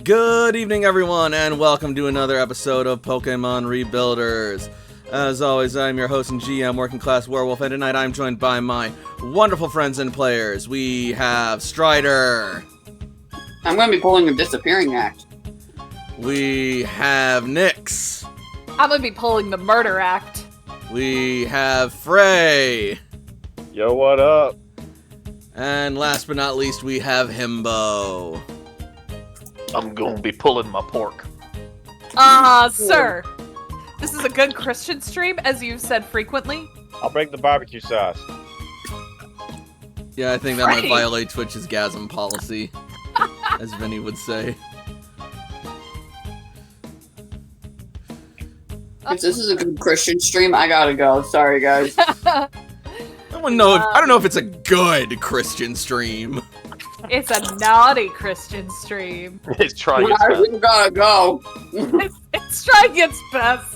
Good evening, everyone, and welcome to another episode of Pokemon Rebuilders. As always, I'm your host and GM, Working Class Werewolf, and tonight I'm joined by my wonderful friends and players. We have Strider. I'm going to be pulling a disappearing act. We have Nyx. I'm going to be pulling the murder act. We have Frey. Yo, what up? And last but not least, we have Himbo. I'm going to be pulling my pork. Sir. This is a good Christian stream, as you've said frequently. I'll bring the barbecue sauce. Yeah, I think that might Right. violate Twitch's GASM policy, as Vinny would say. If this is a good Christian stream, I gotta go. Sorry, guys. I don't know if it's a good Christian stream. It's a naughty Christian stream. It's trying its I best. really gotta go. It's trying its best.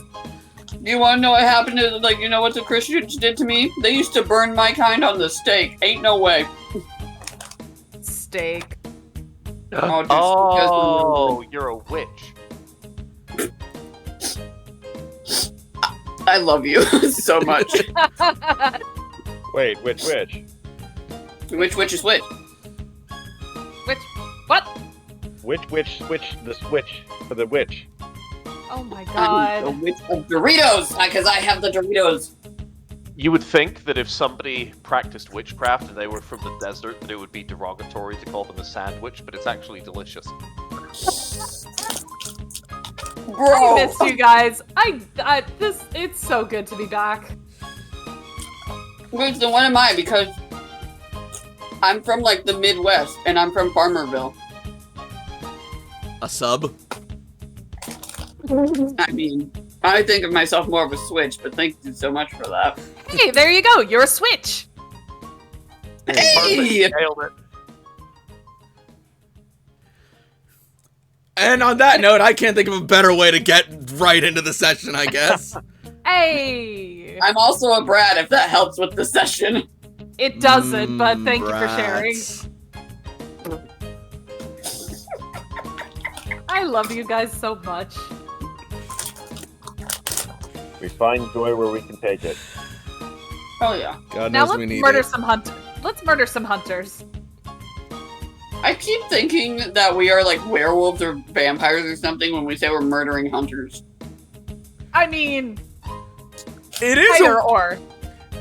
You wanna know what happened to, you know what the Christians did to me? They used to burn my kind on the stake. Ain't no way. Steak. Oh, just Oh, you're a witch. I love you so much. Wait, which? Which is which? Which? What? Which, the switch for the witch. Oh my I'm the god. witch of Doritos, because I have the Doritos. You would think that if somebody practiced witchcraft and they were from the desert, that it would be derogatory to call them a sandwich, but it's actually delicious. Bro. I missed you guys. It's so good to be back. Wait, so what am I? Because I'm from, the Midwest, and I'm from Farmerville. A sub? I mean, I think of myself more of a switch, but thank you so much for that. Hey, there you go. You're a switch. Hey! Nailed it. And on that note, I can't think of a better way to get right into the session, I guess. Hey. I'm also a brat, if that helps with the session. It doesn't, but thank you for sharing. Brats. I love you guys so much. We find joy where we can take it. Oh yeah. God Now knows we let's need murder it. some hunters. Let's murder some hunters. I keep thinking that we are werewolves or vampires or something when we say we're murdering hunters. I mean, It is either or.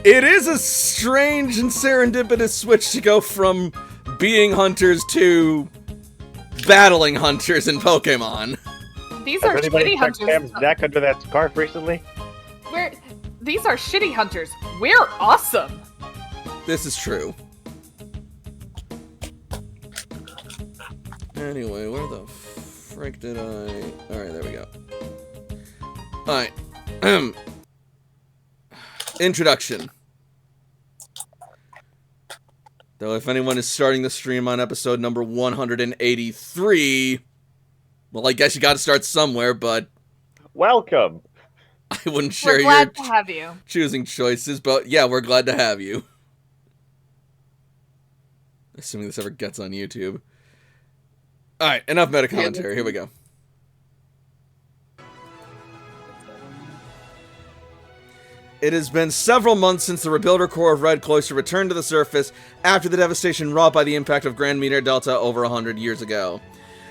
It is a strange and serendipitous switch to go from being hunters to battling hunters in Pokemon. These are Has anybody shitty checked hunters. Sam's neck under that scarf recently? These are shitty hunters. We're awesome. This is true. Anyway, where the frick did I... Alright, there we go. Alright. Introduction. Though if anyone is starting the stream on episode number 183, well, I guess you gotta start somewhere, but Welcome. I wouldn't share We're your glad to have you. choosing choices, but yeah, we're glad to have you. Assuming this ever gets on YouTube. Alright, enough meta commentary, here we go. It has been several months since the Rebuilder Corps of Red Cloister returned to the surface after the devastation wrought by the impact of Grand Meteor Delta over 100 years ago.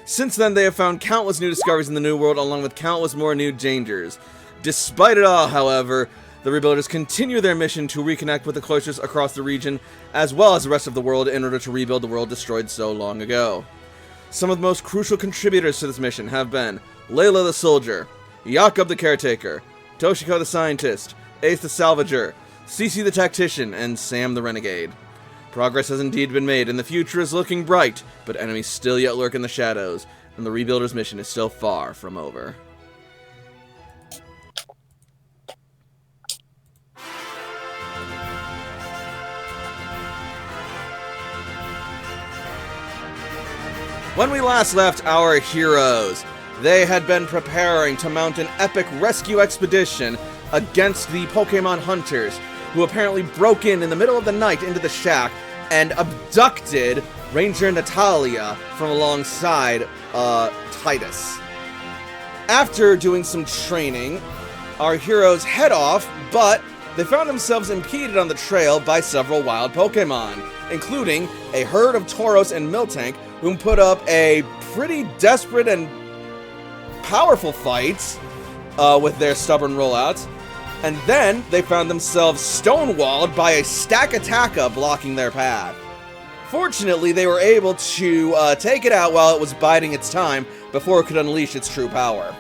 Since then, they have found countless new discoveries in the New World, along with countless more new dangers. Despite it all, however, the Rebuilders continue their mission to reconnect with the cloisters across the region, as well as the rest of the world, in order to rebuild the world destroyed so long ago. Some of the most crucial contributors to this mission have been Layla the Soldier, Jakob the Caretaker, Toshiko the Scientist, Ace the Salvager, Cece the Tactician, and Sam the Renegade. Progress has indeed been made, and the future is looking bright, but enemies still yet lurk in the shadows, and the Rebuilders' mission is still far from over. When we last left our heroes, they had been preparing to mount an epic rescue expedition against the Pokemon Hunters, who apparently broke in the middle of the night into the shack and abducted Ranger Natalia from alongside Titus. After doing some training, our heroes head off, but they found themselves impeded on the trail by several wild Pokemon, including a herd of Tauros and Miltank, whom put up a pretty desperate and powerful fight with their stubborn rollouts. And then they found themselves stonewalled by a Stakataka blocking their path. Fortunately, they were able to take it out while it was biding its time before it could unleash its true power.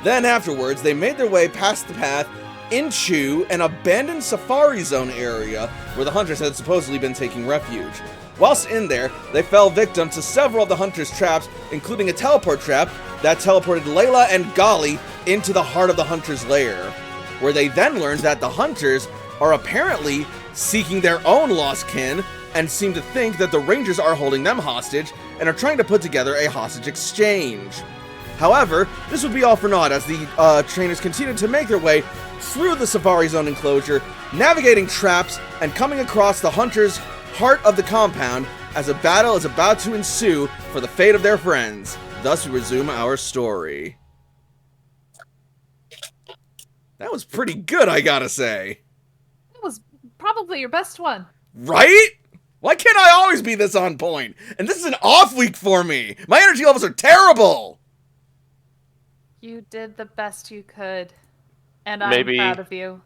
Then afterwards, they made their way past the path into an abandoned Safari Zone area where the hunters had supposedly been taking refuge. Whilst in there, they fell victim to several of the hunters' traps, including a teleport trap that teleported Layla and Golly into the heart of the hunters' lair, where they then learned that the hunters are apparently seeking their own lost kin and seem to think that the Rangers are holding them hostage and are trying to put together a hostage exchange. However, this would be all for naught as the trainers continued to make their way through the Safari Zone enclosure, navigating traps and coming across the hunters' heart of the compound as a battle is about to ensue for the fate of their friends. Thus we resume our story. That was pretty good, I gotta say. That was probably your best one. Right? Why can't I always be this on point? And this is an off week for me. My energy levels are terrible. You did the best you could. And Maybe- I'm proud of you.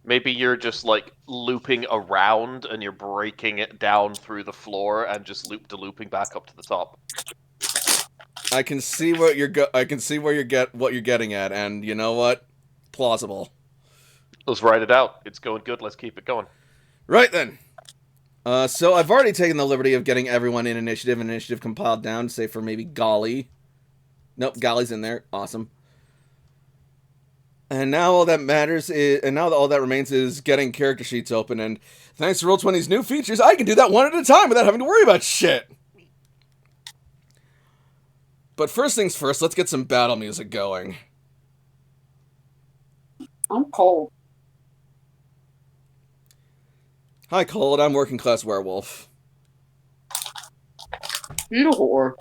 Maybe you're just like looping around and you're breaking it down through the floor and just looping back up to the top. I can see what you're what you're getting at, and you know what? Plausible. Let's write it out. It's going good. Let's keep it going. Right then. So I've already taken the liberty of getting everyone in initiative compiled down, say for maybe Golly. Nope, Golly's in there. Awesome. And now all that remains is getting character sheets open, and thanks to Roll20's new features, I can do that one at a time without having to worry about shit. But first things first, let's get some battle music going. I'm cold. Hi, Cold. I'm working class werewolf. You a whore.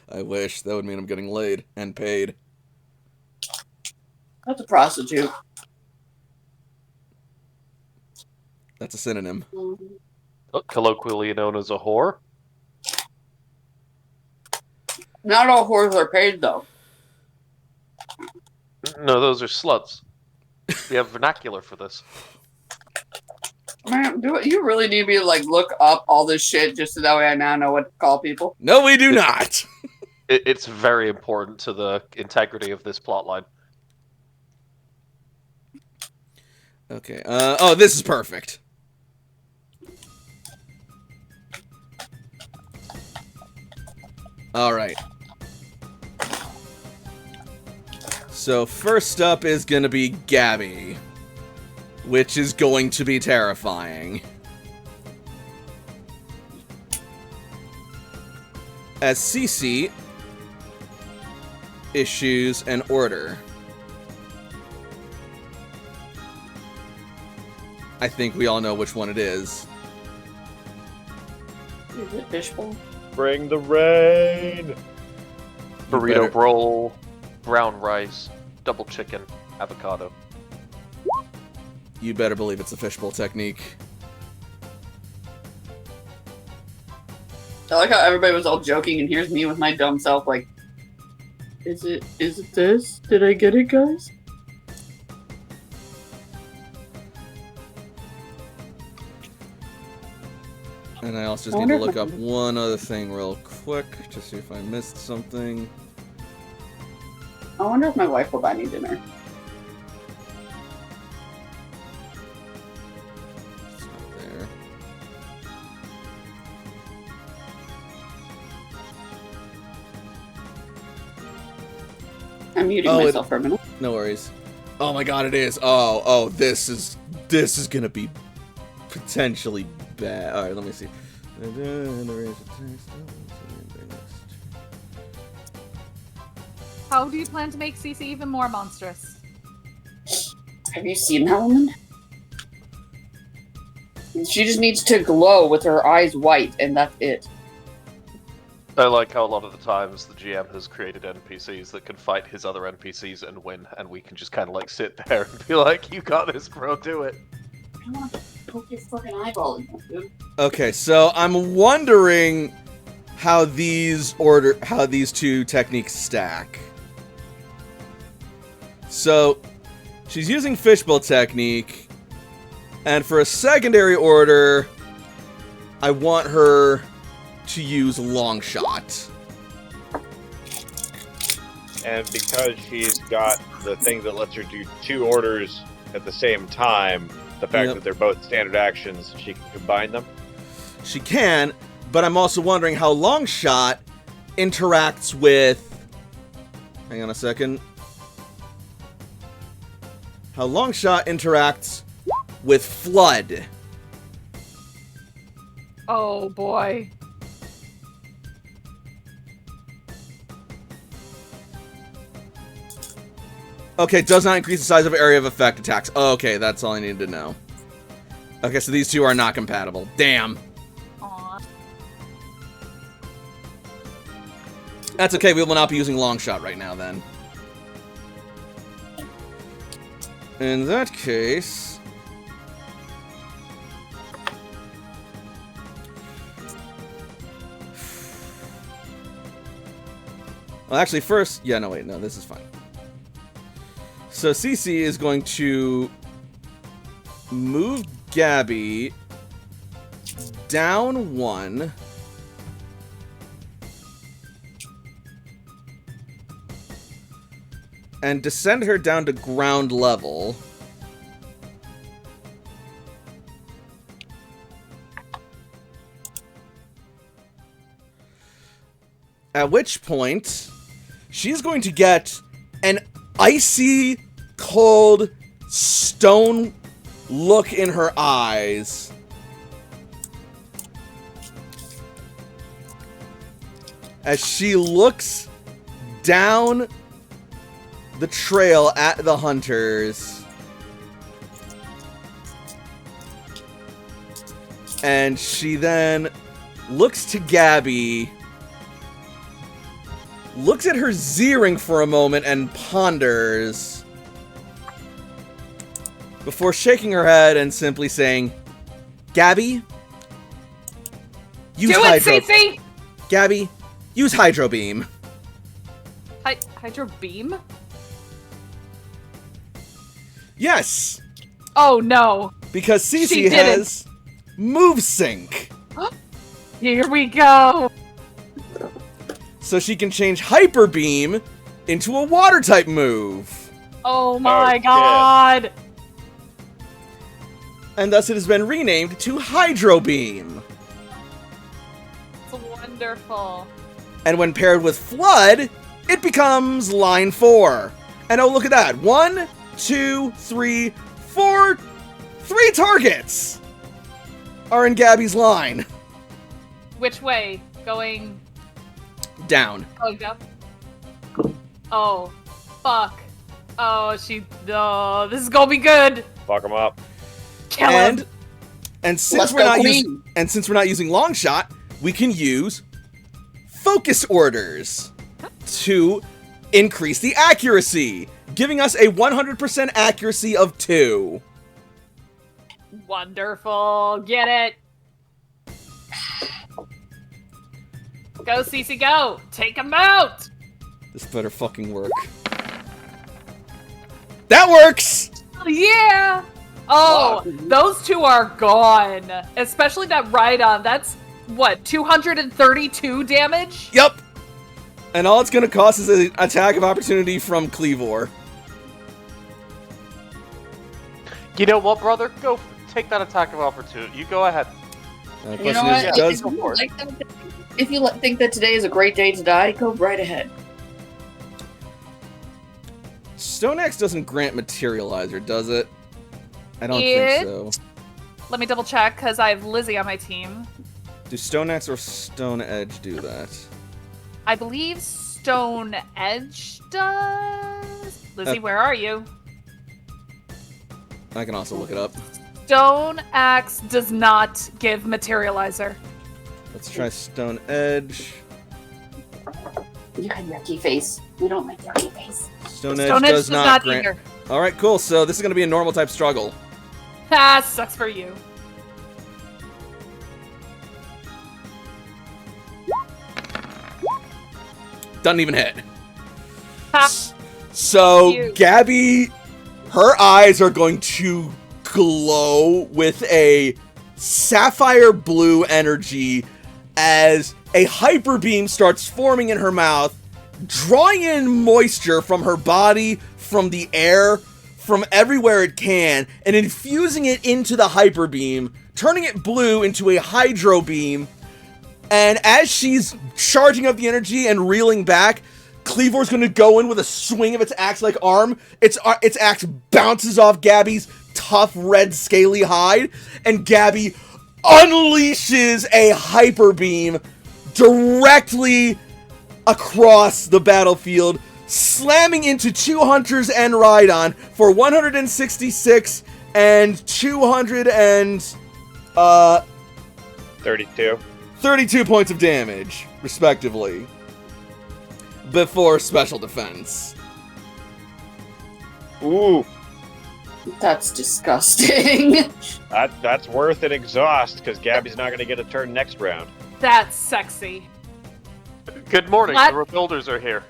I wish. That would mean I'm getting laid and paid. That's a prostitute. That's a synonym. Colloquially known as a whore. Not all whores are paid, though. No, those are sluts. We have vernacular for this. Man, you really need me to like look up all this shit just so that way I now know what to call people? No, we do not. It's very important to the integrity of this plotline. Okay. Oh, this is perfect. All right. So first up is gonna be Gabby, which is going to be terrifying. As Cece issues an order. I think we all know which one it is. Is it fishbowl? Bring the rain. Burrito better- roll, brown rice, double chicken, avocado. You better believe it's a fishbowl technique. I like how everybody was all joking, and here's me with my dumb self, like, is it this? Did I get it, guys? And I also just need to look up one other thing real quick to see if I missed something. I wonder if my wife will buy me dinner. It's not there. I'm muting Oh, myself for a minute. No worries. Oh my god, it is. Oh, this is gonna be potentially bad. Alright, let me see. How do you plan to make Cece even more monstrous? Have you seen that woman? She just needs to glow with her eyes white, and that's it. I like how a lot of the times the GM has created NPCs that can fight his other NPCs and win, and we can just kind of like sit there and be like, "You got this, bro. Do it." I want to poke your fucking eyeball in, dude. Okay, so I'm wondering how these two techniques stack. So she's using fishbowl technique, and for a secondary order, I want her to use long shot. And because she's got the thing that lets her do 2 orders at the same time, the fact that they're both standard actions, she can combine them. She can, but I'm also wondering how long shot interacts with... Hang on a second. How long shot interacts with flood. Oh boy. Okay, does not increase the size of area of effect attacks. Okay, that's all I needed to know. Okay, so these two are not compatible. Damn. Aw. That's okay, we will not be using long shot right now then. In that case... Well, actually, first... Yeah, no, wait, no, this is fine. So Cece is going to move Gabby down 1. And descend her down to ground level. At which point, she's going to get an icy, cold, stone look in her eyes. As she looks down the trail at the hunters. And she then looks to Gabby, looks at her Z-ring for a moment and ponders before shaking her head and simply saying, Gabby, use Do it, Cece! Gabby, use Hydro Beam. Hydro Beam? Yes! Oh no. Because She Cece did has Move Sync. Here we go. So she can change Hyper Beam into a water type move. Oh my shit. god. And thus it has been renamed to Hydro Beam. It's wonderful. And when paired with Flood, it becomes Line 4. And oh, look at that. 1, 2, 3, 4. 3 targets are in Gabby's line. Which way? Going Down. down? Oh, fuck. Oh, this is gonna be good. Fuck them up. Kill him. And since Let's we're go not clean. using long shot, we can use focus orders to increase the accuracy, giving us a 100% accuracy of 2. Wonderful. Get it. Go, Cece, go. Take him out. This better fucking work. That works! Yeah. Oh, those two are gone. Especially that Rhydon. That's, what, 232 damage? Yep. And all it's gonna cost is an attack of opportunity from Cleavor. You know what, brother? Go take that attack of opportunity. You go ahead. The You question know is, what? does... If you think that today is a great day to die, go right ahead. Stone Axe doesn't grant Materializer, does it? I don't It- think so. Let me double check, because I have Lizzie on my team. Do Stone Axe or Stone Edge do that? I believe Stone Edge does. Lizzie, where are you? I can also look it up. Stone Axe does not give Materializer. Let's try Stone Edge. You had yucky face. We don't like yucky face. Stone Edge Stone Edge does not grant. either. All right, cool. So this is going to be a normal type struggle. Ah, sucks for you. Doesn't even hit. Ha. So Cute. Gabby, her eyes are going to glow with a sapphire blue energy as a hyper beam starts forming in her mouth, drawing in moisture from her body, from the air, from everywhere it can, and infusing it into the hyper beam, turning it blue into a hydro beam. And as she's charging up the energy and reeling back, Cleavor's going to go in with a swing of its axe-like arm. Its axe bounces off Gabby's tough, red, scaly hide, and Gabby unleashes a hyper beam directly across the battlefield, slamming into 2 hunters and Rhydon for 166 and 32. 32 points of damage, respectively, before special defense. Ooh, That's disgusting. that's worth an exhaust because Gabby's not going to get a turn next round. That's sexy. Good morning. What? The rebuilders are here.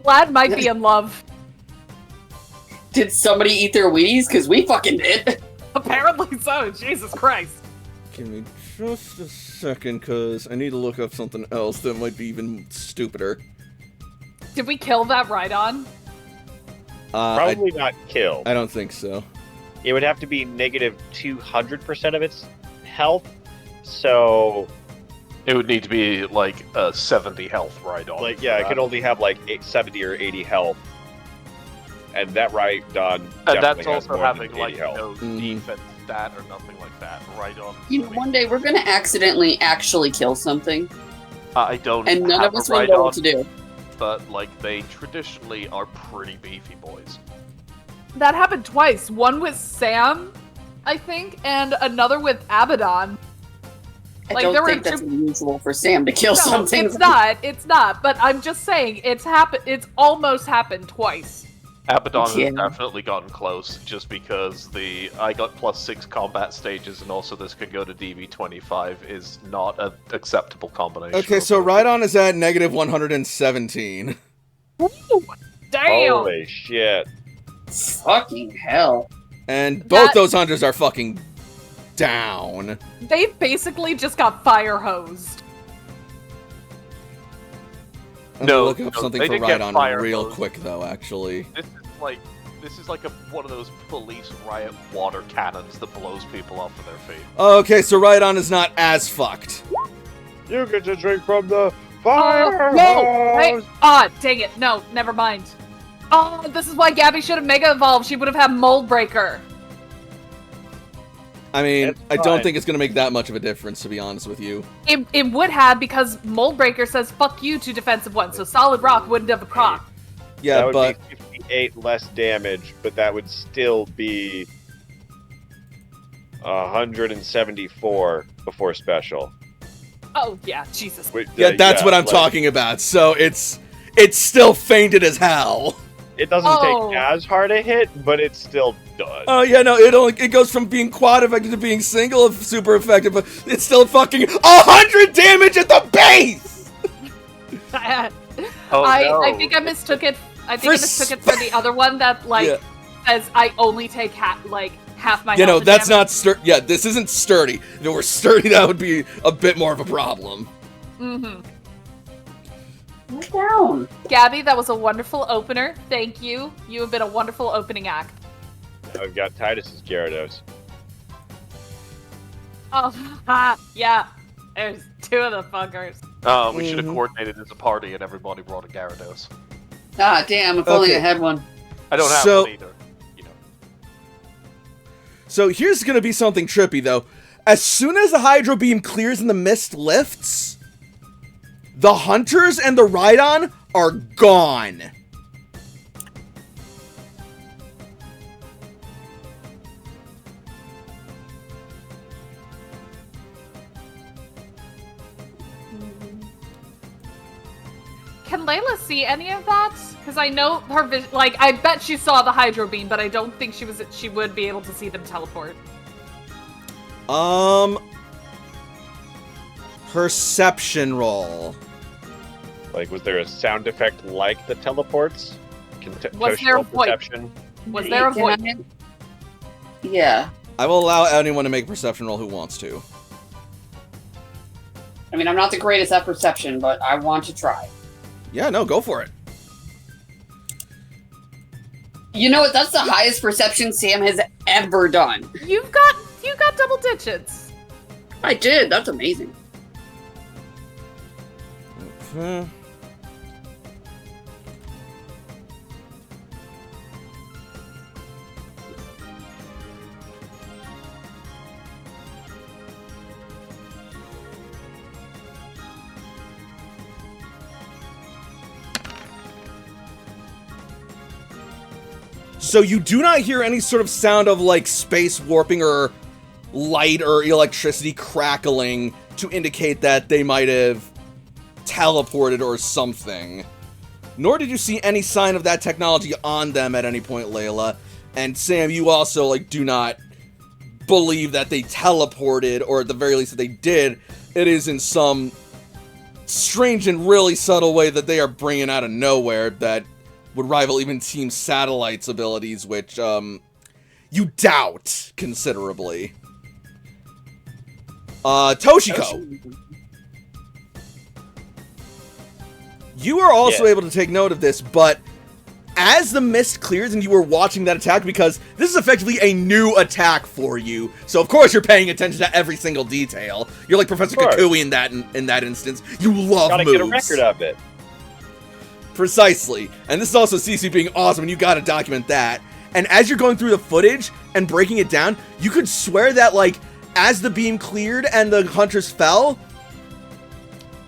Vlad might be in love. Did somebody eat their Wheaties? Because we fucking did. Apparently so. Jesus Christ. Give me just a second, because I need to look up something else that might be even stupider. Did we kill that Rhydon? Probably not kill. I don't think so. It would have to be negative 200% of its health. So, It would need to be like 70 health right on. like, yeah, it could only have like 70 or 80 health. And that Rhydon And that's definitely has also more than having 80 like health. no Mhm. defense stat or nothing like that. Right on. You know, one day we're gonna accidentally actually kill something, I don't. and none have of us a will know what Rhydon, to do. but like they traditionally are pretty beefy boys. That happened twice. One with Sam, I think, and another with Abaddon. I Like, don't there were think that's two- unusual for Sam to kill No, something. it's not. It's not. But I'm just saying, it's happened. It's almost happened twice. Abaddon Yeah. has definitely gotten close, just because I got +6 combat stages, and also this could go to DV25 is not an acceptable combination. Okay, so Rhydon is at negative 117. Woo! Damn. Holy shit. Fucking hell. And both That- those hunters are fucking down. They basically just got fire hosed. I'm No, gonna look up no, something they for didn't get Rhydon fire real hosed. quick, though, actually. This is like one of those police riot water cannons that blows people off of their feet. Okay, so Rhydon is not as fucked. You get to drink from the fire No! Wait! hose. Ah, dang it. No, never mind. Oh, this is why Gabby should have Mega Evolved. She would have had Mold Breaker. I mean, It's I don't fine. think it's gonna make that much of a difference, to be honest with you. It would have, because Mold Breaker says fuck you to defensive ones, so Solid Rock wouldn't have a proc. Yeah, That would but be 58 less damage, but that would still be 174 before special. Oh, yeah, Jesus. yeah, that's what I'm like, talking about. So it's still fainted as hell. It doesn't Oh. take as hard a hit, but it still does. Oh yeah, no, it goes from being quad effective to being single super effective, but it's still fucking 100 damage at the base. Oh, no. I think I mistook it. I think For I mistook it for the other one that Yeah. says I only take half my. You know, health that's damage. not sturdy. Yeah, this isn't sturdy. If it were sturdy, that would be a bit more of a problem. Mm-hmm. Look down. Gabby, that was a wonderful opener. Thank you. You have been a wonderful opening act. I've got Titus's Gyarados. Oh, yeah. There's two of the fuckers. We should have Mhm. coordinated as a party and everybody brought a Gyarados. Ah, damn, if only I Okay. had one. I don't have So- one either. You know. So here's gonna be something trippy though. As soon as the Hydro Beam clears and the mist lifts, the Hunters and the Rhydon are gone. Can Layla see any of that? Because I know her vision. Like, I bet she saw the hydro beam, but I don't think she would be able to see them teleport. Perception roll. Like, was there a sound effect like the teleports? Was there a voice? Perception? Was there a voice? Yeah. I will allow anyone to make a perception roll who wants to. I mean, I'm not the greatest at perception, but I want to try. Yeah, no, go for it. You know what? That's the highest perception Sam has ever done. You got double digits. I did. That's amazing. Okay. So you do not hear any sort of sound of, like, space warping or light or electricity crackling to indicate that they might have teleported or something. Nor did you see any sign of that technology on them at any point, Layla. And Sam, you also, like, do not believe that they teleported, or at the very least that they did. It is in some strange and really subtle way that they are bringing out of nowhere that would rival even Team Satellite's abilities, which, you doubt considerably. Toshiko. You are also able to take note of this, but as the mist clears and you were watching that attack, because this is effectively a new attack for you, so of course you're paying attention to every single detail. You're like Professor Kukui in that instance. You love Gotta moves. get a record of it. Precisely. And this is also CC being awesome, and you gotta document that. And as you're going through the footage and breaking it down, you could swear that, like, as the beam cleared and the hunters fell,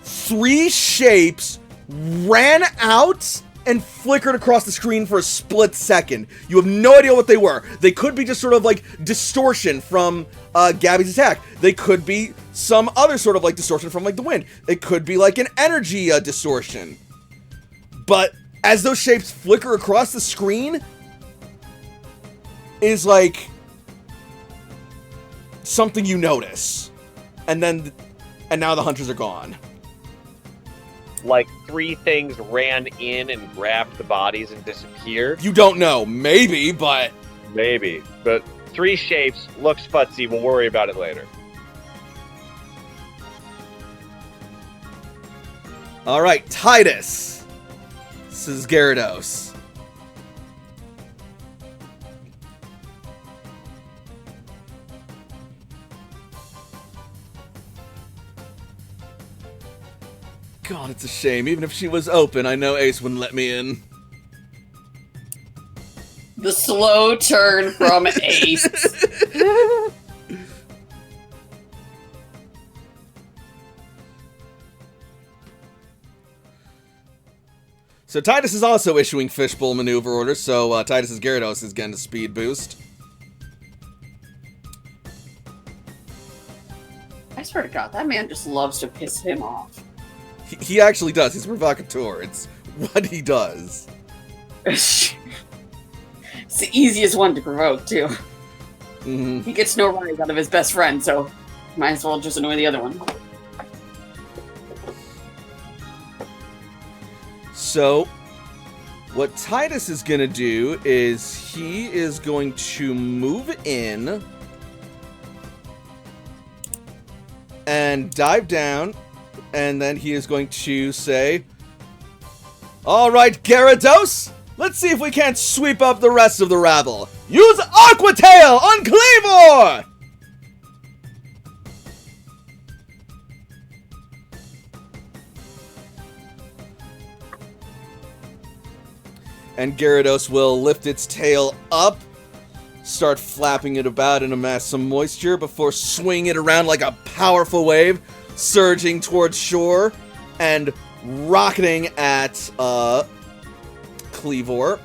3 shapes ran out and flickered across the screen for a split second. You have no idea what they were. They could be just sort of like distortion from Gabby's attack. They could be some other sort of like distortion from like the wind. It could be like an energy distortion. But as those shapes flicker across the screen, is like something you notice. And now the hunters are gone. Like 3 things ran in and grabbed the bodies and disappeared? You don't know. Maybe, but... Maybe. But 3 shapes, looks futzy, we'll worry about it later. Alright, Titus. This is Gyarados. God, it's a shame. Even if she was open, I know Ace wouldn't let me in. The slow turn from Ace. So Titus is also issuing fishbowl maneuver orders, so Titus's Gyarados is getting a speed boost. I swear to God, that man just loves to piss him off. He actually does. He's a provocateur. It's what he does. It's the easiest one to provoke, too. Mm-hmm. He gets no rise out of his best friend, so might as well just annoy the other one. So, what Titus is going to do is he is going to move in and dive down, and then he is going to say, "Alright, Gyarados, let's see if we can't sweep up the rest of the rabble. Use Aqua Tail on Cleavor!" And Gyarados will lift its tail up, start flapping it about and amass some moisture before swinging it around like a powerful wave, surging towards shore and rocketing at Cleavor.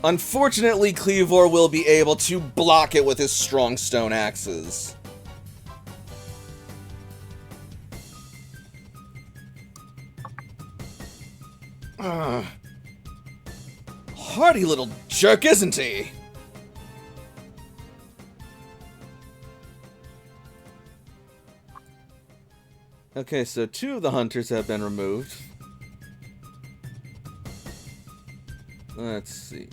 Unfortunately, Cleavor will be able to block it with his strong stone axes. Hardy little jerk, isn't he? Okay, so 2 of the hunters have been removed. Let's see.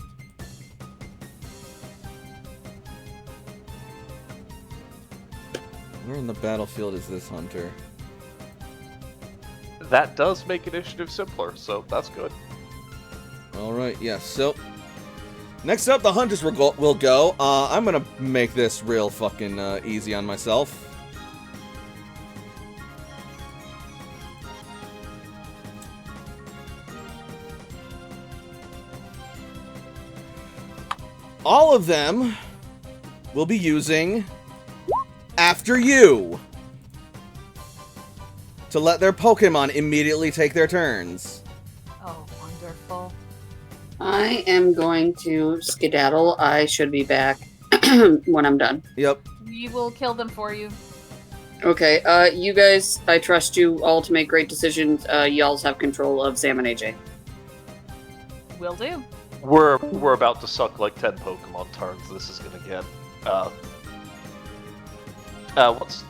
Where in the battlefield is this hunter? That does make initiative simpler, so that's good. Alright, yes, so... Next up, the hunters will go. I'm gonna make this real fucking easy on myself. All of them will be using After You to let their Pokemon immediately take their turns. Oh, wonderful. I am going to skedaddle. I should be back when I'm done. Yep. We will kill them for you. Okay, you guys, I trust you all to make great decisions. Y'all have control of Sam and AJ. Will do. We're about to suck like 10 Pokemon turns. This is gonna get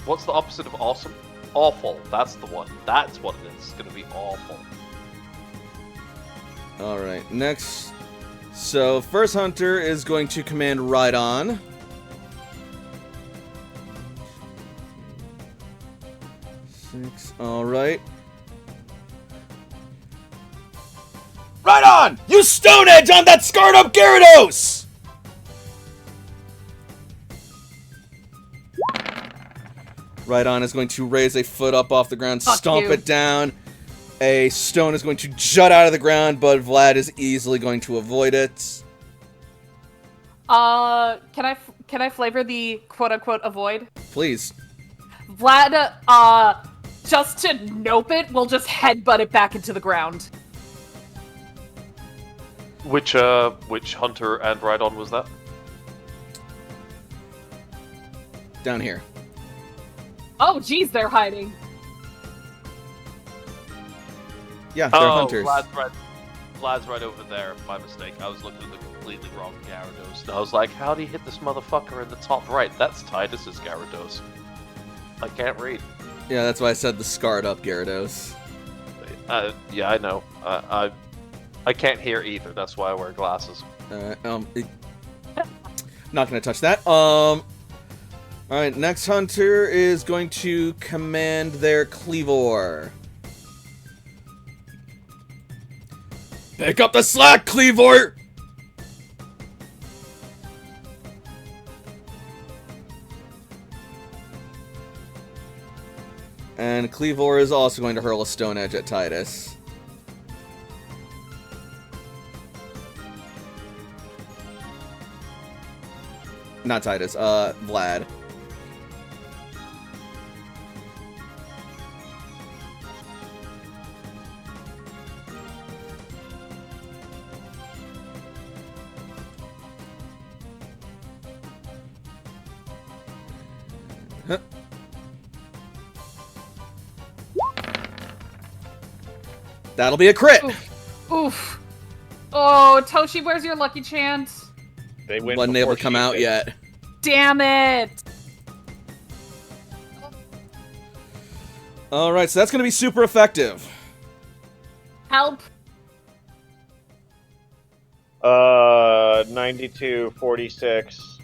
what's the opposite of awesome? Awful. That's the one. That's what it is. It's gonna be awful. Alright, next. So, first hunter is going to command Rhydon. Six, alright. Rhydon! Use Stone Edge on that scarred up Gyarados! Rhydon is going to raise a foot up off the ground, Fuck stomp you. it down. A stone is going to jut out of the ground, but Vlad is easily going to avoid it. Can I flavor the quote-unquote avoid? Please. Vlad, just to nope it, will just headbutt it back into the ground. Which hunter and Rhydon was that? Down here. Oh, geez, they're hiding. Yeah, they're hunters. Vlad's right over there. My mistake. I was looking at the completely wrong Gyarados. And I was like, how'd he hit this motherfucker in the top right? That's Tidus's Gyarados. I can't read. Yeah, that's why I said the scarred up Gyarados. Yeah, I know. I can't hear either. That's why I wear glasses. Not gonna touch that. Alright, next hunter is going to command their Cleavor. Pick up the slack, Cleavor! And Cleavor is also going to hurl a Stone Edge at Tidus. Not Tidus, Vlad. Huh. That'll be a crit! Oof. Oh, Toshi, where's your lucky chance? They win. Wasn't able before to come she out did. yet. Damn it! Alright, so that's gonna be super effective. Help! 92, 46,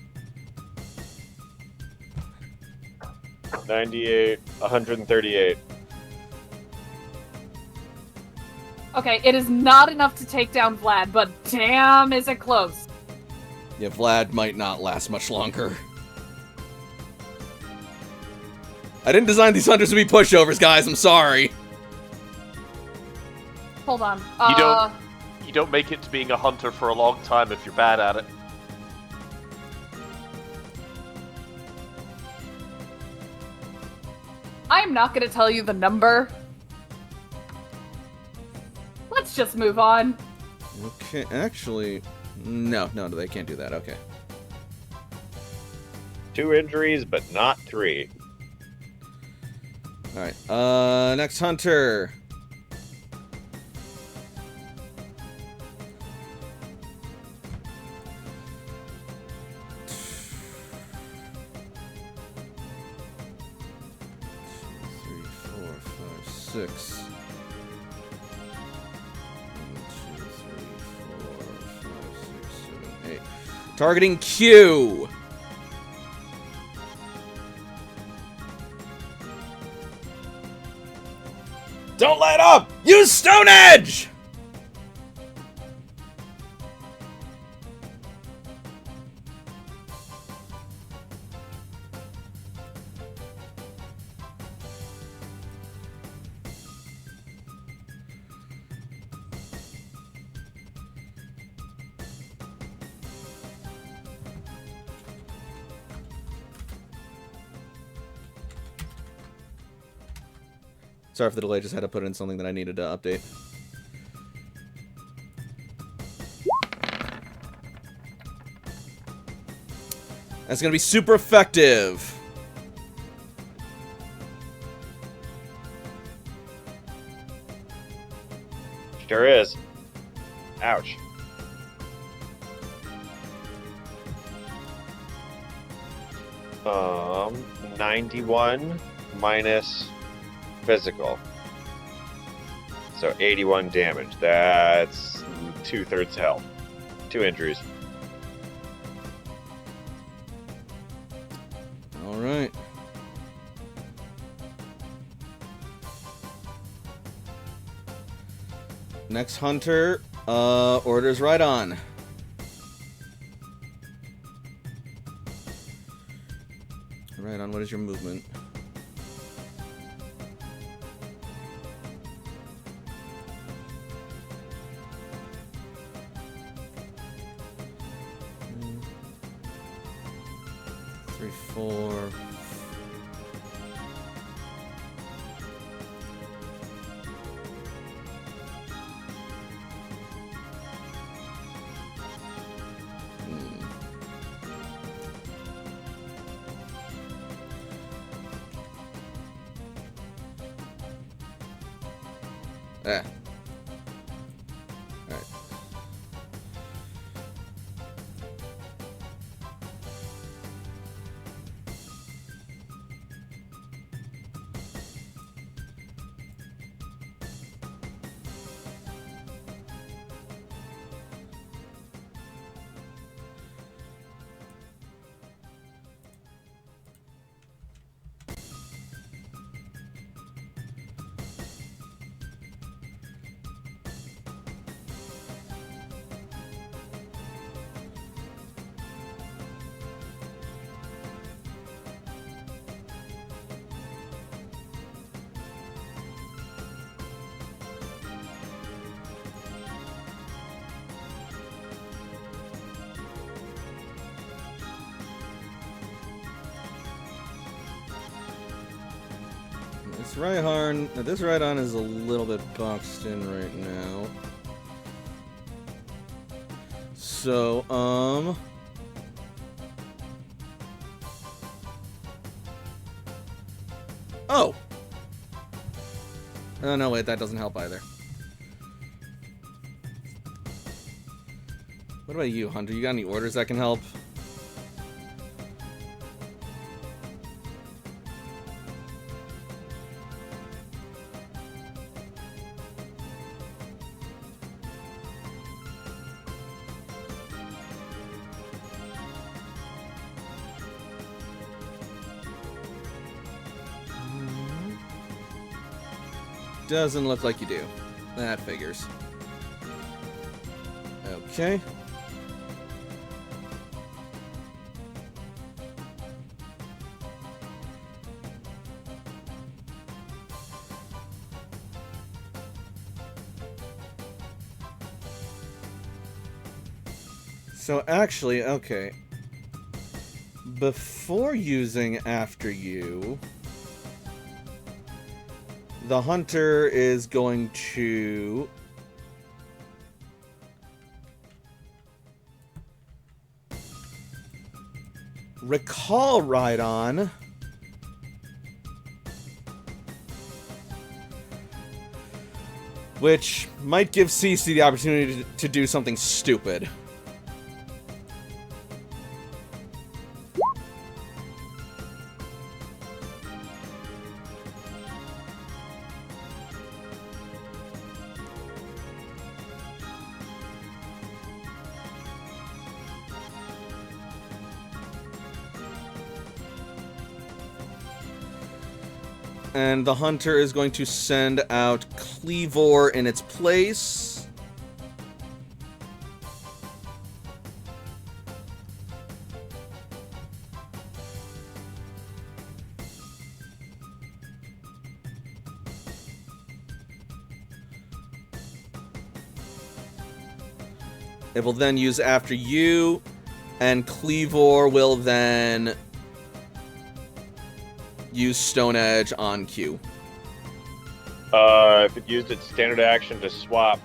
98, 138. Okay, it is not enough to take down Vlad, but damn, is it close. Yeah, Vlad might not last much longer. I didn't design these hunters to be pushovers, guys. I'm sorry. Hold on. You don't make it to being a hunter for a long time if you're bad at it. I'm not gonna tell you the number. Let's just move on. Okay, actually, No, they can't do that. Okay. 2 injuries, but not 3. All right. Next hunter. Three, four, five, 6. 1, 2, 3, 4, 5, 6, 7, 8. Targeting Q. Don't let up! Use Stone Edge! Sorry for the delay, just had to put in something that I needed to update. That's gonna be super effective. Sure is. Ouch. Um, 91 minus physical. So 81 damage. That's 2/3 health. 2 injuries. All right. Next hunter, orders right on. Right on, what is your movement? Three, 4. Ah. Alright. This Rhydon is a little bit boxed in right now. So, Oh, no, wait, that doesn't help either. What about you, Hunter? You got any orders that can help? Doesn't look like you do. That figures. Okay. So actually, okay. Before using After You, the hunter is going to recall Rhydon. Which might give Cece the opportunity to do something stupid. And the hunter is going to send out Cleavor in its place. It will then use after you, and Cleavor will then use Stone Edge on Q. If it used its standard action to swap,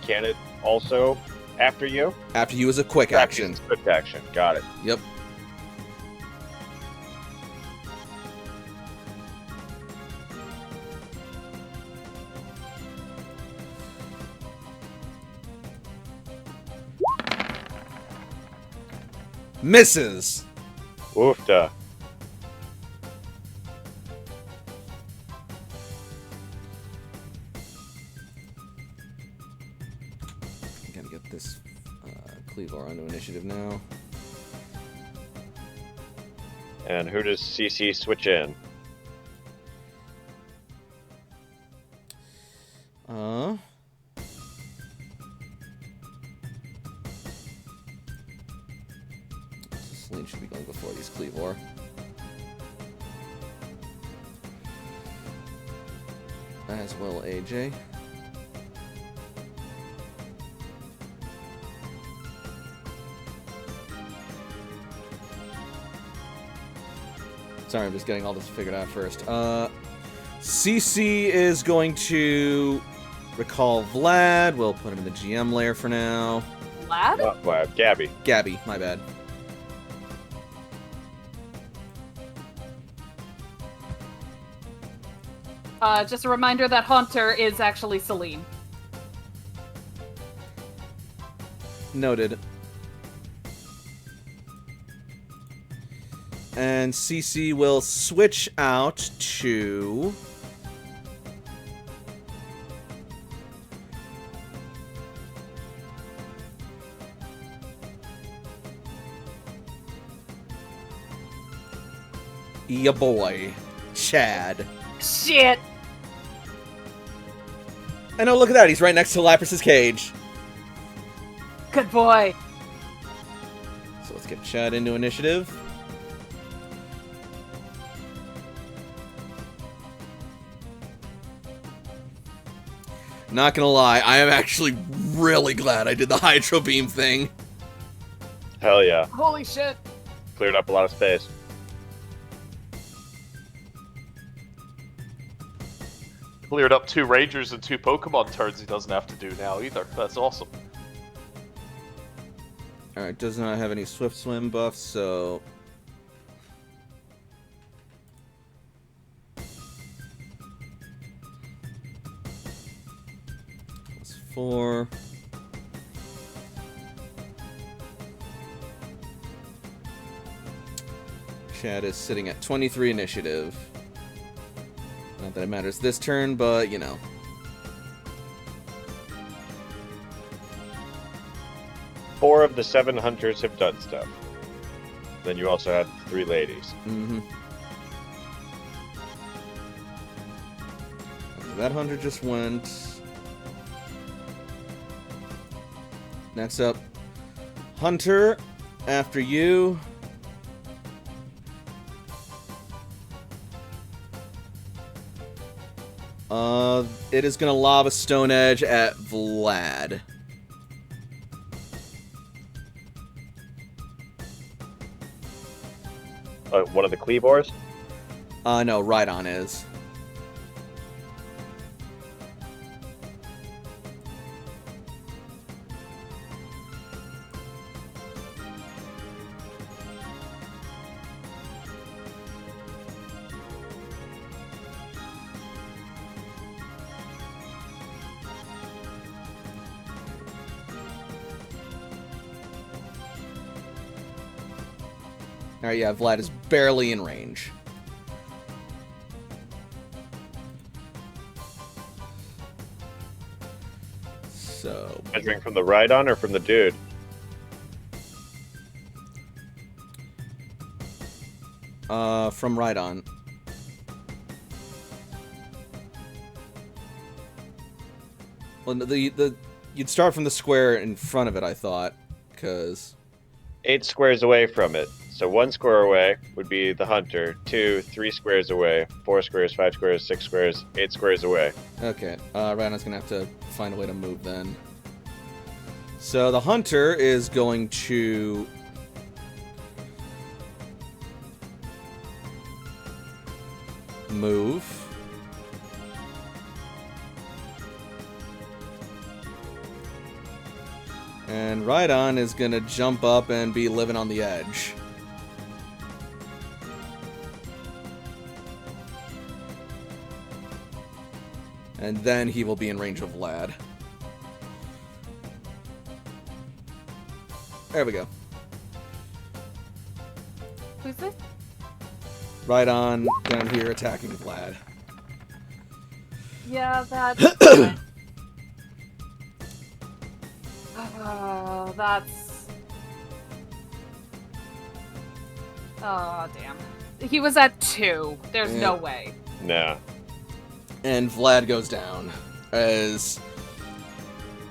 can it also after you? After you is a quick action. Quick action. Got it. Yep. Misses. Oofta. Gotta get this Cleavor onto initiative now. And who does CC switch in? Celine should be going before these Cleavor. As well, AJ. Sorry, I'm just getting all this figured out first. CC is going to recall Vlad. We'll put him in the GM layer for now. Vlad? Oh, wow, Gabby. Gabby, my bad. Just a reminder that Hunter is actually Celine. Noted. And CC will switch out to... ya boy, Chad. Shit! I know, look at that, he's right next to Lapras's cage. Good boy. So let's get Chad into initiative. Not gonna lie, I am actually really glad I did the Hydro Beam thing. Hell yeah. Holy shit. Cleared up a lot of space. Cleared up 2 Rangers and 2 Pokemon turns he doesn't have to do now either. That's awesome. Alright, does not have any Swift Swim buffs, so... Plus 4. Chad is sitting at 23 initiative. Not that it matters this turn, but, you know. Four of the 7 hunters have done stuff. Then you also had 3 ladies. Mm-hmm. That hunter just went. Next up, Hunter, after you. It is gonna lob a Stone Edge at Vlad. One of the Cleavors? No, Rhydon is. Alright, yeah, Vlad is barely in range. So... Measuring from the Rhydon or from the dude? From Rhydon. Well, you'd start from the square in front of it, I thought, because... 8 squares away from it. So 1 square away would be the hunter. 2, 3 squares away. 4 squares, 5 squares, 6 squares, 8 squares away. Okay, Rhydon's gonna have to find a way to move then. So the hunter is going to... move. And Rhydon is gonna jump up and be living on the edge. And then he will be in range of Vlad. There we go. Who's this? Rhydon down here attacking Vlad. Yeah, that's... oh, that's... Oh, damn. He was at 2. There's no way. Nah. And Vlad goes down as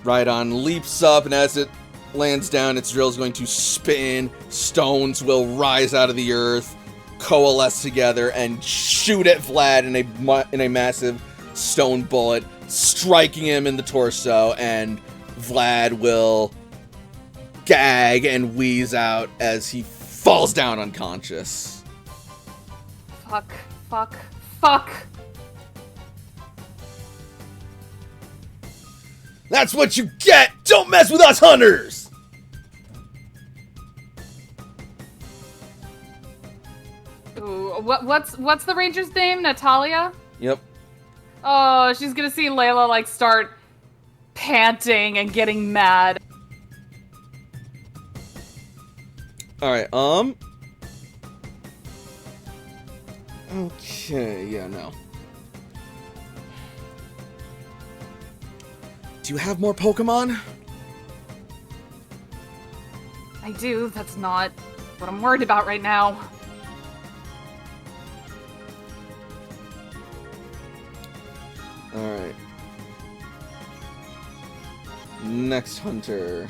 Rhydon leaps up, and as it lands down, its drill is going to spin. Stones will rise out of the earth, coalesce together, and shoot at Vlad in a massive stone bullet, striking him in the torso, and Vlad will gag and wheeze out as he falls down unconscious. Fuck, fuck, fuck! That's what you get! Don't mess with us hunters! Ooh, what's the ranger's name? Natalia? Yep. Oh, she's gonna see Layla, like, start panting and getting mad. Alright, okay, yeah, no. Do you have more Pokemon? I do, that's not what I'm worried about right now. Alright. Next hunter.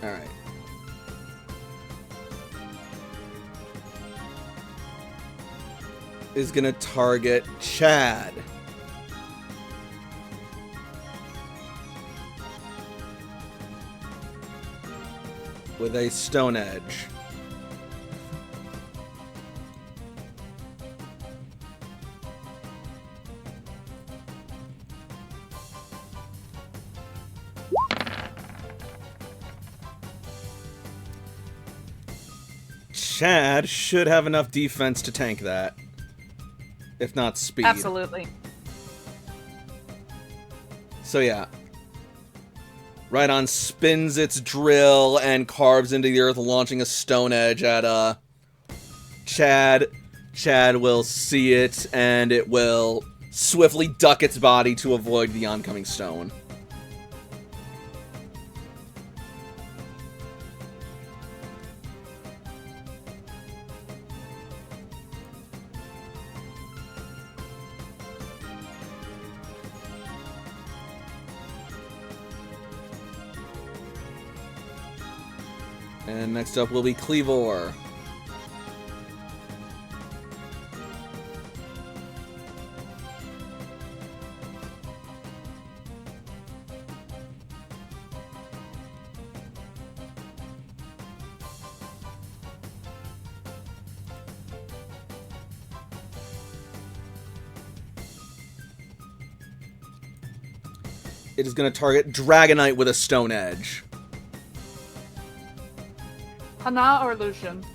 Alright. Is gonna target Chad. With a Stone Edge. Chad should have enough defense to tank that. If not speed. Absolutely. So yeah. Rhydon spins its drill and carves into the earth, launching a Stone Edge at Chad. Chad will see it, and it will swiftly duck its body to avoid the oncoming stone. And next up will be Cleavor. It is going to target Dragonite with a Stone Edge. Hana or Lucian?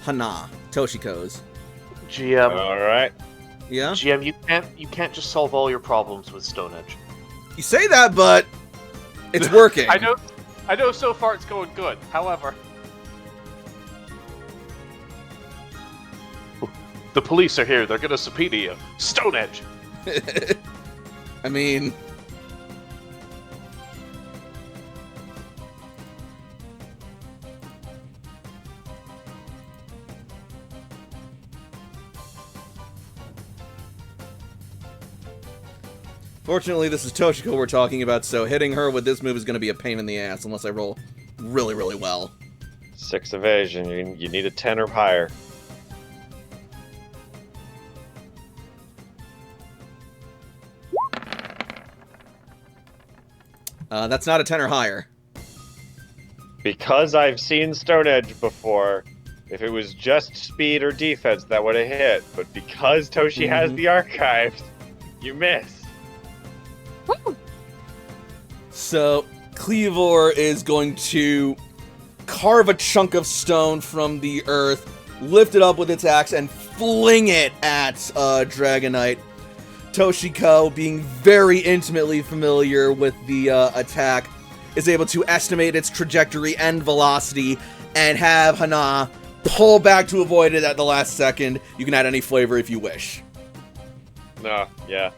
Hana. Toshiko's. GM, All right. Yeah? GM, you can't just solve all your problems with Stone Edge. You say that, but it's working. I know. So far it's going good. However, the police are here. They're gonna subpoena you. Stone Edge. I mean... Fortunately, this is Toshiko we're talking about, so hitting her with this move is going to be a pain in the ass unless I roll really, really well. 6 evasion. You need a 10 or higher. That's not a 10 or higher. Because I've seen Stone Edge before, if it was just speed or defense, that would have hit. But because Toshi has the archives, you miss. Woo! So, Cleavor is going to carve a chunk of stone from the earth, lift it up with its axe, and fling it at Dragonite. Toshiko, being very intimately familiar with the attack, is able to estimate its trajectory and velocity and have Hana pull back to avoid it at the last second. You can add any flavor if you wish. No, yeah.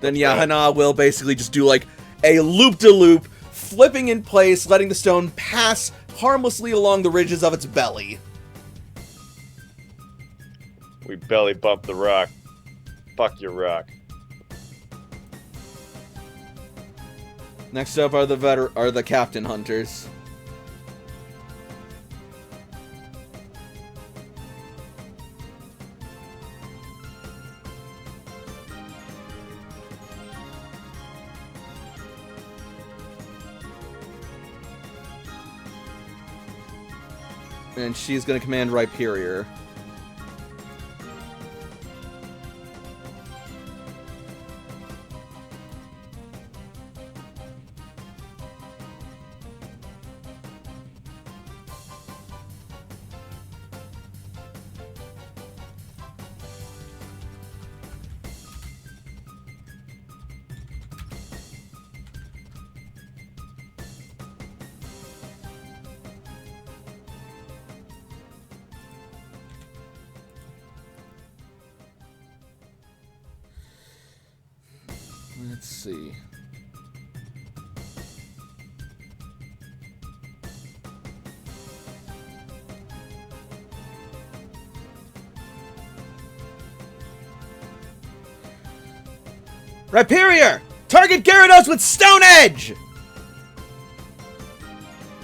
Then yeah, Hana will basically just do like a loop-de-loop, flipping in place, letting the stone pass harmlessly along the ridges of its belly. We belly bump the rock. Fuck your rock. Next up are the Captain Hunters. And she's going to command Rhyperior. Let's see. Rhyperior! Target Gyarados with Stone Edge!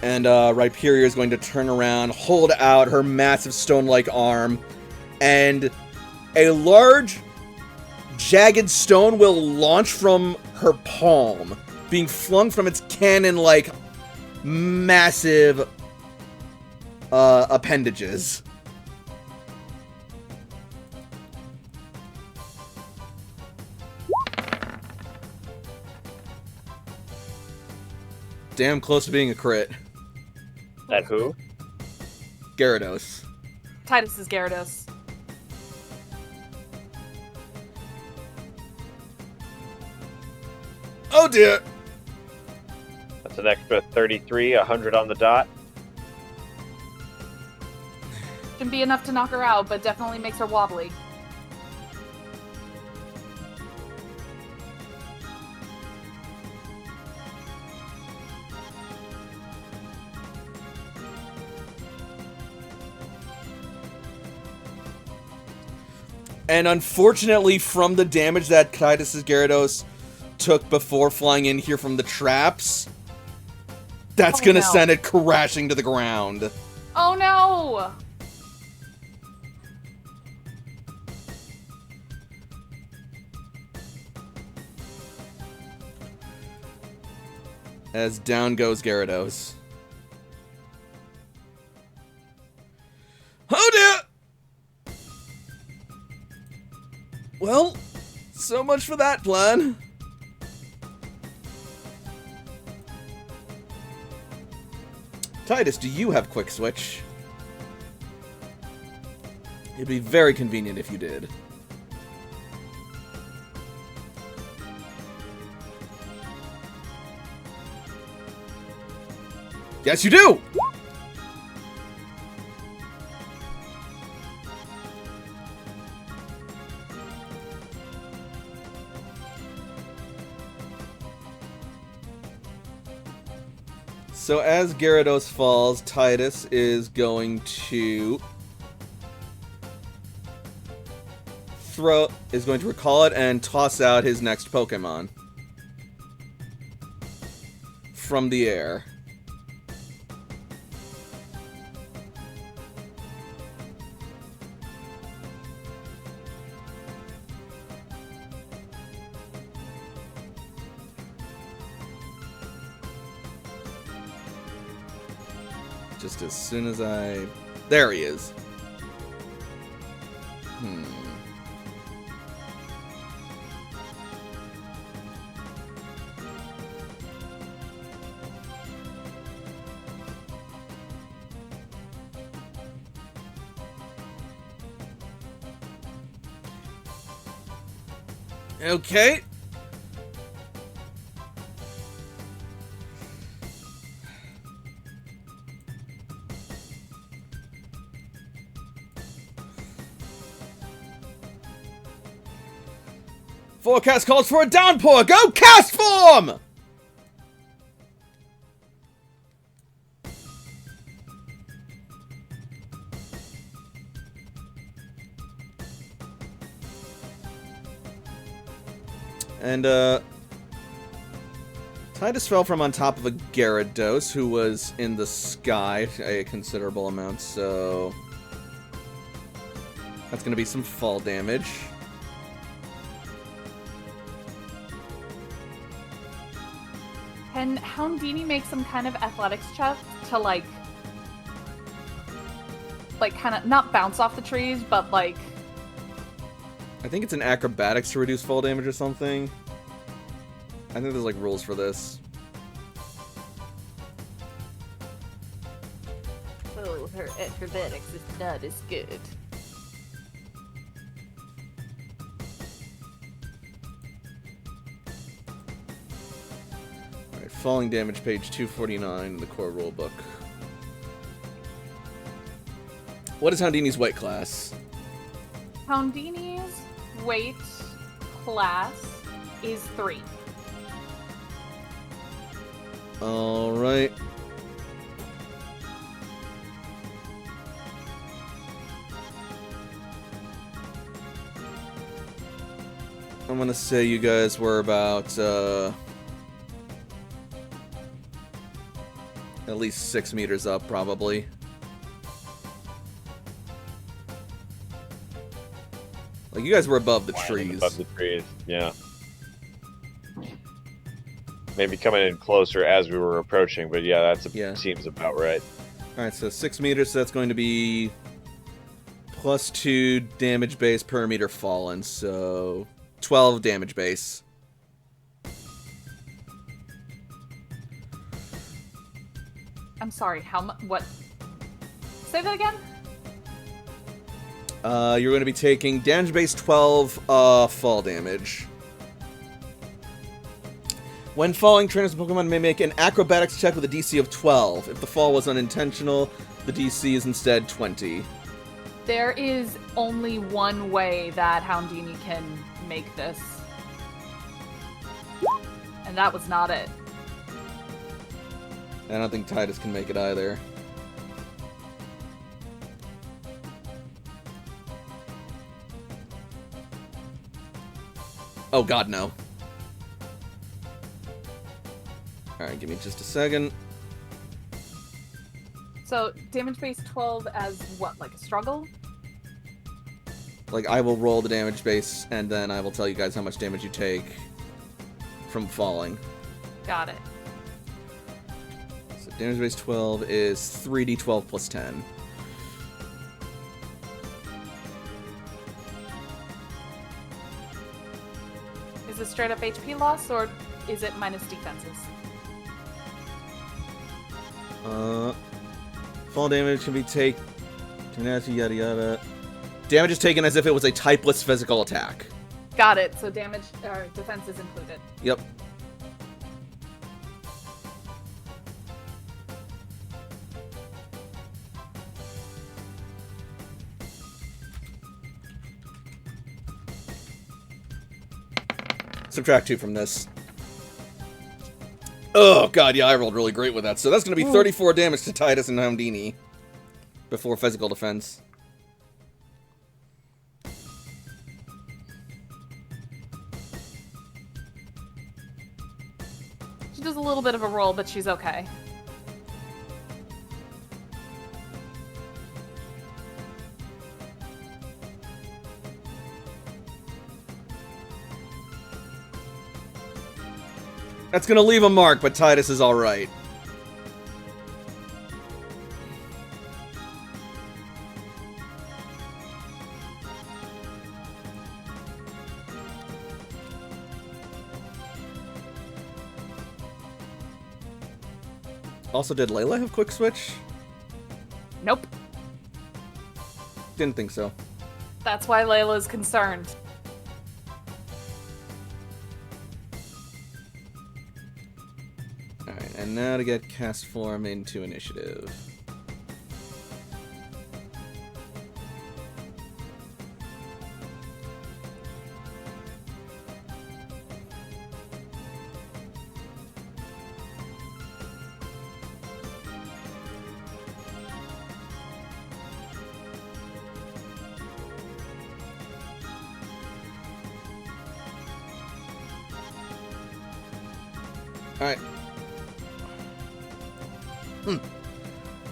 And Rhyperior is going to turn around, hold out her massive stone-like arm, and a large jagged stone will launch from her palm, being flung from its cannon-like massive appendages. Damn close to being a crit. At who? Gyarados. Titus is Gyarados. Oh dear! That's an extra 33, 100 on the dot. Shouldn't be enough to knock her out, but definitely makes her wobbly. And unfortunately, from the damage that Titus's Gyarados took before flying in here from the traps, that's gonna send it crashing to the ground. Oh no! As down goes Gyarados. Oh dear! Well, so much for that plan. Titus, do you have Quick Switch? It'd be very convenient if you did. Yes, you do! So as Gyarados falls, Titus is going to recall it and toss out his next Pokemon from the air. Just as soon as I... There he is. Okay. Forecast calls for a downpour. Go cast form! And, Titus fell from on top of a Gyarados, who was in the sky a considerable amount, so... That's gonna be some fall damage. Can Houndini make some kind of athletics check to, like kind of, not bounce off the trees, but, like... I think it's an acrobatics to reduce fall damage or something. I think there's, like, rules for this. Oh, her acrobatics is not as good. Alright, falling damage, page 249 in the core rulebook. What is Houndini's weight class? Houndini's weight class is 3. Alright. I'm gonna say you guys were about, at least 6 meters up, probably. Like, you guys were above the trees. Above the trees, yeah. Maybe coming in closer as we were approaching, but yeah, seems about right. Alright, so 6 meters, so that's going to be plus 2 damage base per meter fallen, so 12 damage base. I'm sorry, how much? What? Say that again? You're going to be taking damage base 12 fall damage. When falling, trainers of Pokemon may make an acrobatics check with a DC of 12. If the fall was unintentional, the DC is instead 20. There is only one way that Houndini can make this. And that was not it. I don't think Titus can make it either. Oh god, no. Alright, give me just a second. So, damage base 12 as what, like a struggle? Like, I will roll the damage base, and then I will tell you guys how much damage you take from falling. Got it. So, damage base 12 is 3d12 plus 10. Is it straight up HP loss, or is it minus defenses? Fall damage can be taken. Yada yada. Damage is taken as if it was a typeless physical attack. Got it. So damage or defense is included. Yep. Subtract 2 from this. Oh god, yeah, I rolled really great with that. So that's going to be 34 damage to Titus and Houdini before physical defense. She does a little bit of a roll, but she's okay. That's going to leave a mark, but Titus is alright. Also, did Layla have quick switch? Nope. Didn't think so. That's why Layla's concerned. Alright, and now to get cast form into initiative. Alright.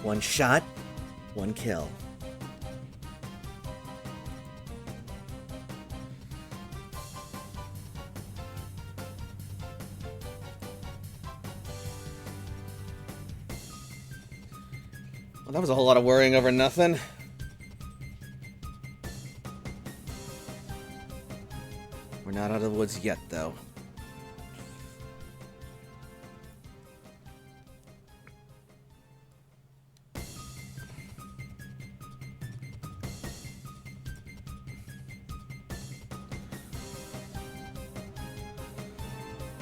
One shot, one kill. Well, that was a whole lot of worrying over nothing. We're not out of the woods yet, though.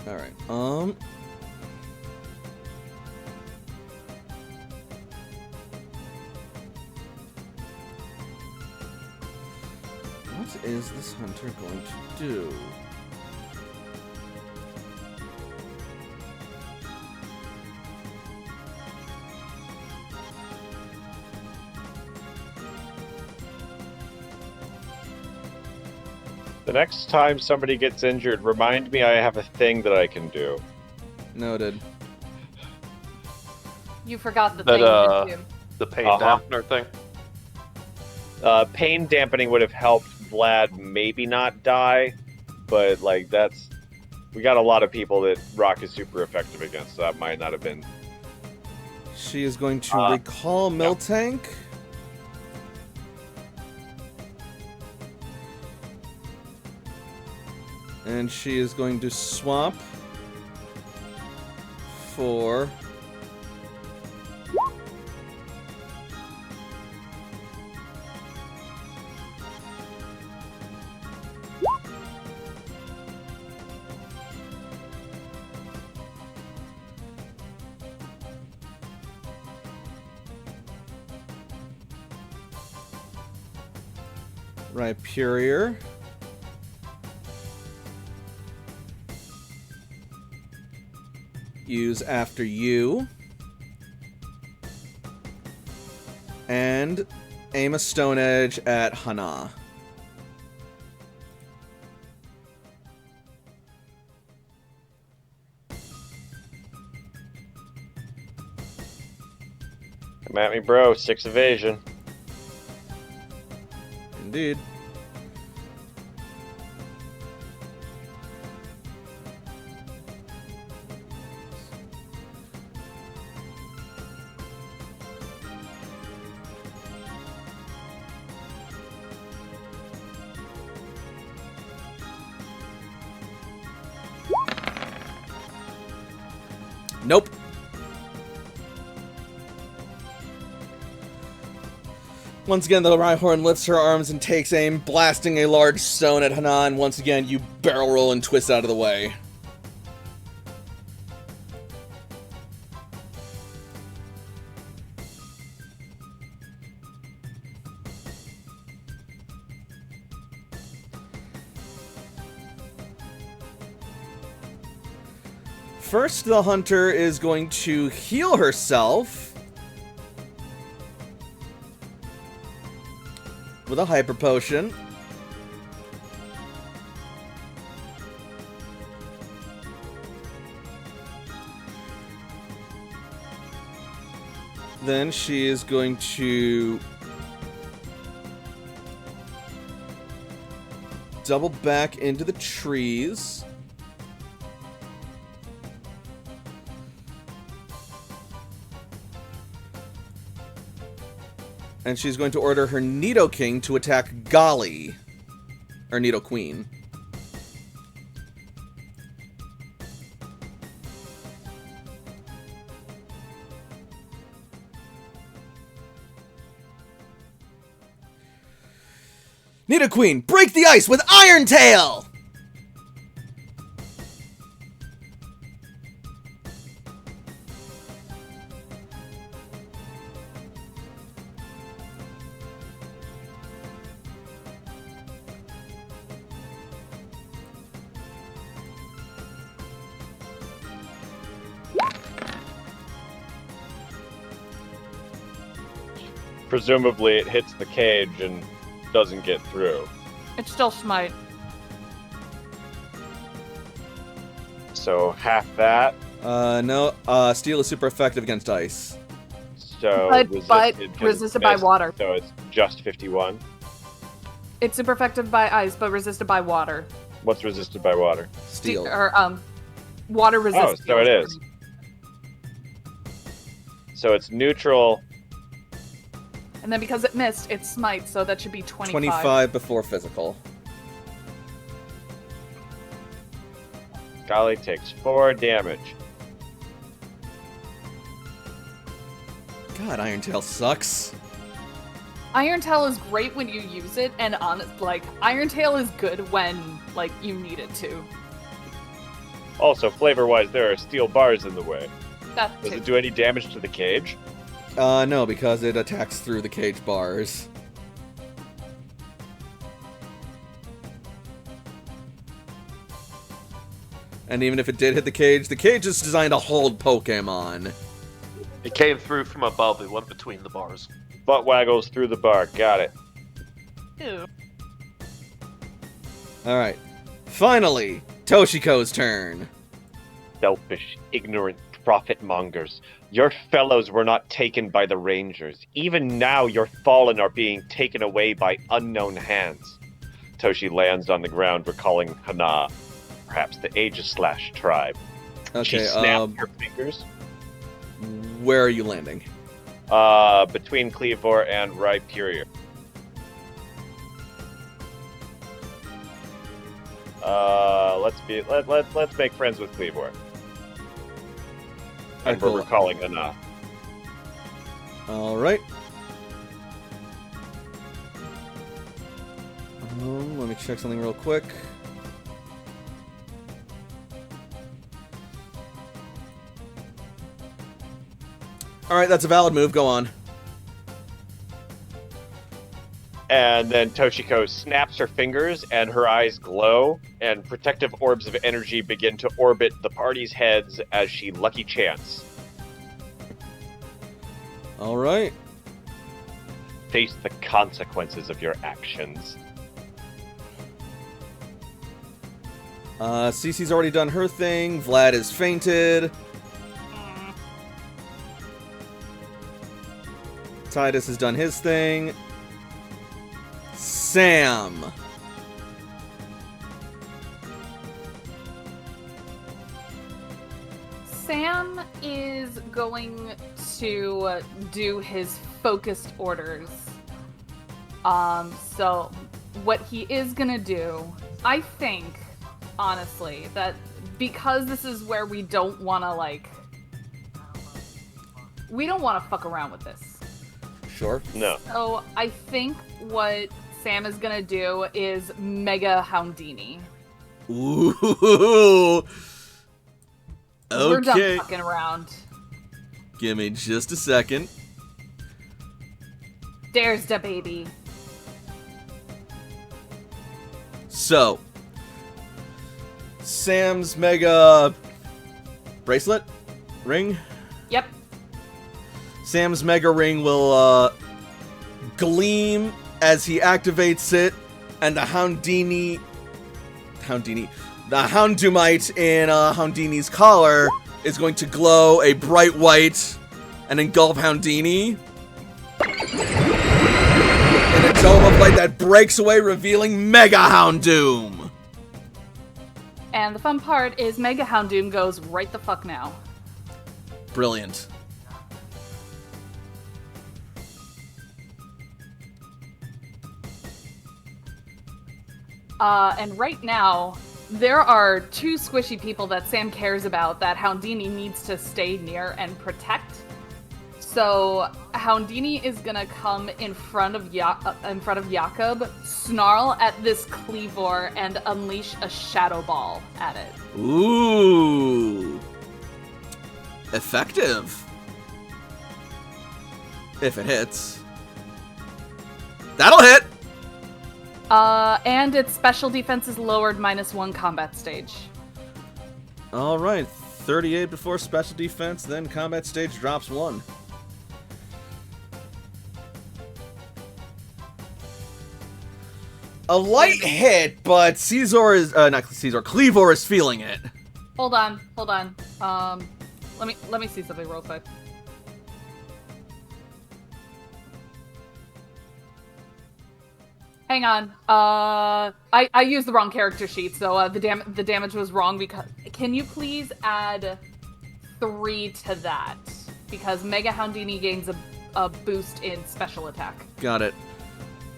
Alright, what is this hunter going to do? The next time somebody gets injured, remind me I have a thing that I can do. Noted. You forgot the That, thing, didn't you? The pain Uh-huh. dampener thing. Pain dampening would have helped Vlad maybe not die, but like we got a lot of people that Rock is super effective against, so that might not have been. She is going to recall Miltank. And she is going to swap for Rhyperior. Use after you. And aim a Stone Edge at Hana. Come at me, bro. 6 evasion. Indeed. Nope. Once again, the Rhyhorn lifts her arms and takes aim, blasting a large stone at Hana, and once again, you barrel roll and twist out of the way. First, the hunter is going to heal herself with a hyper potion. Then she is going to double back into the trees. And she's going to order her Nidoking to attack Gali. Or Nidoqueen. Nidoqueen, break the ice with Iron Tail! Presumably it hits the cage and doesn't get through. It's still smite. So half that. No, steel is super effective against ice. So But resisted by missed, water. So it's just 51. It's super effective by ice, but resisted by water. What's resisted by water? Steel. Water resistance. Oh, so it is. So it's neutral. And then because it missed, it's smite, so that should be 25. 25 before physical. Gali takes 4 damage. God, Iron Tail sucks. Iron Tail is great when you use it, and Iron Tail is good when, you need it to. Also, flavor-wise, there are steel bars in the way. That Does too. it do any damage to the cage? No, because it attacks through the cage bars. And even if it did hit the cage is designed to hold Pokemon. It came through from above. It went between the bars. Butt waggles through the bar. Got it. Ew. Alright. Finally, Toshiko's turn. Selfish, ignorant profit mongers. Your fellows were not taken by the Rangers. Even now, your fallen are being taken away by unknown hands. Toshi lands on the ground, recalling Hana, perhaps the Aegislash tribe. She Okay, snapped her fingers where are you landing? between Cleavor and Rhyperior. Let's make friends with Cleavor. And Cool. we're recalling Hana. Alright. Let me check something real quick. Alright, that's a valid move. Go on. And then Toshiko snaps her fingers, and her eyes glow, and protective orbs of energy begin to orbit the party's heads as she lucky chants. Alright. Face the consequences of your actions. Cece's already done her thing. Vlad is fainted. Tidus has done his thing. Sam. Sam is going to do his focused orders. So what he is gonna do, I think, honestly, that because this is where we don't wanna fuck around with this. Sure. No. So I think what Sam is gonna do is Mega Houndini. Ooh. We're done Okay. fucking around. Give me just a second. There's the baby. So, Sam's mega bracelet ring. Yep. Sam's mega ring will gleam as he activates it, and the Houndumite in Houndini's collar is going to glow a bright white and engulf Houndini in a dome of light that breaks away, revealing Mega Houndoom. And the fun part is Mega Houndoom goes right the fuck now. Brilliant. And right now, there are two squishy people that Sam cares about that Houndini needs to stay near and protect. So Houndini is gonna come in front of Jakob, snarl at this Cleavor, and unleash a Shadow Ball at it. Ooh. Effective. If it hits. That'll hit! And its special defense is lowered -1 combat stage. Alright, 38 before special defense, then combat stage drops 1. A light hit, but Caesar is, not Caesar, Cleavor is feeling it. Hold on. Let me see something real quick. Hang on. I used the wrong character sheet, so the damage was wrong. Because can you please add 3 to that? Because Mega Houndini gains a boost in special attack. Got it.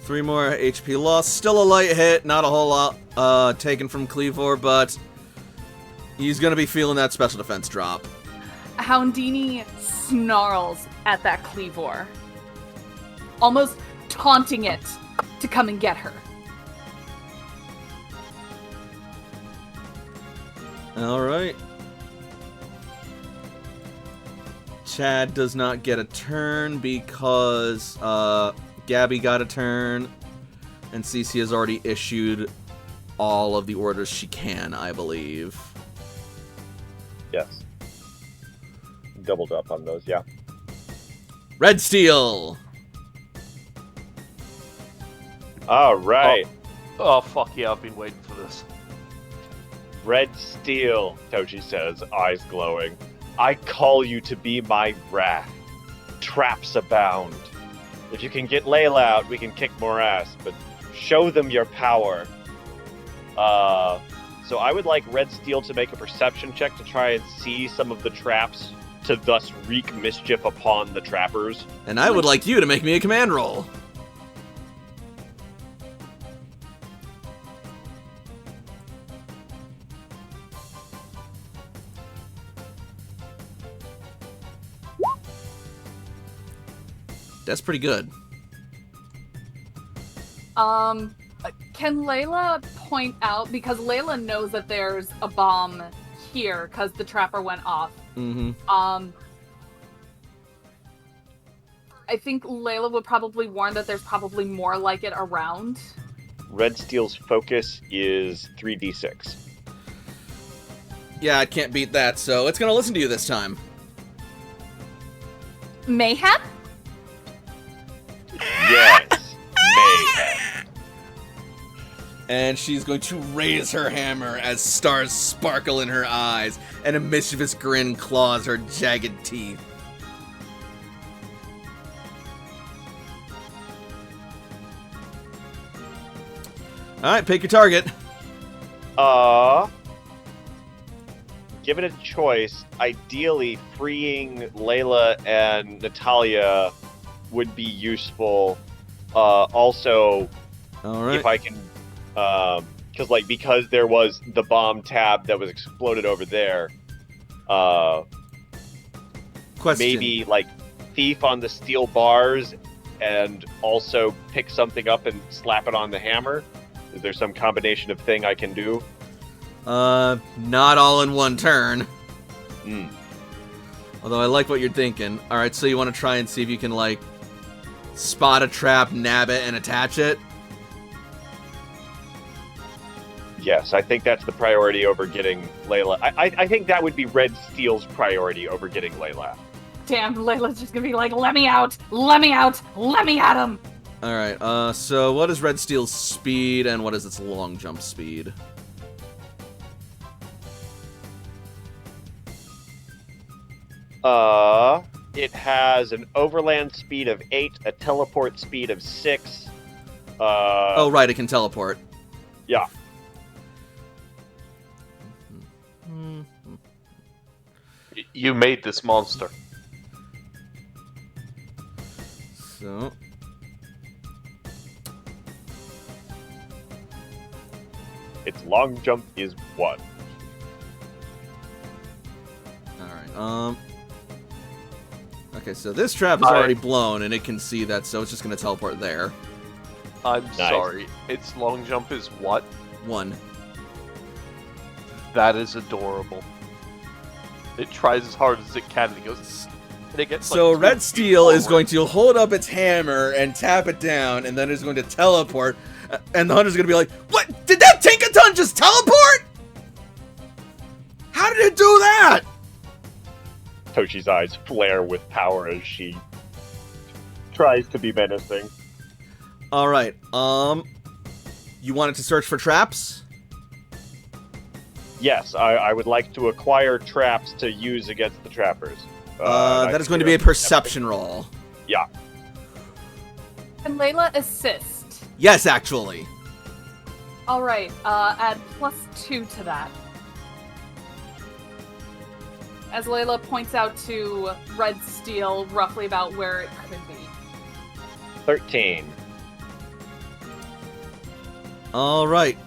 3 more HP lost. Still a light hit, not a whole lot taken from Cleavor, but he's gonna be feeling that special defense drop. Houndini snarls at that Cleavor, almost taunting it to come and get her. Alright. Chad does not get a turn because Gabby got a turn, and Cece has already issued all of the orders she can, I believe. Yes. Doubled up on those, yeah. Red Steel! Alright. Oh, fuck yeah, I've been waiting for this. Red Steel, Toji says, eyes glowing. I call you to be my wrath. Traps abound. If you can get Layla out, we can kick more ass, but show them your power. So I would like Red Steel to make a perception check to try and see some of the traps, to thus wreak mischief upon the trappers. And I would like you to make me a command roll. That's pretty good. Can Layla point out, because Layla knows that there's a bomb here because the trapper went off. Mm-hmm. I think Layla would probably warn that there's probably more like it around. Red Steel's focus is 3d6. Yeah, I can't beat that, so it's gonna listen to you this time. Mayhem? Yes, mayhem. And she's going to raise her hammer as stars sparkle in her eyes, and a mischievous grin claws her jagged teeth. Alright, pick your target. Given a choice, ideally freeing Layla and Natalia would be useful. Also, Alright. if I can, because there was the bomb tab that was exploded over there. Question. Maybe like thief on the steel bars and also pick something up and slap it on the hammer? Is there some combination of thing I can do? Not all in one turn. Hmm. Although I like what you're thinking. Alright, so you want to try and see if you can, like, spot a trap, nab it, and attach it? Yes, I think that's the priority over getting Layla. I think that would be Red Steel's priority over getting Layla. Damn, Layla's just gonna be like, let me out, let me out, let me at him. Alright, so what is Red Steel's speed, and what is its long jump speed? It has an overland speed of 8, a teleport speed of 6. Oh, right, it can teleport. Yeah. You made this monster. So... Its long jump is 1. Alright, okay, so this trap is already blown, and it can see that, so it's just gonna teleport there. I'm Nice. sorry. Its long jump is what? 1. That is adorable. It tries as hard as it can, and it goes... And it gets, So like, 2 Red feet Steel is forward. going to hold up its hammer and tap it down, and then it's going to teleport, and the hunter's going to be like, what? Did that Tinkaton just teleport? How did it do that? Toshi's eyes flare with power as she tries to be menacing. Alright, you wanted to search for traps? Yes, I would like to acquire traps to use against the trappers. That is going to be a perception roll. Yeah. Can Layla assist? Yes, actually. Alright, add +2 to that. As Layla points out to Red Steel roughly about where it could be. 13. Alright.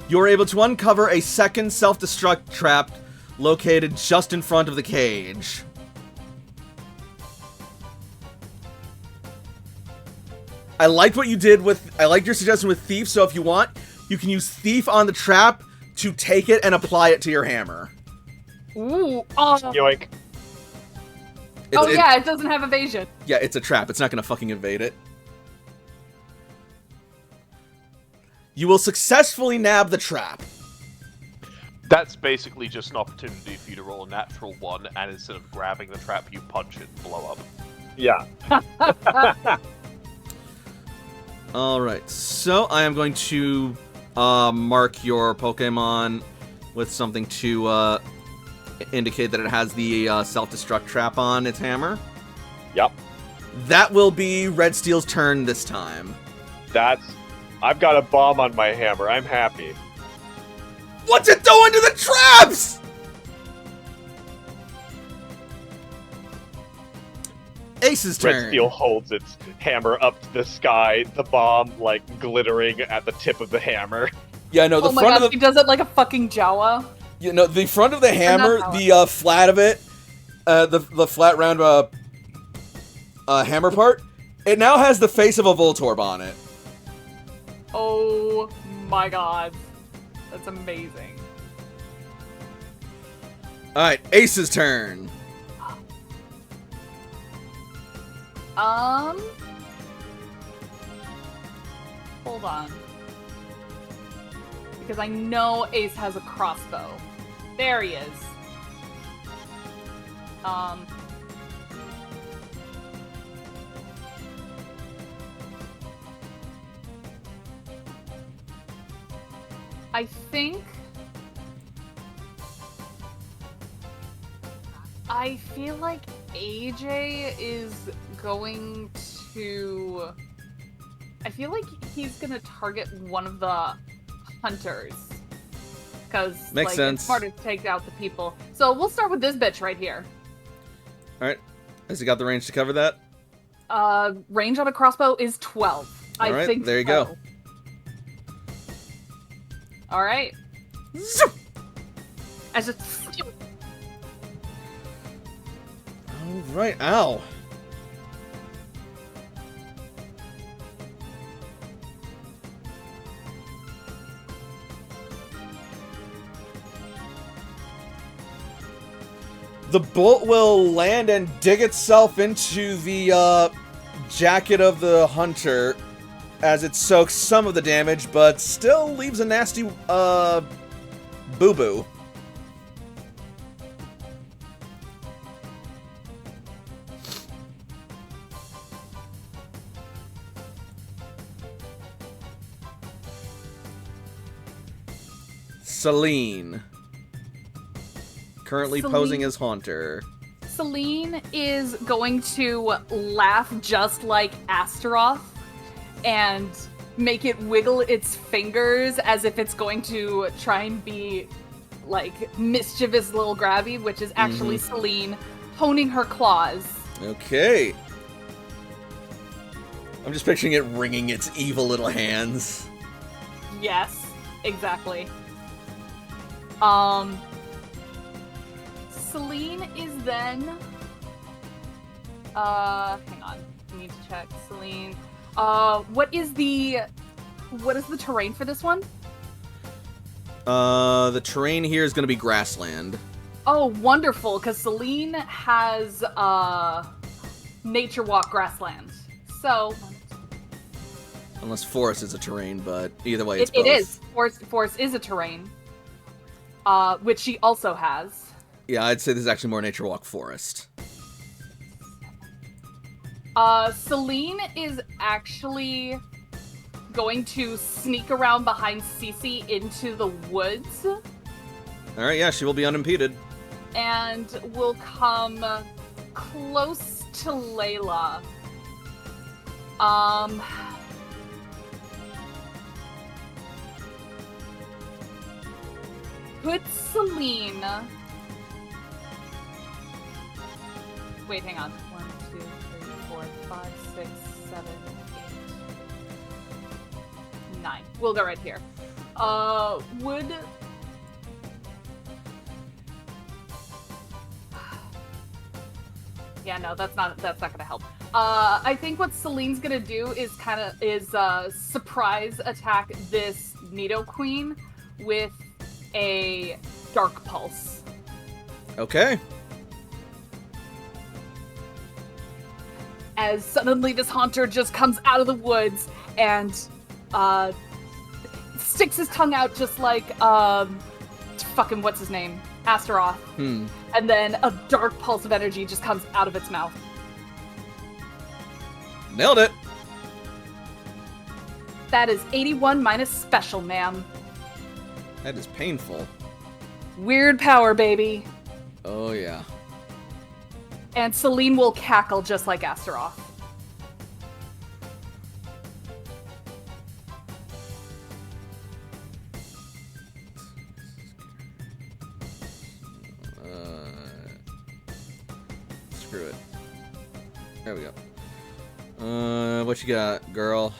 You're able to uncover a second self-destruct trap located just in front of the cage. I liked what you did with... I liked your suggestion with Thief, so if you want, you can use Thief on the trap to take it and apply it to your hammer. Ooh, oh. Yoink. Yeah, it doesn't have evasion. Yeah, it's a trap. It's not gonna fucking evade it. You will successfully nab the trap. That's basically just an opportunity for you to roll a natural 1, and instead of grabbing the trap, you punch it and blow up. Yeah. Alright, so I am going to mark your Pokemon with something to indicate that it has the self-destruct trap on its hammer. Yep. That will be Red Steel's turn this time. I've got a bomb on my hammer. I'm happy. What's it doing to the traps? Ace's turn. Red Steel holds its hammer up to the sky, the bomb, like, glittering at the tip of the hammer. Yeah, no, the Oh my front god, of he the... does it like a fucking Jawa. You know, the front of the hammer, not the flat of it, the flat round hammer part, it now has the face of a Voltorb on it. Oh my god. That's amazing. Alright, Ace's turn. Hold on. Because I know Ace has a crossbow. There he is. I think... I feel like AJ is going to... I feel like he's gonna target one of the hunters. Because, Makes sense. it's smarter to take out the people. So we'll start with this bitch right here. Alright, has he got the range to cover that? Range on a crossbow is 12. I Alright, think there you so. go. Alright. Zoop! As a... Alright, ow. The bolt will land and dig itself into the jacket of the hunter as it soaks some of the damage, but still leaves a nasty boo-boo. Celine. Currently posing as Haunter. Celine is going to laugh just like Astaroth and make it wiggle its fingers as if it's going to try and be like mischievous little grabby, which is actually Celine honing her claws. Okay. I'm just picturing it wringing its evil little hands. Yes, exactly. Celine is then hang on. I need to check. Celine. What is the terrain for this one? The terrain here is gonna be grassland. Oh, wonderful, because Celine has Nature Walk grassland. So Unless forest is a terrain, but either way it's it both. is. Forest is a terrain. Which she also has. Yeah, I'd say this is actually more Nature Walk forest. Celine is actually going to sneak around behind Cece into the woods. Alright, yeah, she will be unimpeded. And will come close to Layla. Put Celine. Wait, hang on. 1, 2, 3, 4, 5, 6, 7, 8, 9. We'll go right here. Would. Yeah, no, that's not gonna help. I think what Celine's gonna do is surprise attack this Nidoqueen with a Dark Pulse. Okay. As suddenly this Haunter just comes out of the woods and sticks his tongue out just like fucking what's his name? Astaroth. And then a Dark Pulse of energy just comes out of its mouth. Nailed it. That is 81 minus special, ma'am. That is painful. Weird power, baby. Oh, yeah. And Celine will cackle just like Astaroth. Screw it. There we go. What you got, girl?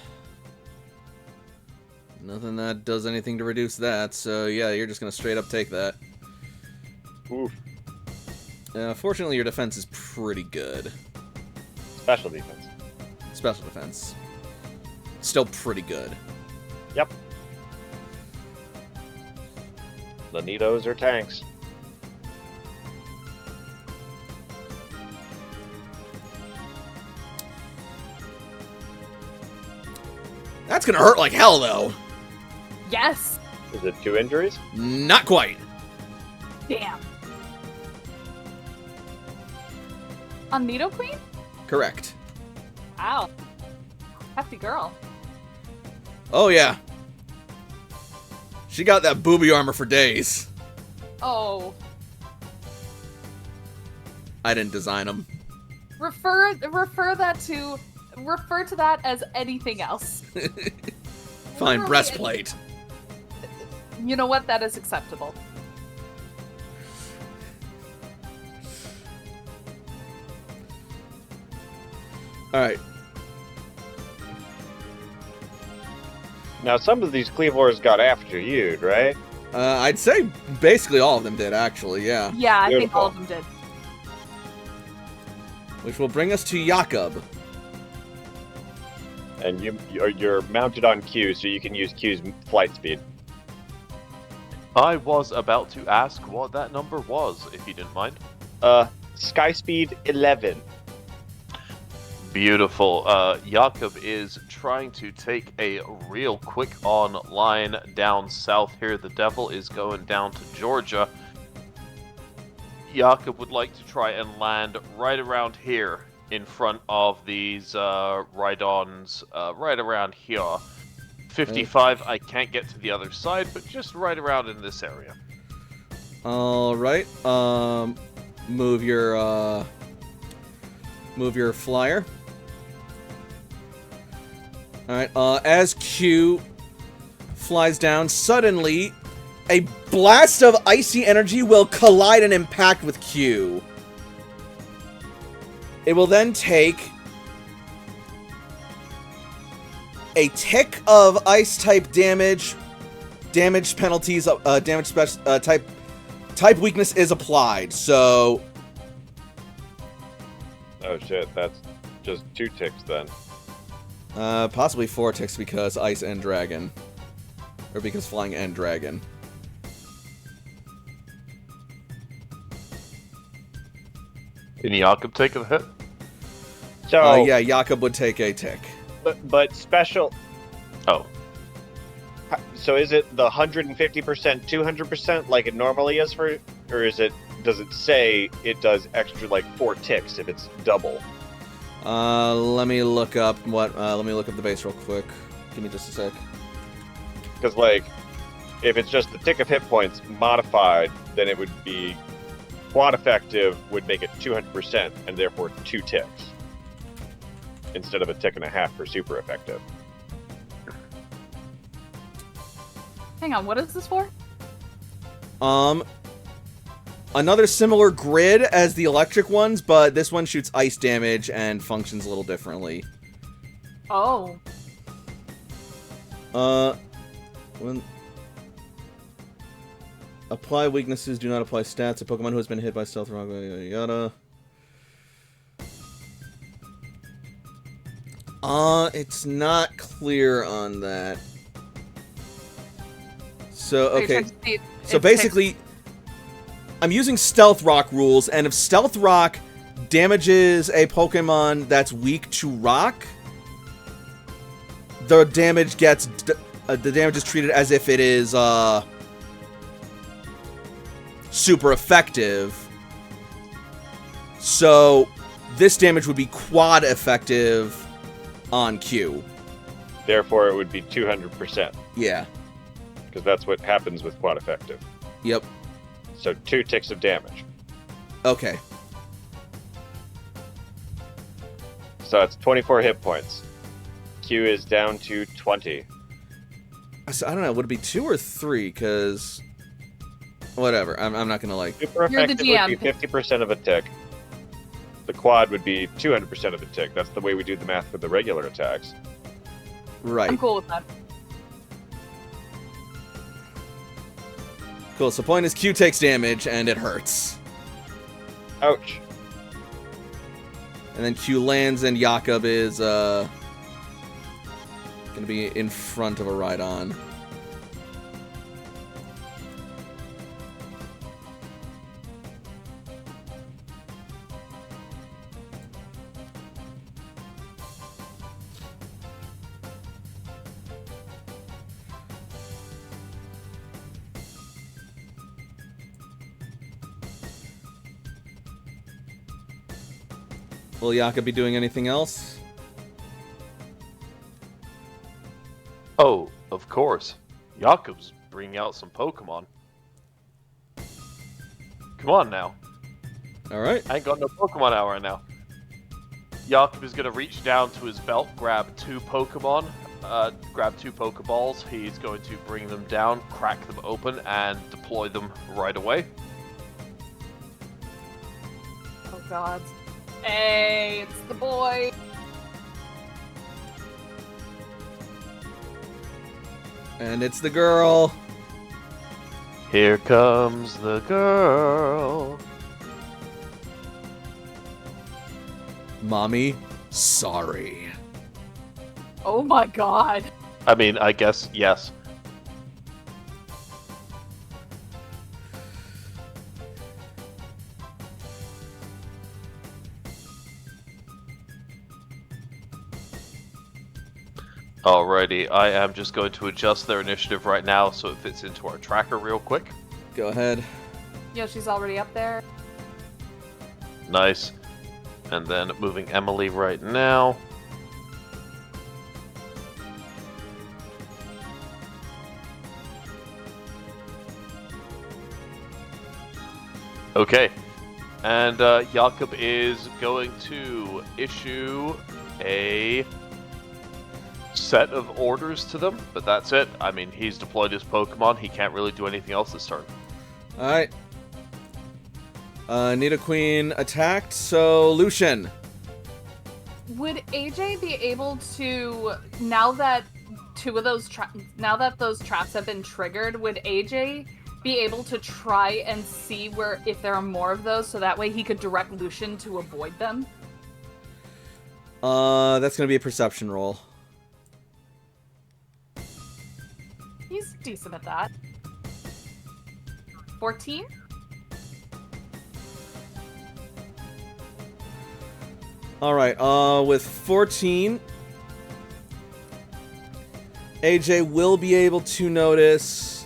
Nothing that does anything to reduce that, so yeah, you're just gonna straight up take that. Oof. Fortunately, your defense is pretty good. Special defense. Special defense. Still pretty good. Yep. The Nidos are tanks. That's gonna hurt like hell, though. Yes! Is it 2 injuries? Not quite. Damn. On Nidoqueen? Correct. Wow. Hefty girl. Oh, yeah. She got that booby armor for days. Oh. I didn't design them. Refer to that as anything else. Fine, Literally breastplate. You know what? That is acceptable. Alright. Now, some of these Cleavors got after you, right? I'd say basically all of them did, actually, yeah. Yeah, I think Beautiful. all of them did. Which will bring us to Jakob. And you're mounted on Q, so you can use Q's flight speed. I was about to ask what that number was, if you didn't mind. Sky speed 11. Beautiful. Jakob is trying to take a real quick on line down south here. The devil is going down to Georgia. Jakob would like to try and land right around here in front of these Rhydons, right around here. 55, I can't get to the other side, but just right around in this area. Alright, move your flyer. Alright, as Q flies down, suddenly a blast of icy energy will collide and impact with Q. It will then take a tick of ice type damage. Damage penalties, type weakness is applied. So, Oh shit, that's just 2 ticks then. possibly 4 ticks because ice and dragon, or because flying and dragon. Can Jakob take a hit? So, Yeah, Jakob would take a tick. but special. Oh. So is it the 150%, 200% like it normally is for, or does it say it does extra like 4 ticks if it's double? Let me look up the base real quick. Give me just a sec. Because like, if it's just the tick of hit points modified, then it would be quad effective would make it 200% and therefore 2 ticks instead of a tick and a half for super effective. Hang on, what is this for? Another similar grid as the electric ones, but this one shoots ice damage and functions a little differently. Oh. When apply weaknesses, do not apply stats. A Pokemon who has been hit by stealth rock, yada yada. It's not clear on that. So, Are you okay. trying to see So if basically, I'm using Stealth Rock rules, and if Stealth Rock damages a Pokemon that's weak to Rock, the damage is treated as if it is super effective. So this damage would be quad effective on Q. Therefore, it would be 200%, Yeah. because that's what happens with quad effective. Yep. So 2 ticks of damage. Okay. So it's 24 hit points. Q is down to 20. So I don't know. Would it be 2 or 3? Because whatever. I'm not gonna like. Super You're the effective would be GM. 50% of a tick. The quad would be 200% of a tick. That's the way we do the math for the regular attacks. Right. I'm cool with that. Cool. So point is Q takes damage and it hurts. Ouch. And then Q lands and Jakob is gonna be in front of a Rhydon. Will Jakob be doing anything else? Oh, of course. Jakob's bringing out some Pokemon. Come on now. Alright. I ain't got no Pokemon hour right now. Jakob is gonna reach down to his belt, grab 2 Pokemon, grab 2 Pokeballs. He's going to bring them down, crack them open, and deploy them right away. Oh god. Hey, it's the boy. And it's the girl. Here comes the girl. Mommy, sorry. Oh my god. I mean, I guess, yes. Alrighty, I am just going to adjust their initiative right now so it fits into our tracker real quick. Go ahead. Yoshi's already up there. Nice. And then moving Emily right now. Okay. And Jakob is going to issue a set of orders to them, but that's it. I mean, he's deployed his Pokemon. He can't really do anything else this turn. Alright. Nidoqueen attacked, so Lucian. Would AJ be able to, now that those traps have been triggered, would AJ be able to try and see if there are more of those, so that way he could direct Lucian to avoid them? That's gonna be a perception roll. He's decent at that. 14? Alright, with 14, AJ will be able to notice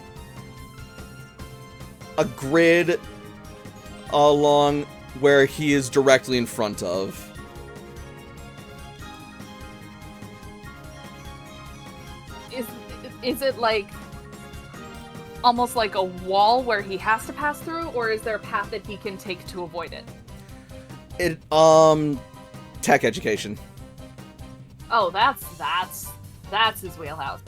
a grid along where he is directly in front of. Is it like almost like a wall where he has to pass through, or is there a path that he can take to avoid it? Tech education. Oh, that's his wheelhouse.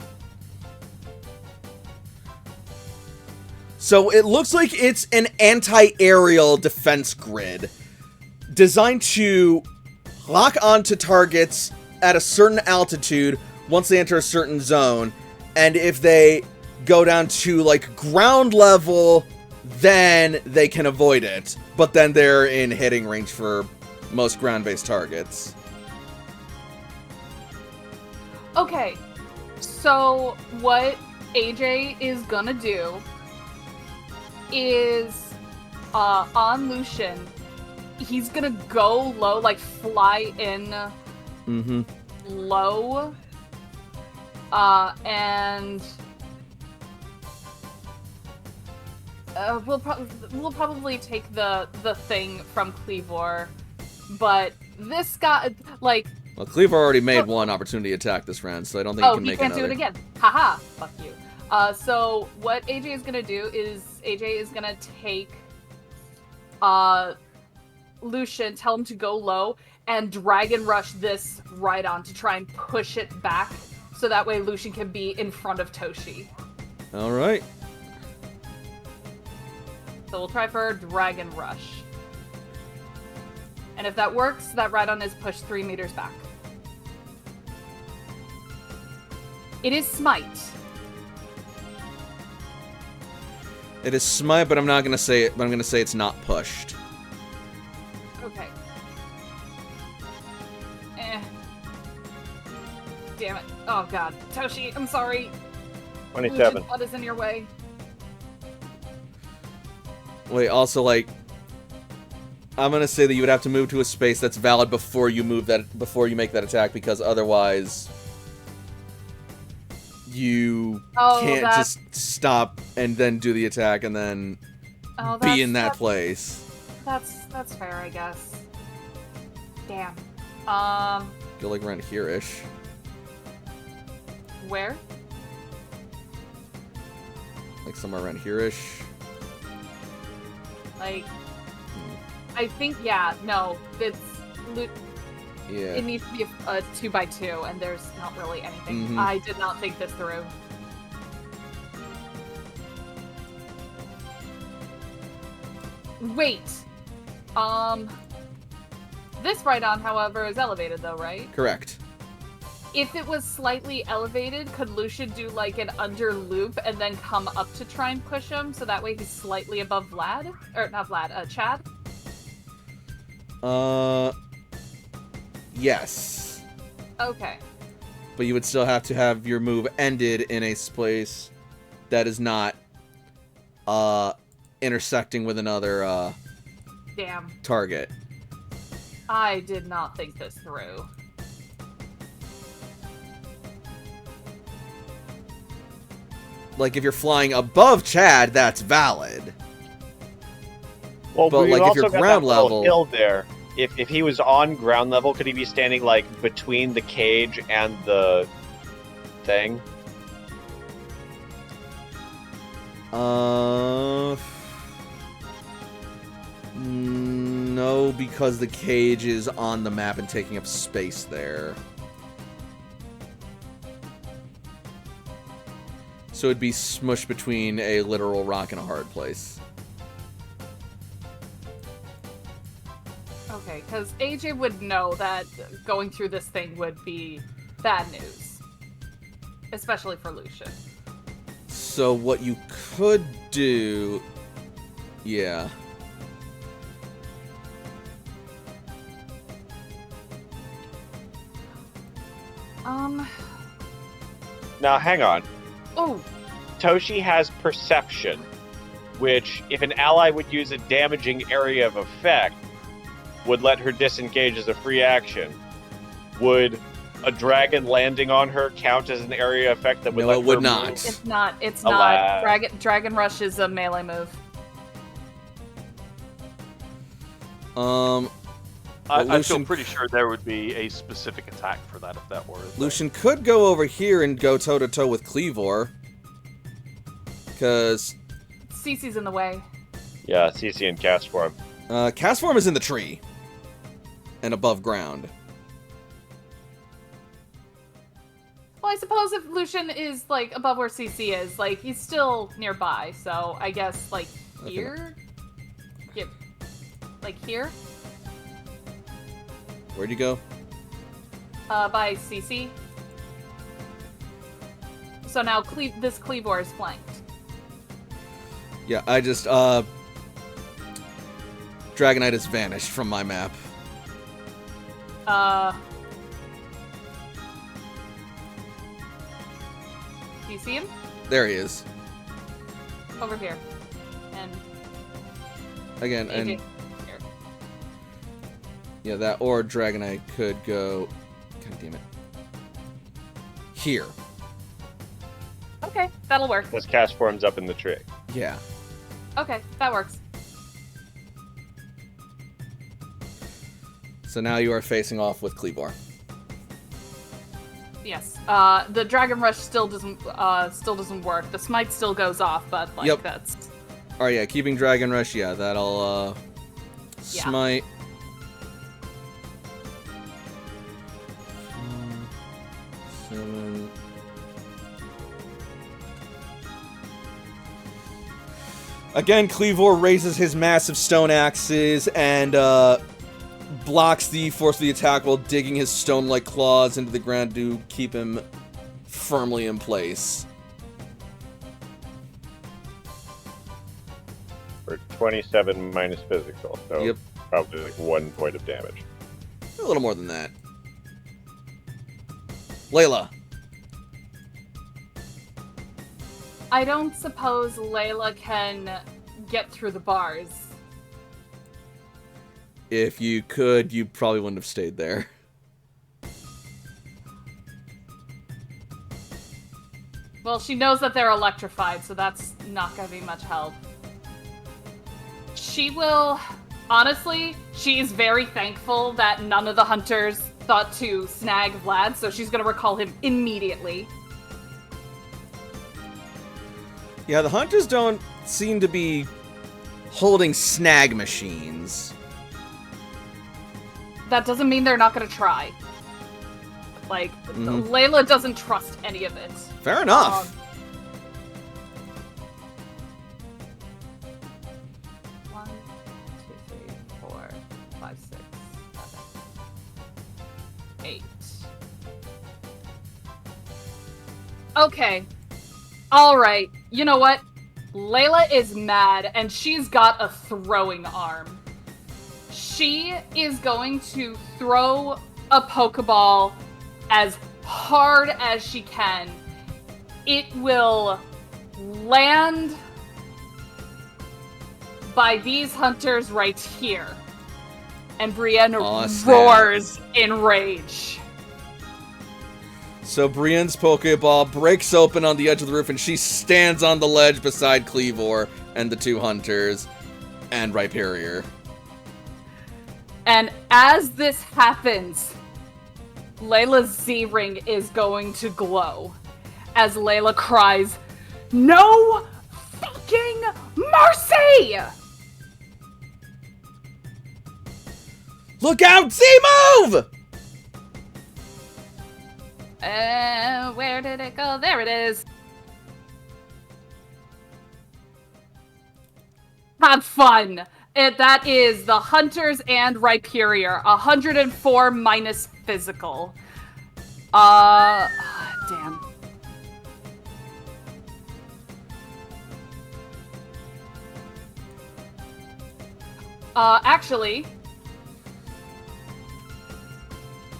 So it looks like it's an anti-aerial defense grid designed to lock onto targets at a certain altitude once they enter a certain zone, and if they go down to like ground level, then they can avoid it, but then they're in hitting range for most ground-based targets. Okay, so what AJ is gonna do is, on Lucian, he's gonna go low, like fly in low, and we'll probably take the thing from Cleavor, but this guy, like... Well, Cleaver already made one opportunity attack this round, so I don't think he can make another. Oh, he can't do it again. Haha, fuck you. So what AJ is gonna do is AJ is gonna take Lucian, tell him to go low, and Dragon Rush this right on to try and push it back, so that way Lucian can be in front of Toshi. Alright. So we'll try for Dragon Rush. And if that works, that Rhydon is pushed 3 meters back. It is Smite. It is Smite, but I'm not gonna say it, but I'm gonna say it's not pushed. Okay. Damn it. Oh god. Toshi, I'm sorry. 27. Lucian's blood is in your way. Wait, also, like, I'm gonna say that you would have to move to a space that's valid before you make that attack, because otherwise you can't just stop and then do the attack and then be in that place. That's fair, I guess. Damn. Go like around here-ish. Where? Like somewhere around here-ish. Like, I think, yeah, no, it's... Yeah. It needs to be a 2x2, and there's not really anything. Mhm. I did not think this through. Wait. This Rhydon, however, is elevated though, right? Correct. If it was slightly elevated, could Lucian do like an under loop and then come up to try and push him, so that way he's slightly above Vlad? Or not Vlad, Chad? Yes. Okay. But you would still have to have your move ended in a place that is not, intersecting with another, Damn. target. I did not think this through. Like, if you're flying above Chad, that's valid. Well, But, we've like, if also you're got ground that little level- hill there. If he was on ground level, could he be standing like between the cage and the thing? No, because the cage is on the map and taking up space there. So it'd be smushed between a literal rock and a hard place. Okay, because AJ would know that going through this thing would be bad news. Especially for Lucian. So what you could do... Yeah. Now, hang on. Oh, Toshi has perception, which, if an ally would use a damaging area of effect, would let her disengage as a free action. Would a dragon landing on her count as an area effect that would No, let it would her not. move? it's not. It's Alas. not. Dragon Rush is a melee move. I feel Lucian- pretty sure there would be a specific attack for that if that were a thing. Lucian could go over here and go toe-to-toe with Cleavor. Because Cece's in the way. Yeah, CC and cast form. Cast Form is in the tree. And above ground. Well, I suppose if Lucian is, like, above where CC is, like, he's still nearby, so I guess, like, here? Yep. Like, here? Where'd you go? By CC. So now this Cleavor is flanked. Yeah, I just, Dragonite has vanished from my map. Do you see him? There he is. Over here. And Again, AJ and here. yeah, that or Dragonite could go... God damn it. Here. Okay, that'll work. This cast form's up in the tree. Yeah. Okay, that works. So now you are facing off with Cleavor. Yes. The Dragon Rush still doesn't work. The Smite still goes off, but like Yep. that's Oh yeah, keeping Dragon Rush, yeah, that'll, Yeah. Smite. Seven. Again, Cleavor raises his massive stone axes and blocks the force of the attack while digging his stone-like claws into the ground to keep him firmly in place. For 27 minus physical, so Yep. probably like 1 point of damage. A little more than that. Layla. I don't suppose Layla can get through the bars. If you could, you probably wouldn't have stayed there. Well, she knows that they're electrified, so that's not gonna be much help. She will... Honestly, she is very thankful that none of the hunters thought to snag Vlad, so she's gonna recall him immediately. Yeah, the hunters don't seem to be holding snag machines. That doesn't mean they're not gonna try. Like, Layla doesn't trust any of it. Fair enough. 1, 2, 3, 4, 5, 6, 7, 8. Okay. Alright. You know what? Layla is mad, and she's got a throwing arm. She is going to throw a Pokeball as hard as she can. It will land by these hunters right here. And Brienne Aw, snap. roars in rage. So Brienne's Pokeball breaks open on the edge of the roof, and she stands on the ledge beside Cleavor and the two hunters and Rhyperior. And as this happens, Layla's Z-Ring is going to glow as Layla cries, "No fucking mercy!" Look out, Z-Move! Where did it go? There it is. Have fun. That is the Hunters and Rhyperior. 104 minus physical. Damn. Actually.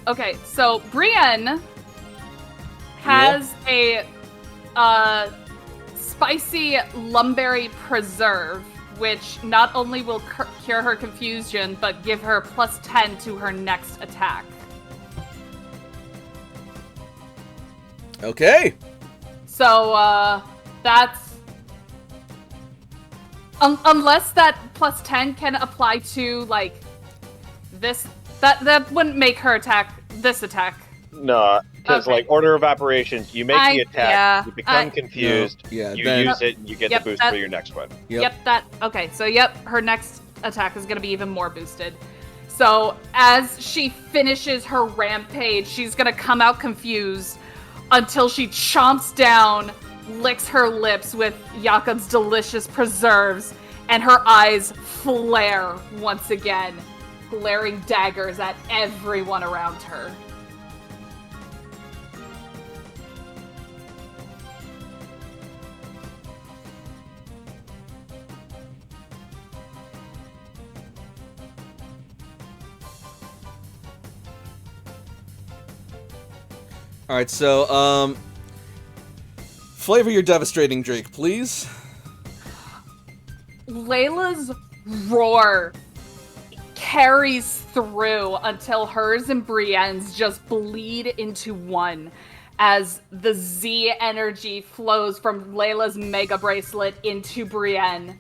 Okay, so Brienne has a spicy lumberry preserve, which not only will cure her confusion, but give her plus 10 to her next attack. Okay. So, that's... unless that plus 10 can apply to, like, this... That wouldn't make her attack this attack. No, because Okay. like Order of Operations, you make the attack, you become confused, Yeah, you then- use it, and you get the boost for your next one. Yep. Okay, so her next attack is gonna be even more boosted. So, as she finishes her rampage, she's gonna come out confused until she chomps down, licks her lips with Jakob's delicious preserves, and her eyes flare once again, glaring daggers at everyone around her. Alright, so, flavor your devastating Drake, please. Layla's roar carries through until hers and Brienne's just bleed into one as the Z energy flows from Layla's Mega Bracelet into Brienne.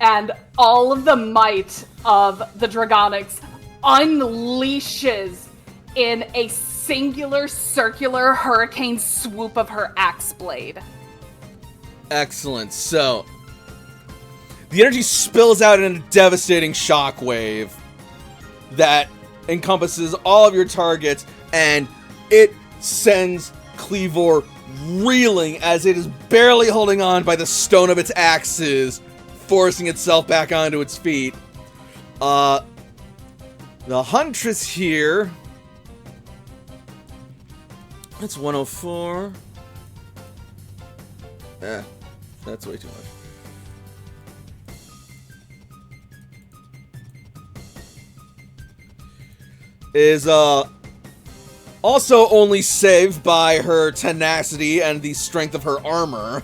And all of the might of the Dragonics unleashes in a singular circular hurricane swoop of her axe blade. Excellent. So, the energy spills out in a devastating shockwave that encompasses all of your targets, and it sends Cleavor reeling as it is barely holding on by the stone of its axes, forcing itself back onto its feet. The Huntress here... That's 104. That's way too much. Is also only saved by her tenacity and the strength of her armor.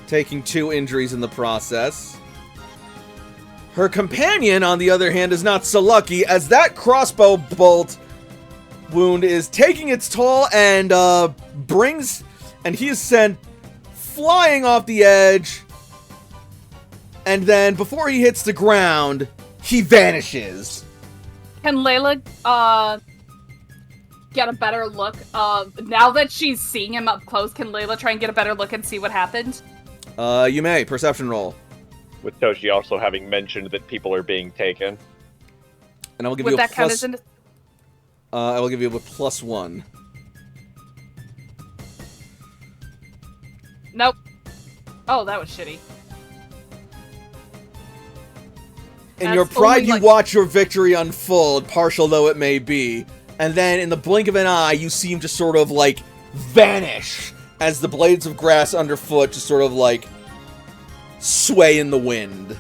Taking 2 injuries in the process. Her companion, on the other hand, is not so lucky, as that crossbow bolt wound is taking its toll and and he is sent flying off the edge, and then before he hits the ground, he vanishes. Can Layla get a better look? Now that she's seeing him up close, can Layla try and get a better look and see what happened? You may. Perception roll. With Toshi also having mentioned that people are being taken. And I will give Would you a that count plus... as an... I will give you a +1. Nope. Oh, that was shitty. In That's your pride, only, you like- watch your victory unfold, partial though it may be. And then, in the blink of an eye, you see him just sort of, like, vanish as the blades of grass underfoot just sort of, like, sway in the wind.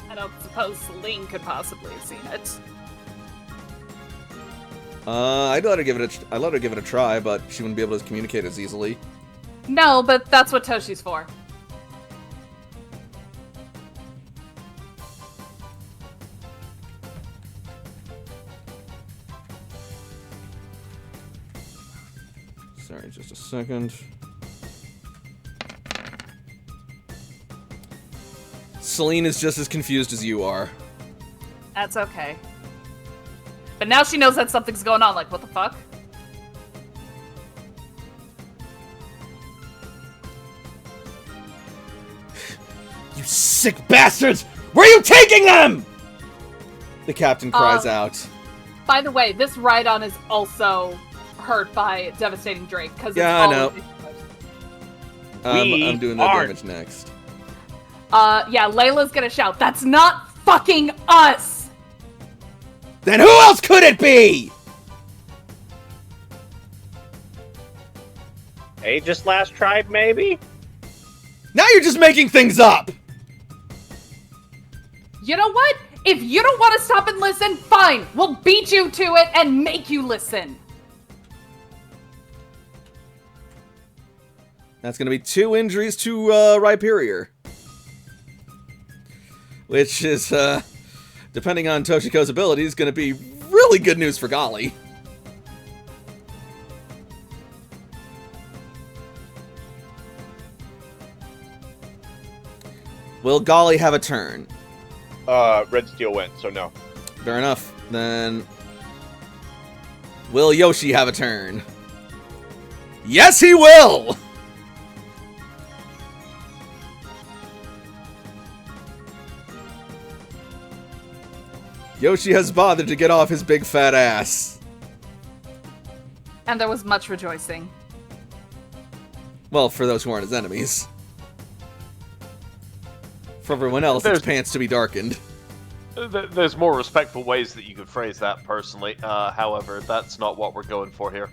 I don't suppose Celine could possibly have seen it. I'd let her give it a try, but she wouldn't be able to communicate as easily. No, but that's what Toshi's for. Sorry, just a second. Celine is just as confused as you are. That's okay. But now she knows that something's going on. Like, what the fuck? You sick bastards! Where are you taking them? The captain cries out. By the way, this Rhydon is also hurt by Devastating Drake. Yeah, I know. I'm doing the damage next. Yeah, Layla's gonna shout, "That's not fucking us!" Then who else could it be? Aegis Last Tribe, maybe? Now you're just making things up! You know what? If you don't want to stop and listen, fine. We'll beat you to it and make you listen. That's going to be 2 injuries to Rhyperior. Which is, depending on Toshiko's abilities, going to be really good news for Golly. Will Golly have a turn? Red Steel went, so no. Fair enough. Then... will Yoshi have a turn? Yes, he will! Yoshi has bothered to get off his big fat ass. And there was much rejoicing. Well, for those who aren't his enemies. For everyone else, it's pants to be darkened. There's more respectful ways that you could phrase that, personally. However, that's not what we're going for here.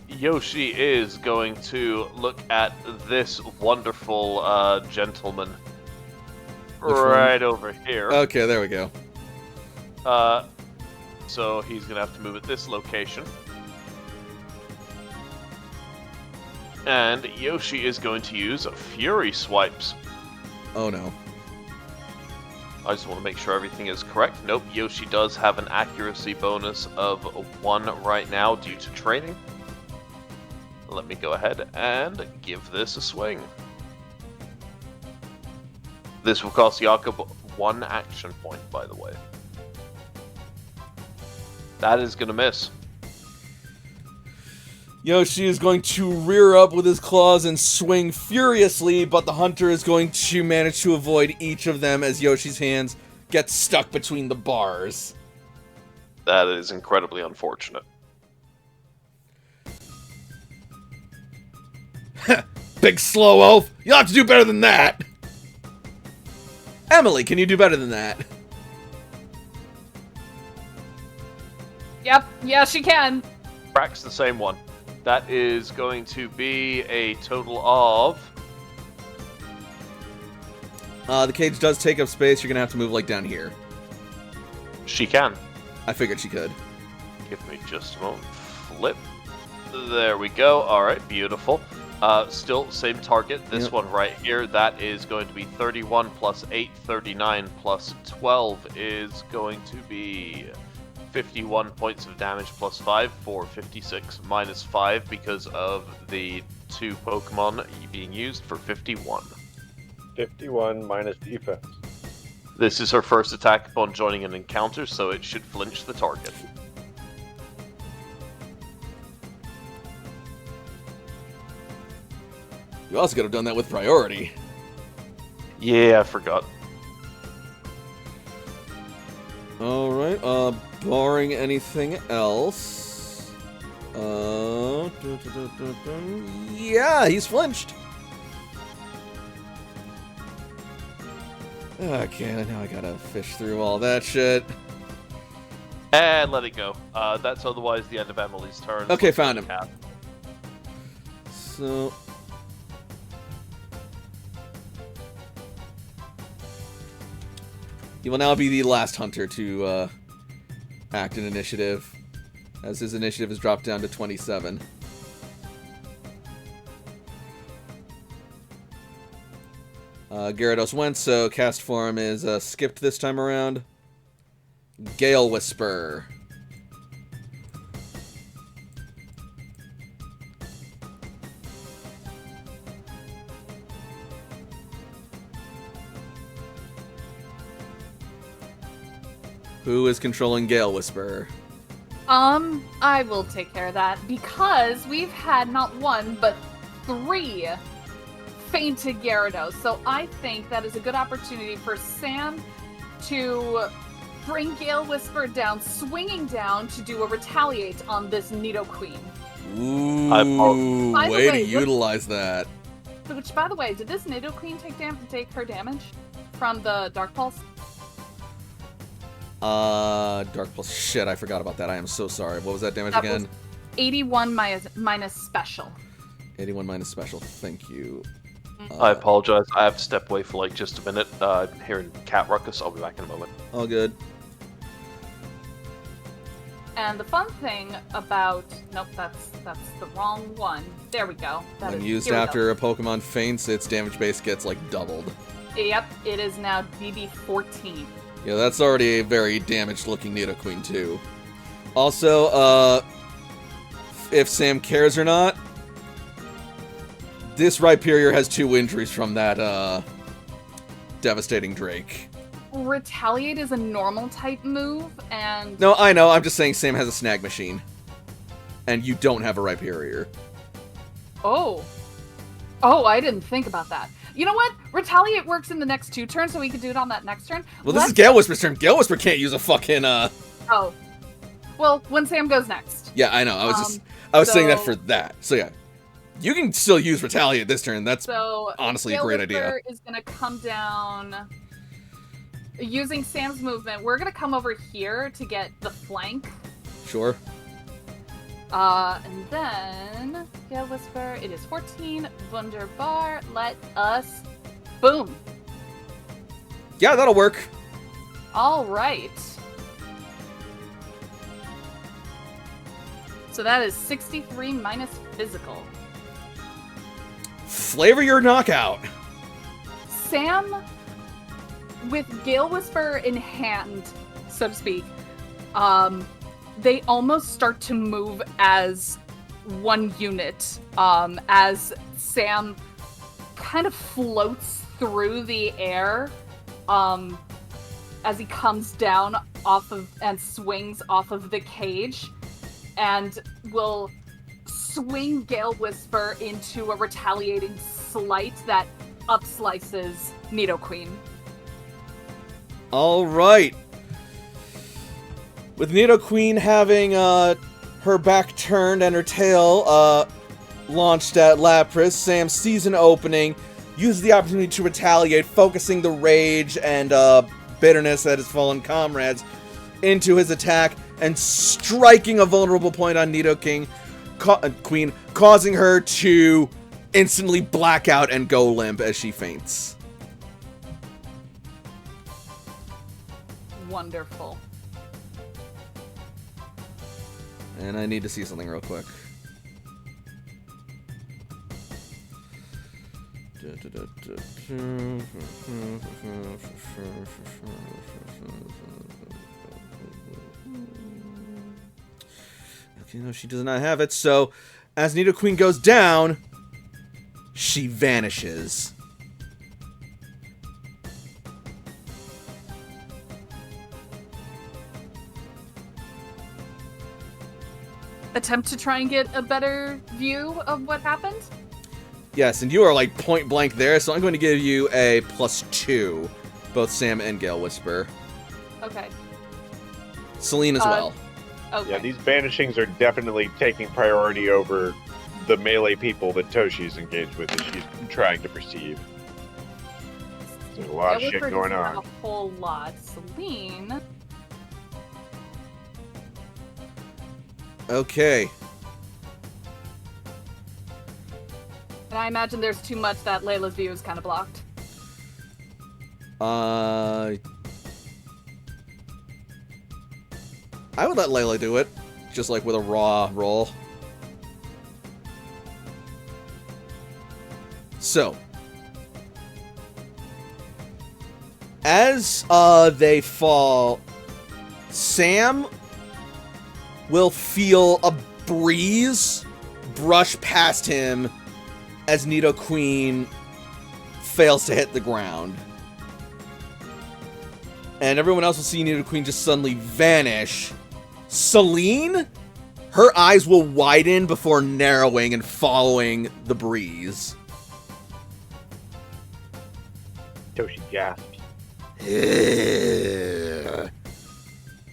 Yoshi is going to look at this wonderful gentleman right over here. Okay, there we go. So he's going to have to move at this location. And Yoshi is going to use Fury Swipes. Oh no. I just want to make sure everything is correct. Nope, Yoshi does have an accuracy bonus of 1 right now due to training. Let me go ahead and give this a swing. This will cost Jakob 1 action point, by the way. That is going to miss. Yoshi is going to rear up with his claws and swing furiously, but the hunter is going to manage to avoid each of them as Yoshi's hands get stuck between the bars. That is incredibly unfortunate. Big slow oaf! You'll have to do better than that! Emily, can you do better than that? Yep, yeah, she can. Cracks the same one. That is going to be a total of... The cage does take up space. You're gonna have to move, like, down here. She can. I figured she could. Give me just a moment. Flip. There we go. Alright, beautiful. Still, same target. This Yep. one right here, that is going to be 31 plus 8. 39 plus 12 is going to be 51 points of damage plus 5 for 56 minus 5 because of the 2 Pokemon being used for 51. 51 minus defense. This is her first attack upon joining an encounter, so it should flinch the target. You also could have done that with priority. Yeah, I forgot. Alright, barring anything else... yeah, he's flinched! Okay, now I gotta fish through all that shit. And let it go. That's otherwise the end of Emily's turn. Okay, Let's found him. recap. So... you will now be the last hunter to act in initiative. as his initiative has dropped down to 27. Gyarados went, so cast form is skipped this time around. Gale Whisper. Who is controlling Gale Whisper? I will take care of that because we've had not one, but 3 fainted Gyarados. So I think that is a good opportunity for Sam to bring Gale Whisper down, swinging down to do a retaliate on this Nidoqueen. Ooh, By the way to way, utilize that. Which, by the way, did this Nidoqueen take her damage from the Dark Pulse? Dark Pulse. Shit, I forgot about that. I am so sorry. What was that damage That again? was 81 minus special. 81 minus special. Thank you. I apologize. I have to step away for like just a minute. I'm hearing cat ruckus. I'll be back in a moment. All good. And the fun thing about nope, that's the wrong one. There we go. That When is- used here we go. after a Pokemon faints, its damage base gets like doubled. Yep, it is now DB14. Yeah, that's already a very damaged looking Nidoqueen too. Also, if Sam cares or not, this Rhyperior has 2 injuries from that devastating Drake. Retaliate is a normal type move, and No, I know, I'm just saying Sam has a snag machine. And you don't have a Rhyperior. oh, I didn't think about that. You know what? Retaliate works in the next 2 turns, so we could do it on that next turn. Well, this is Gale Whisper's turn. Gale Whisper can't use a fucking Oh, well, when Sam goes next. Yeah, I know. I was saying that so- for that. So yeah, you can still use Retaliate this turn. That's So honestly a Gale great Whisper idea. is gonna come down using Sam's movement. We're gonna come over here to get the flank. Sure. And then Gale Whisper. It is 14. Wunderbar. Let us. Boom. Yeah, that'll work. All right. So that is 63 minus physical. Flavor your knockout. Sam, with Gale Whisper in hand, so to speak, they almost start to move as one unit, as Sam kind of floats through the air, as he comes down off of and swings off of the cage, and will swing Gale Whisper into a retaliating slight that upslices Nidoqueen. All right. With Nidoqueen having her back turned and her tail launched at Lapras, Sam's season opening uses the opportunity to retaliate, focusing the rage and bitterness at his fallen comrades into his attack and striking a vulnerable point on Nidoqueen, Queen, causing her to instantly black out and go limp as she faints. Wonderful. And I need to see something real quick. Okay, no, she does not have it. So, as Nidoqueen goes down, she vanishes. Attempt to try and get a better view of what happened? Yes, and you are like point blank there, so I'm going to give you a +2, both Sam and Gale Whisper. Okay. Celine as well. Okay. Yeah, these vanishings are definitely taking priority over the melee people that Toshi's engaged with that she's trying to perceive. There's a lot of Gale shit Whisper going doesn't have on. a whole lot. Celine. Okay. And I imagine there's too much that Layla's view is kind of blocked. I would let Layla do it. just like with a raw roll. So, as they fall, Sam will feel a breeze brush past him as Nidoqueen fails to hit the ground. And everyone else will see Nidoqueen just suddenly vanish. Celine, her eyes will widen before narrowing and following the breeze. Toshi gasps.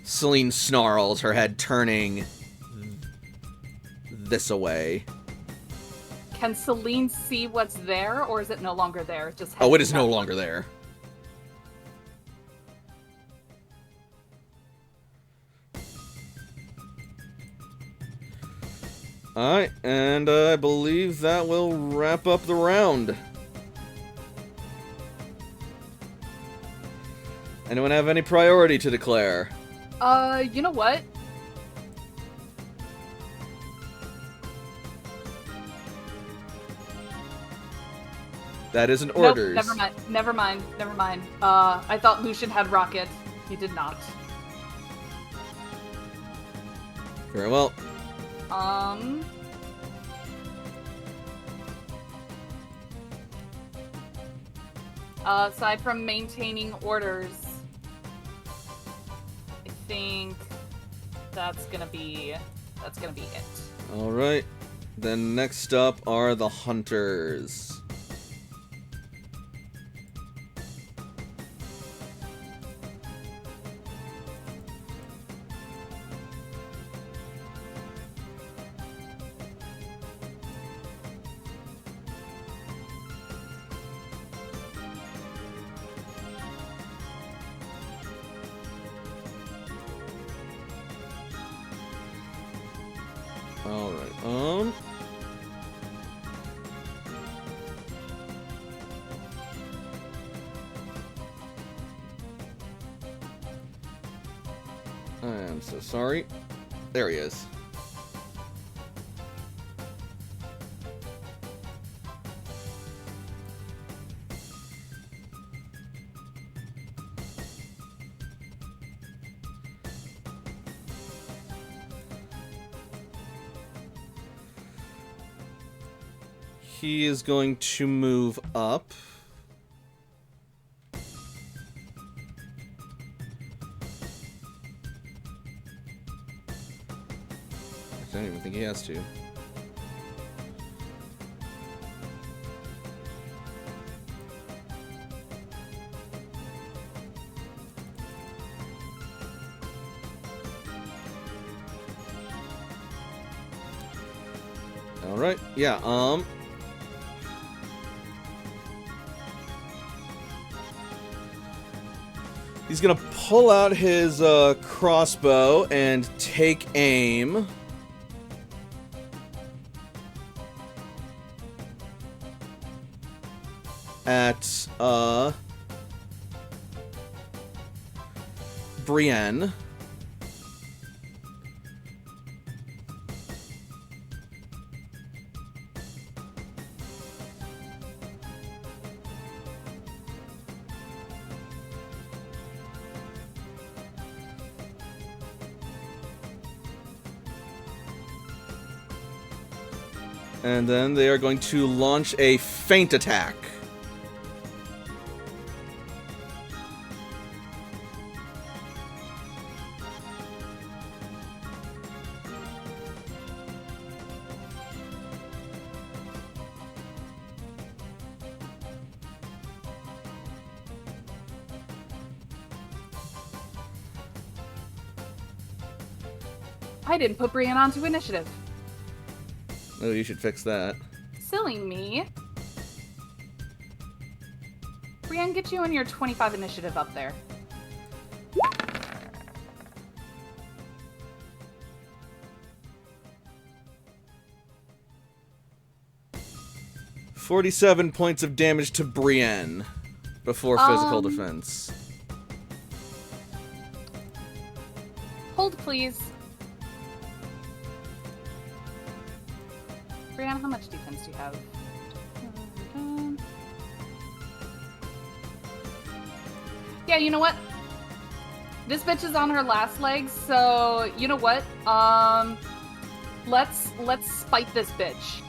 Celine snarls, her head turning this away. Can Celine see what's there, or is it no longer there? Just Oh, it is heading no that longer way? there. Alright, and I believe that will wrap up the round. Anyone have any priority to declare? You know what? That isn't Nope, orders. never mind. I thought Lucian had Rocket. He did not. Very well. Aside from maintaining orders, I think that's gonna be it. Alright. Then next up are the hunters. Alright, I am so sorry. There he is. He is going to move up. I don't even think he has to. Alright, yeah, he's gonna pull out his crossbow and take aim. At Brienne. And then they are going to launch a feint attack. I didn't put Brienne onto initiative. Oh, you should fix that. Silly me. Brienne, get you and your 25 initiative up there. $47 points of damage to Brienne before physical defense. Hold, please. Brianna, how much defense do you have? Yeah, you know what? This bitch is on her last legs, so you know what? Let's spite this bitch.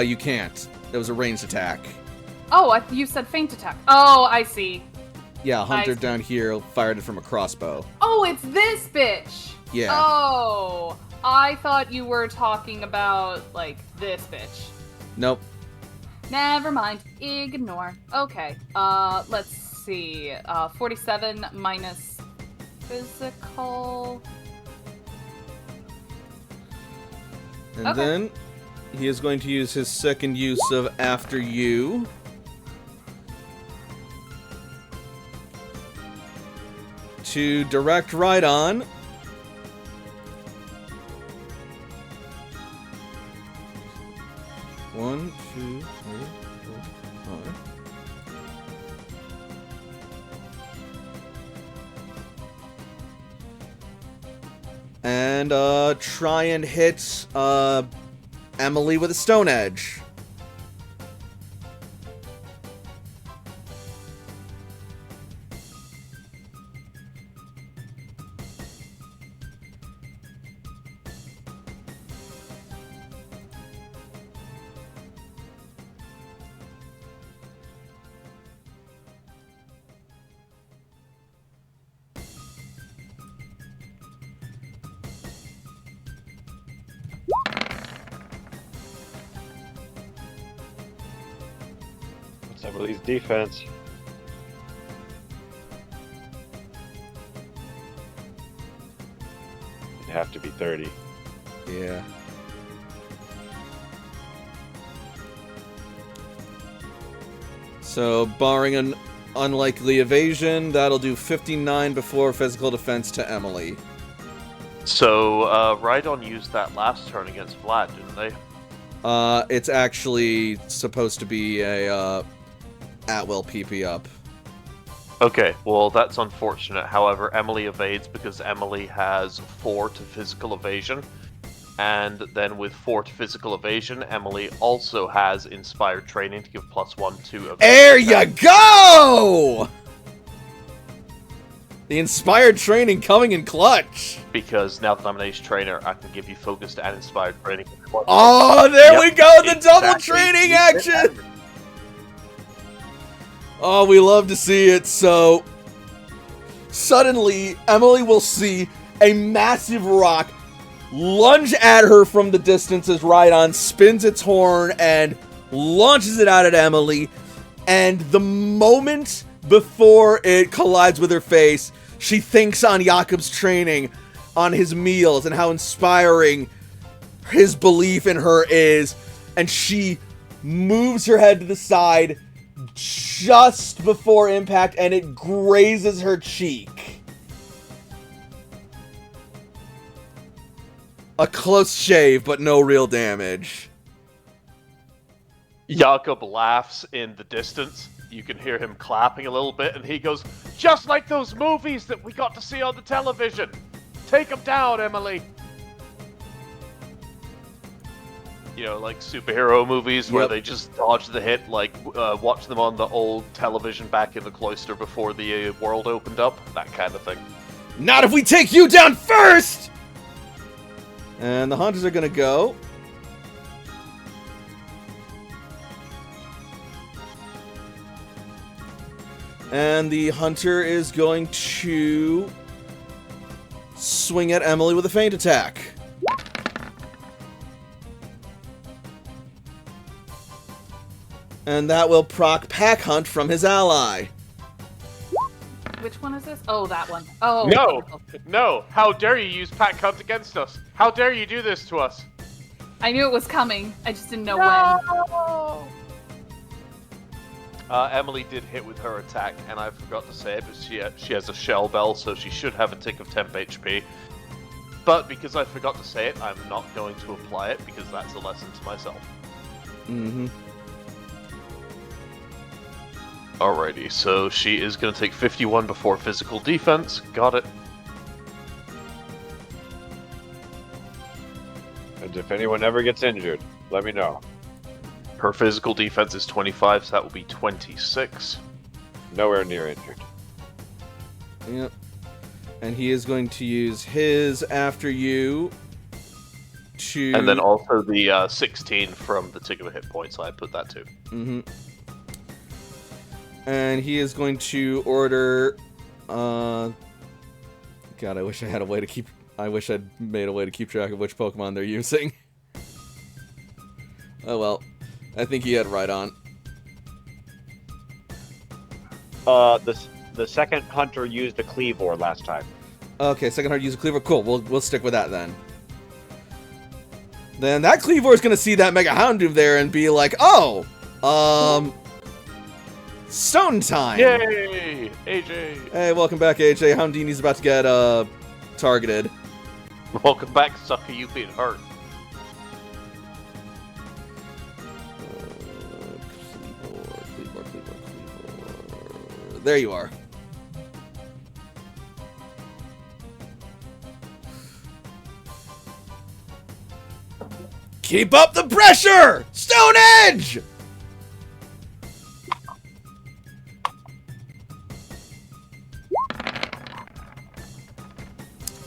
You can't. That was a ranged attack. Oh, you said feint attack. Oh, I see. Yeah, Hunter I see. down here fired it from a crossbow. Oh, it's this bitch. Yeah. Oh, I thought you were talking about like this bitch. Nope. Never mind. Ignore. Okay. Let's see. 47 minus physical. And Okay. then he is going to use his second use of After You. To direct right on. One, two, three, four, five. And try and hit Emily with a stone edge. What's Emily's defense? It'd have to be 30. Yeah. So, barring an unlikely evasion, that'll do 59 before physical defense to Emily. So, Rhydon used that last turn against Vlad, didn't they? It's actually supposed to be a at-will PP up. Okay, well, that's unfortunate. However, Emily evades because Emily has 4 to physical evasion. And then with 4 to physical evasion, Emily also has inspired training to give +1 to evasion. There you go! The inspired training coming in clutch. Because now that I'm an ace trainer, I can give you focused and inspired training. Oh, there Yep, we go! The double exactly. training action! Oh, we love to see it. So, suddenly, Emily will see a massive rock lunge at her from the distance as Rhydon spins its horn and launches it out at Emily. And the moment before it collides with her face, she thinks on Jakob's training, on his meals, and how inspiring his belief in her is. And she moves her head to the side just before impact, and it grazes her cheek. A close shave, but no real damage. Jakob laughs in the distance. You can hear him clapping a little bit, and he goes, "Just like those movies that we got to see on the television. Take him down, Emily." You know, like superhero movies where Yep. they just dodge the hit, like watch them on the old television back in the cloister before the world opened up. That kind of thing. Not if we take you down first! And the hunters are gonna go. And the hunter is going to swing at Emily with a feint attack. And that will proc Pack Hunt from his ally. Which one is this? Oh, that one. Oh. No! No! How dare you use Pack Hunt against us? How dare you do this to us? I knew it was coming. I just didn't know when. Emily did hit with her attack, and I forgot to say it, but she has a shell bell, so she should have a tick of temp HP. But because I forgot to say it, I'm not going to apply it, because that's a lesson to myself. Mm-hmm. Alrighty, so she is going to take 51 before physical defense. Got it. And if anyone ever gets injured, let me know. Her physical defense is 25, so that will be 26. Nowhere near injured. Yep. And he is going to use his after you to... And then also the 16 from the tick of a hit point, so I put that too. Mm-hmm. And he is going to order... God, I wish I had a way to keep... I wish I'd made a way to keep track of which Pokemon they're using. Oh well. I think he had right on. The second hunter used a Cleavor last time. Okay, second hunter used a Cleavor. Cool, we'll stick with that then. Then that Cleavor is gonna see that Mega Houndoom there and be like, oh! Stone time! Yay! AJ! Hey, welcome back, AJ. Houndini's about to get, targeted. Welcome back, sucker, you've been hurt. Cleavor. There you are. Keep up the pressure! Stone Edge!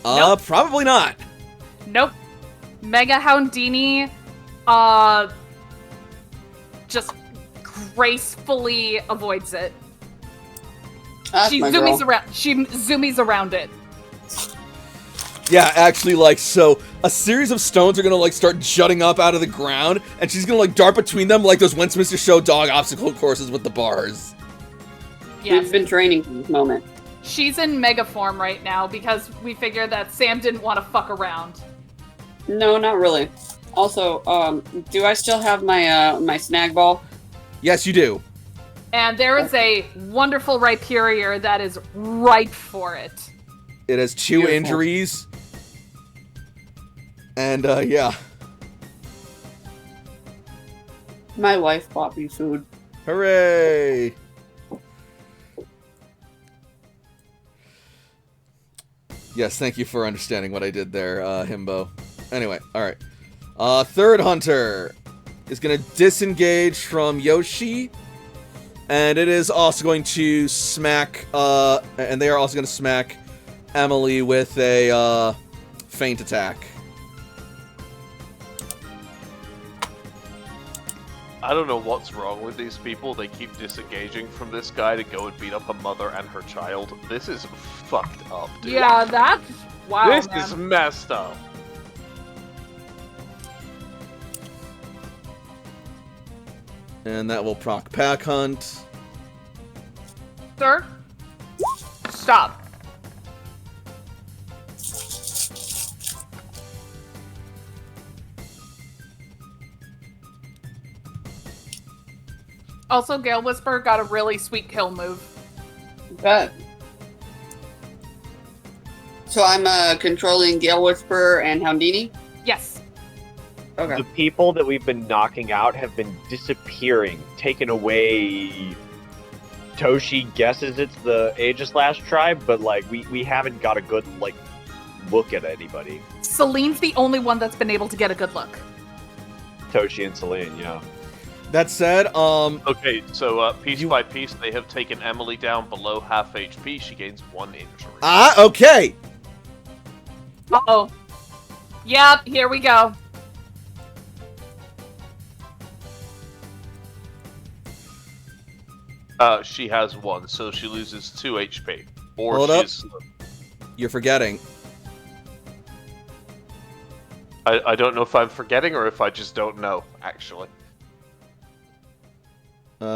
Nope. Probably not. Nope. Mega Houndini, just gracefully avoids it. That's She my zoomies girl. around. She zoomies around it. Yeah, actually, like, so a series of stones are gonna, like, start jutting up out of the ground, and she's gonna, like, dart between them like those Westminster Show dog obstacle courses with the bars. Yes. We've been training for this moment. She's in mega form right now because we figured that Sam didn't want to fuck around. No, not really. Also, do I still have my my snag ball? Yes, you do. And there is a wonderful Rhyperior that is ripe for it. It has 2 Beautiful. injuries. And, yeah. My wife bought me food. Hooray! Yes, thank you for understanding what I did there, Himbo. Anyway, alright. Third hunter is going to disengage from Yoshi. And it is also going to smack, and they are also going to smack Emily with a, feint attack. I don't know what's wrong with these people. They keep disengaging from this guy to go and beat up a mother and her child. This is fucked up, dude. Yeah, that's... Wow, This man. is messed up. And that will proc Pack Hunt. Sir? Stop. Also, Gale Whisper got a really sweet kill move. Bet. So I'm controlling Gale Whisperer and Houndini? Yes. Okay. The people that we've been knocking out have been disappearing, taken away. Toshi guesses it's the Aegislash tribe, but like we haven't got a good like look at anybody. Celine's the only one that's been able to get a good look. Toshi and Celine, yeah. That said, Okay, so piece by piece, they have taken Emily down below half HP. She gains 1 injury. Okay. Uh-oh. Yep, here we go. She has 1, so she loses 2 HP. Or Hold up. she's... You're forgetting. I don't know if I'm forgetting or if I just don't know, actually.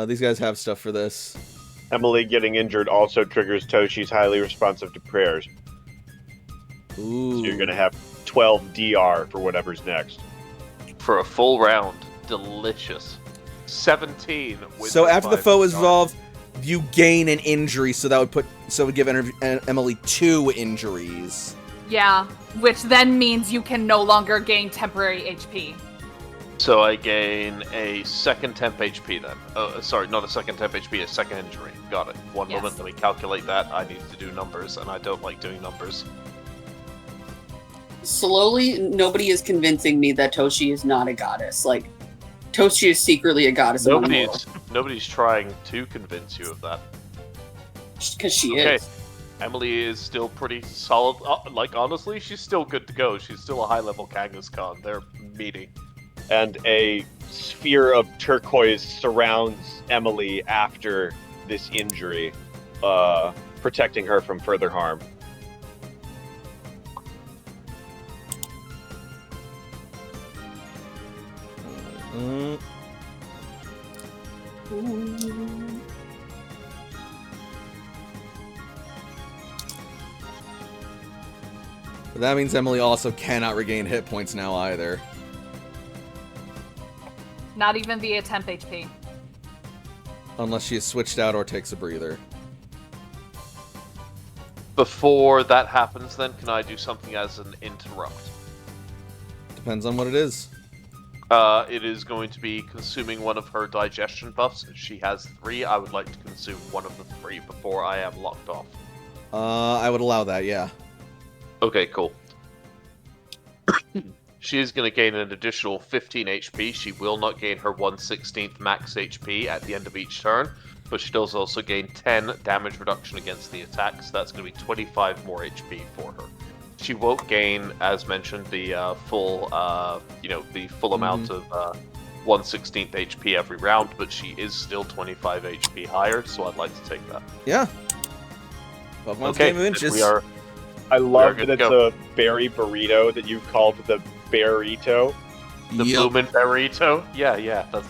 These guys have stuff for this. Emily getting injured also triggers Toshi's highly responsive to prayers. Ooh. So you're gonna have 12 DR for whatever's next. For a full round. Delicious. 17 with So after the 5 foe is DR. resolved, you gain an injury, so that would give Emily 2 injuries. Yeah, which then means you can no longer gain temporary HP. So I gain a second temp HP then. Oh, sorry, not a second temp HP, a second injury. Got it. One Yes. moment, let me calculate that. I need to do numbers, and I don't like doing numbers. slowly, nobody is convincing me that Toshi is not a goddess. Like, Toshi is secretly a goddess. Nobody's trying to convince you of that. Because she Okay. is. Emily is still pretty solid. Like, honestly, she's still good to go. She's still a high-level Kangaskhan. They're meeting. And a sphere of turquoise surrounds Emily after this injury, protecting her from further harm. Mm, but that means Emily also cannot regain hit points now either. Not even via temp HP. Unless she is switched out or takes a breather. Before that happens, then, can I do something as an interrupt? Depends on what it is. It is going to be consuming one of her digestion buffs. She has 3. I would like to consume one of the 3 before I am locked off. I would allow that, yeah. Okay, cool. She is going to gain an additional 15 HP. She will not gain her 1/16th max HP at the end of each turn, but she does also gain 10 damage reduction against the attack, so that's going to be 25 more HP for her. She won't gain, as mentioned, the full amount of 1/16th HP every round, but she is still 25 HP higher, so I'd like to take that. Yeah. Pokemon's Okay, game of inches. we are. I love good that to it's go. a berry burrito that you called the Berrito. The Yep. Bloomin' Burrito? Yeah, that's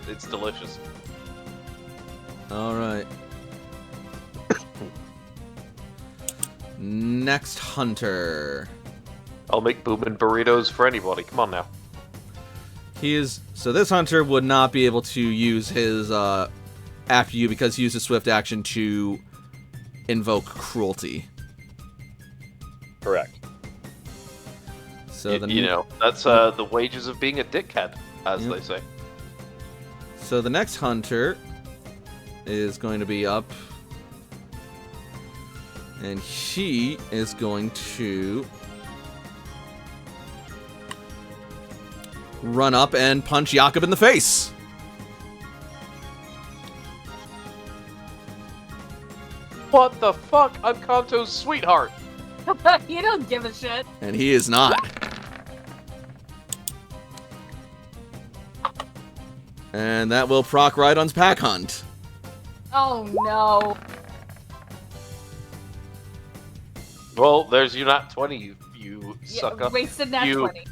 it's delicious. Alright. Next hunter. I'll make Bloomin' Burritos for anybody. Come on now. So this hunter would not be able to use his after you because he used a swift action to invoke cruelty. Correct. So the That's the wages of being a dickhead, as Yep. they say. So the next hunter is going to be up, and he is going to run up and punch Jakob in the face. What the fuck? I'm Kanto's sweetheart. You don't give a shit. And he is not. And that will proc Rhydon's Pack Hunt. Oh no. Well, there's you not 20, you sucker. Wasted nat You- 20.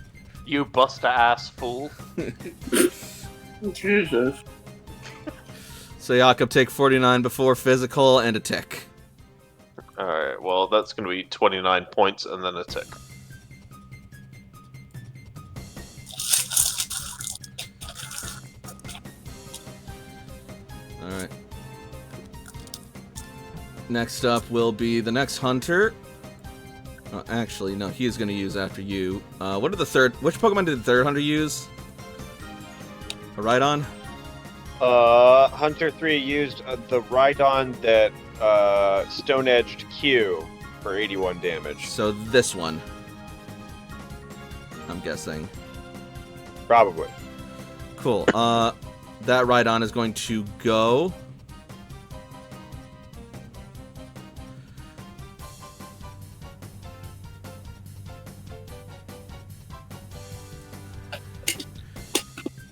You busta ass fool. Jesus. So Jakob take 49 before physical and a tick. Alright, well, that's going to be 29 points and then a tick. Alright. Next up will be the next hunter. Actually, no, he is going to use after you. Which Pokemon did the third hunter use? A Rhydon? Hunter 3 used the Rhydon that Stone-Edged Q for 81 damage. So this one. I'm guessing. Probably. Cool. That Rhydon is going to go.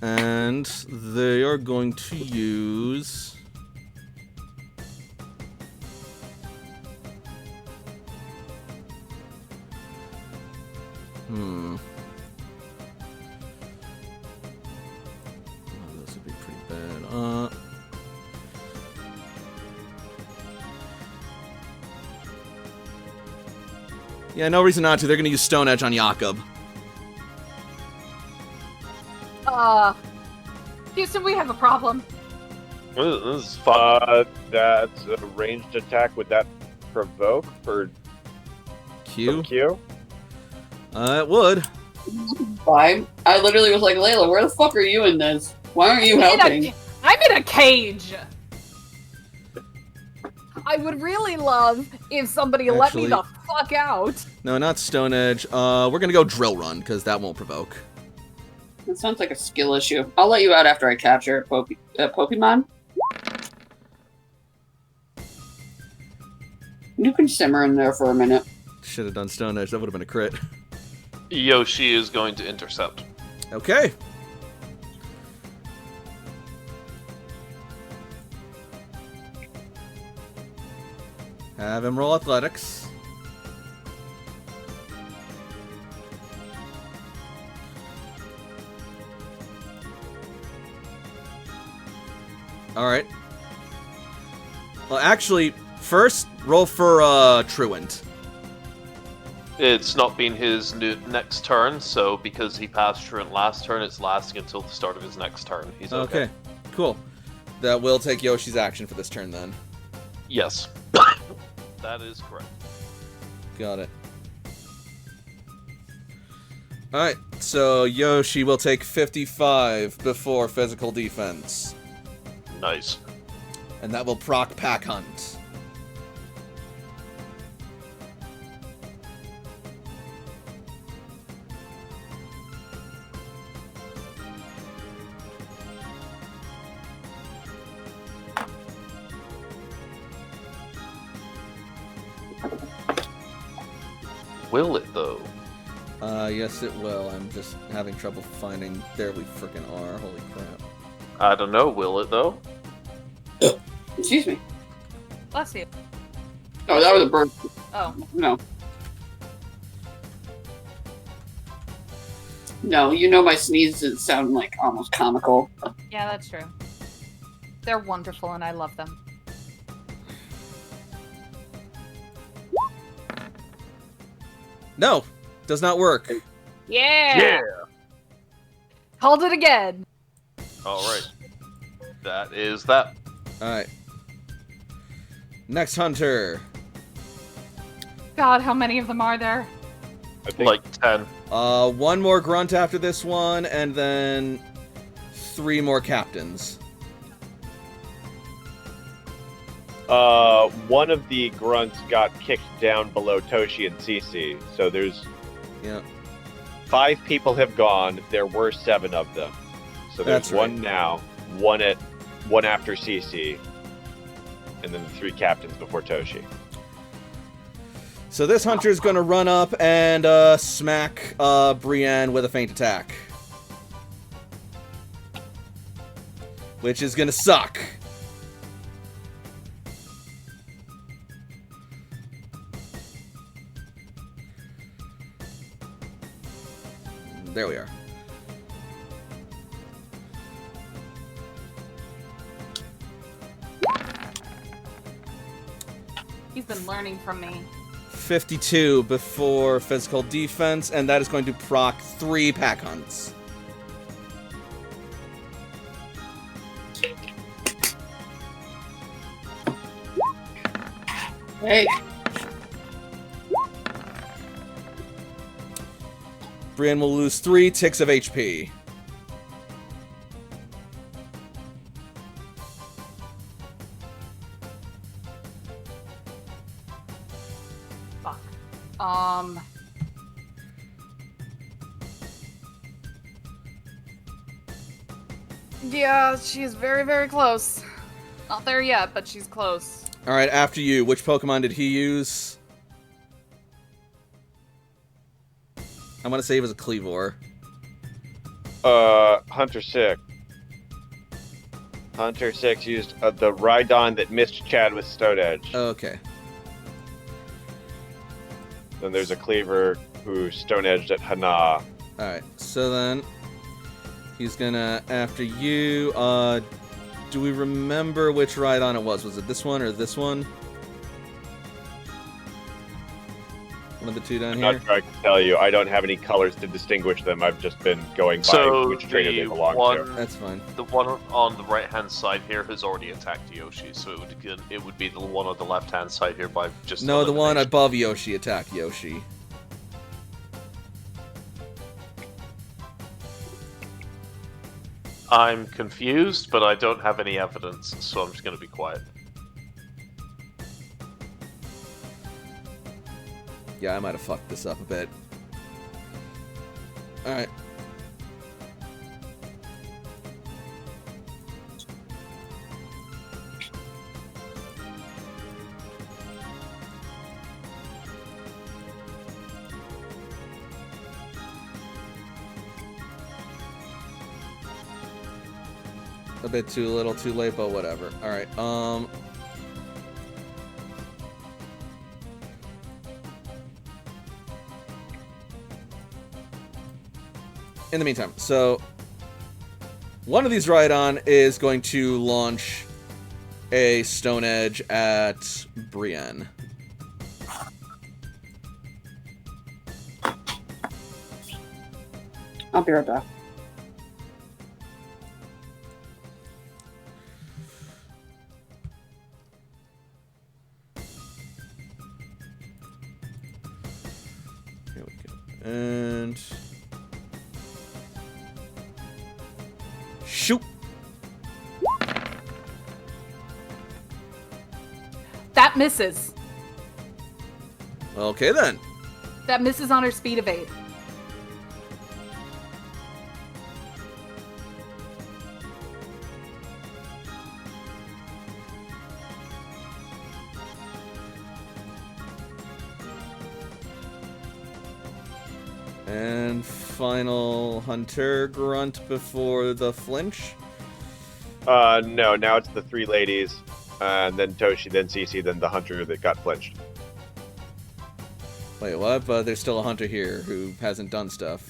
And they are going to use... Oh, this would be pretty bad. Yeah, no reason not to. They're going to use Stone Edge on Jakob. Houston, we have a problem. This is fun. That's a ranged attack. Would that provoke for Q? Q? It would. Why? I literally was like, Layla, where the fuck are you in this? Why aren't you helping? I'm in a cage. I would really love if somebody let me Actually- the fuck out. No, not Stone Edge. We're gonna go Drill Run, because that won't provoke. That sounds like a skill issue. I'll let you out after I capture Pokemon. You can simmer in there for a minute. Should have done Stone Edge. That would have been a crit. Yoshi is going to intercept. Okay. Have him roll athletics. Alright. Well, actually, first, roll for Truant. It's not been his next turn, so because he passed Truant last turn, it's lasting until the start of his next turn. He's okay. Okay, cool. That will take Yoshi's action for this turn then. Yes. That is correct. Got it. Alright, so Yoshi will take 55 before physical defense. Nice. And that will proc Pack Hunt. Will it, though? Yes it will. I'm just having trouble finding. There we frickin' are. Holy crap. I don't know. Will it, though? Excuse me. Bless you. Oh, that was a bird. Oh. No. No, you know my sneezes sound like almost comical. Yeah, that's true. They're wonderful and I love them. No! Does not work. Yeah! Called it again. All right. That is that. Alright. Next hunter. God, how many of them are there? I think Like 10. One more grunt after this one, and then 3 more captains. one of the grunts got kicked down below Toshi and Cece, so there's Yeah. 5 people have gone. There were 7 of them, so there's That's one right. now, one after Cece, and then the 3 captains before Toshi. So this hunter's gonna run up and smack Brienne with a feint attack. Which is gonna suck. There we are. He's been learning from me. 52 before physical defense, and that is going to proc 3 pack hunts. Hey, Brienne will lose 3 ticks of HP. Fuck. Yeah, she's very, very close. Not there yet, but she's close. Alright, after you, which Pokemon did he use? I'm gonna say it was a Cleavor. Hunter 6. Hunter 6 used the Rhydon that missed Chad with Stone Edge. Okay. Then there's a Cleaver who Stone Edged at Hana. Alright, so then he's gonna, after you, do we remember which Rhydon it was? Was it this one or this one? One of the two down I'm here? not sure I can tell you. I don't have any colors to distinguish them. I've just been going by So which trainer they the belong to. one, That's fine. the one on the right hand side here has already attacked Yoshi, so it would be the one on the left hand side here by just No, the one elimination. above Yoshi attacked Yoshi. I'm confused, but I don't have any evidence, so I'm just going to be quiet. Yeah, I might have fucked this up a bit. Alright. A bit too little, too late, but whatever. Alright, in the meantime, so one of these Rhydon is going to launch a Stone Edge at Brienne. I'll be right back. Here we go. And shoot. That misses. Okay then. That misses on her speed evade. And final Hunter grunt before the flinch. No, now it's the three ladies, and then Toshi, then Cece, then the hunter that got flinched. Wait, what? But there's still a hunter here who hasn't done stuff.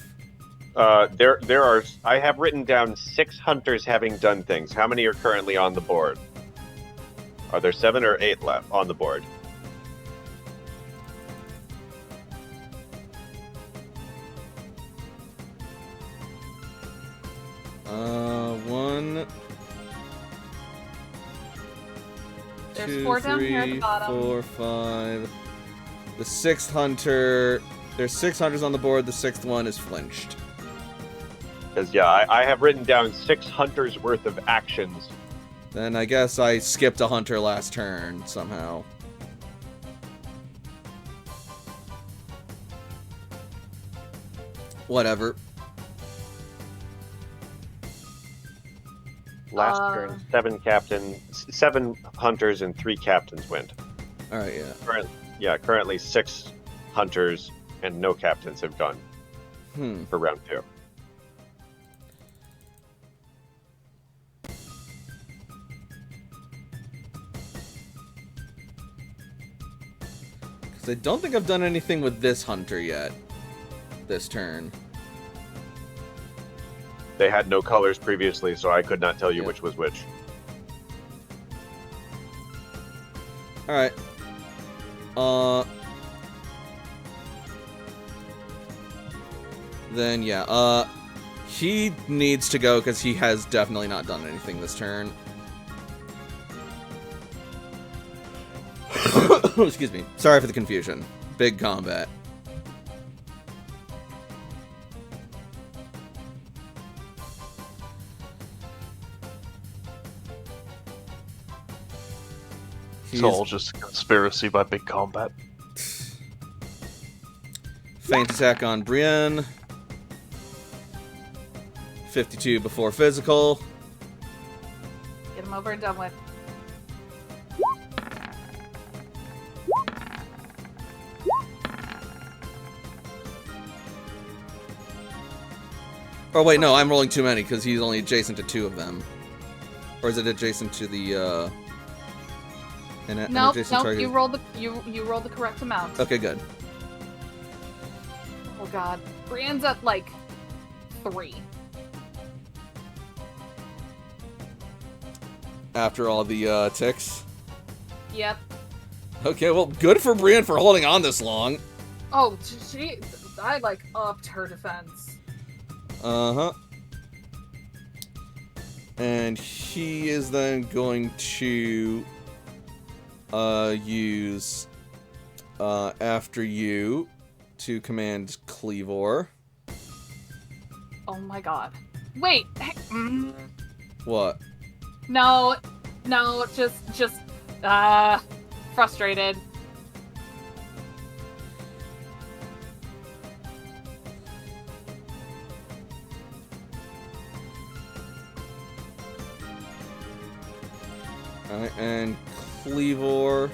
There are. I have written down 6 hunters having done things. How many are currently on the board? Are there 7 or 8 left on the board? One. There's two, 4 down here at the three, bottom. 4, 5. The 6th hunter. There's 6 hunters on the board. The 6th one is flinched. Because I have written down 6 hunters worth of actions. Then I guess I skipped a hunter last turn somehow. Whatever. Last turn, 7 hunters and 3 captains went. All right, yeah. Currently 6 hunters and no captains have gone for round 2. Because I don't think I've done anything with this hunter yet. This turn. They had no colors previously, so I could not tell you which was which. Alright. Then, yeah, he needs to go because he has definitely not done anything this turn. Excuse me. Sorry for the confusion. Big combat. It's all just a conspiracy by Big Combat. Feint attack on Brienne. 52 before physical. Get him over and done with. Oh wait, no, I'm rolling too many because he's only adjacent to 2 of them. Or is it adjacent to the No, you rolled the correct amount. Okay, good. Oh god. Brienne's at like 3. After all the ticks. Yep. Okay, well, good for Brienne for holding on this long. Oh, I like upped her defense. Uh-huh. And he is then going to use After You to command Cleavor. Oh my god. Wait. What? No, just frustrated. Alright, and Cleavor.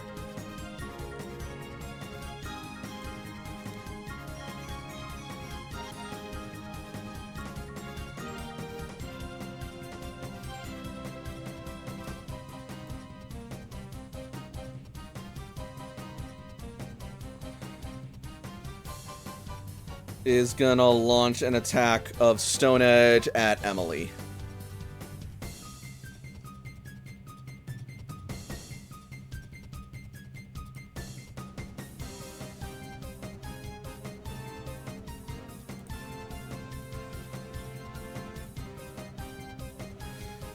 Is gonna launch an attack of Stone Edge at Emily.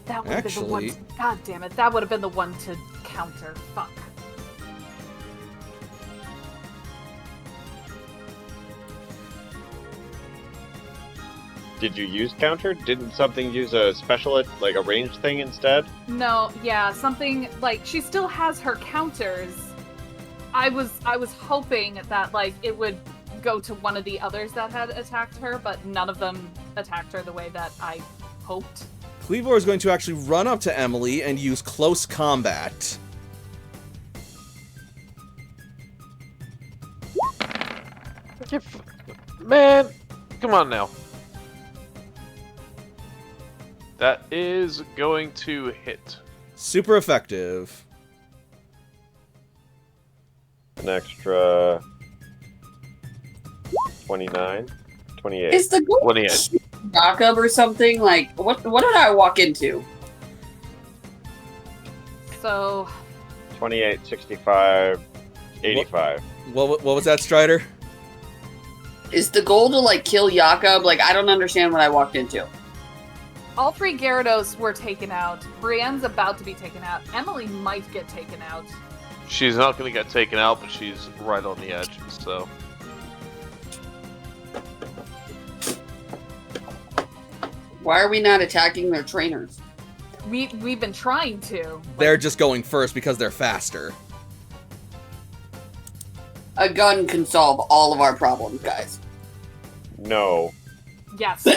That would have been the one. Actually- God damn it! That would have been the one to counter. Fuck. Did you use counter? Didn't something use a special, like a ranged thing instead? No, yeah, something like she still has her counters. I was hoping that like it would go to one of the others that had attacked her, but none of them attacked her the way that I hoped. Cleavor is going to actually run up to Emily and use close combat. Man, come on now. That is going to hit. Super effective. An extra 29, 28. Is the goal 28. Jacob or something? Like, what did I walk into? So 28, 65, 85. What was that, Strider? Is the goal to, like, kill Jacob? Like, I don't understand what I walked into. all three Gyarados were taken out. Brienne's about to be taken out. Emily might get taken out. She's not going to get taken out, but she's right on the edge, so... Why are we not attacking their trainers? We've been trying to. They're just going first because they're faster. A gun can solve all of our problems, guys. No. Yes.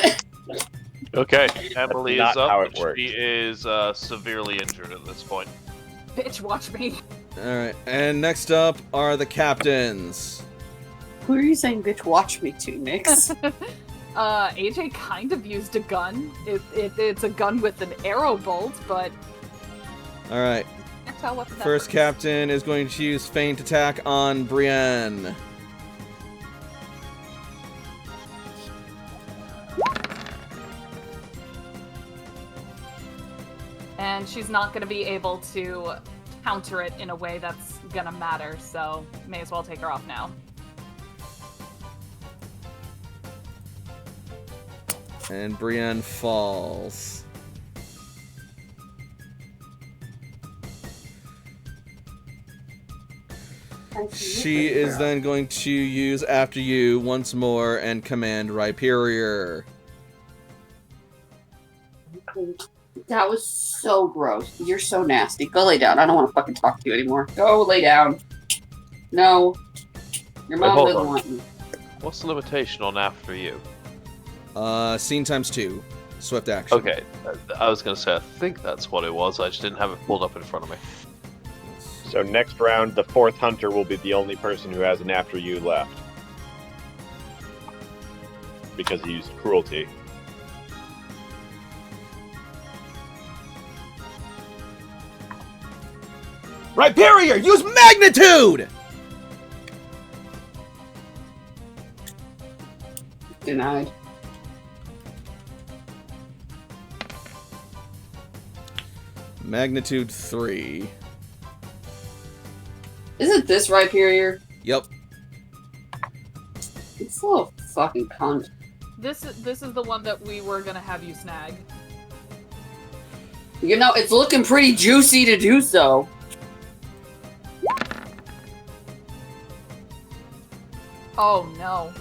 Okay, Emily Not is up. how it but works. She is severely injured at this point. Bitch, watch me. Alright, and next up are the captains. Who are you saying, bitch, watch me to, Nix? AJ kind of used a gun. It's a gun with an arrow bolt, but Alright, can't tell what that first is. captain is going to use feint attack on Brienne. And she's not going to be able to counter it in a way that's going to matter, so may as well take her off now. And Brienne falls. She is then going to use After You once more and command Rhyperior. That was so gross. You're so nasty. Go lay down. I don't want to fucking talk to you anymore. Go lay down. No. Your Wait, mom hold doesn't on. want you. What's the limitation on After You? Scene times 2. Swift action. Okay, I was going to say, I think that's what it was. I just didn't have it pulled up in front of me. So next round, the fourth hunter will be the only person who has an After You left. Because he used cruelty. Rhyperior, use Magnitude! Denied. Magnitude 3. Isn't this Rhyperior? Yep. It's a little fucking cunt. This is the one that we were going to have you snag. You know, it's looking pretty juicy to do so. Oh no.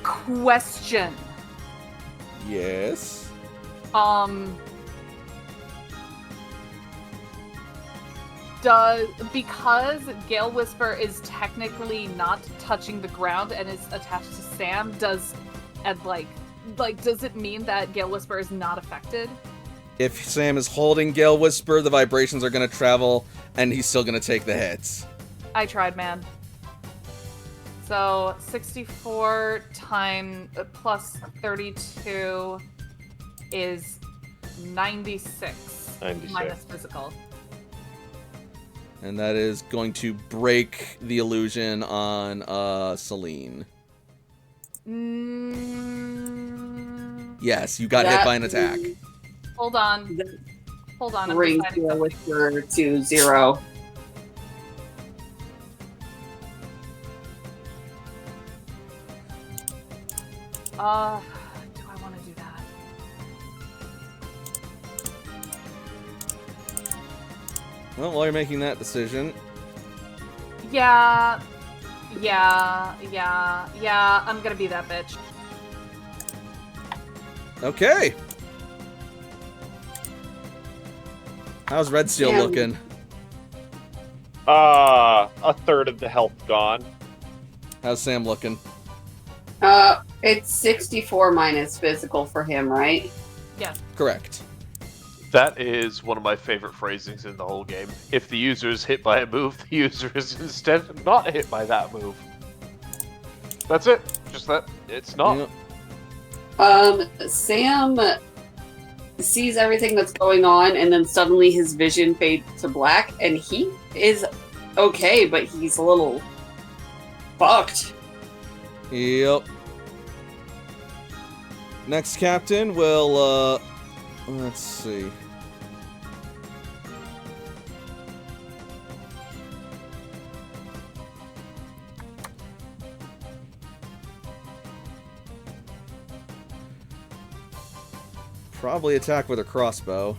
Question. Yes. Because Gale Whisper is technically not touching the ground and is attached to Sam, does it mean that Gale Whisper is not affected? If Sam is holding Gale Whisper, the vibrations are going to travel, and he's still going to take the hits. I tried, man. So 64 plus 32 is 96. 96. Minus physical. And that is going to break the illusion on Celine. Yes, you got hit by an attack. Hold on. Hold on. I'm Bring deciding Gale something. Whisper to 0. Do I want to do that? Well, while you're making that decision, Yeah. I'm gonna be that bitch. okay. How's Red Steel Sam. looking? A third of the health gone. How's Sam looking? It's 64 minus physical for him, right? Yes. Correct. That is one of my favorite phrasings in the whole game. If the user is hit by a move, the user is instead not hit by that move. That's it. Just that. It's not. Yeah. Sam sees everything that's going on, and then suddenly his vision fades to black, and he is okay, but he's a little fucked. Yep. Next captain will, let's see. Probably attack with a crossbow.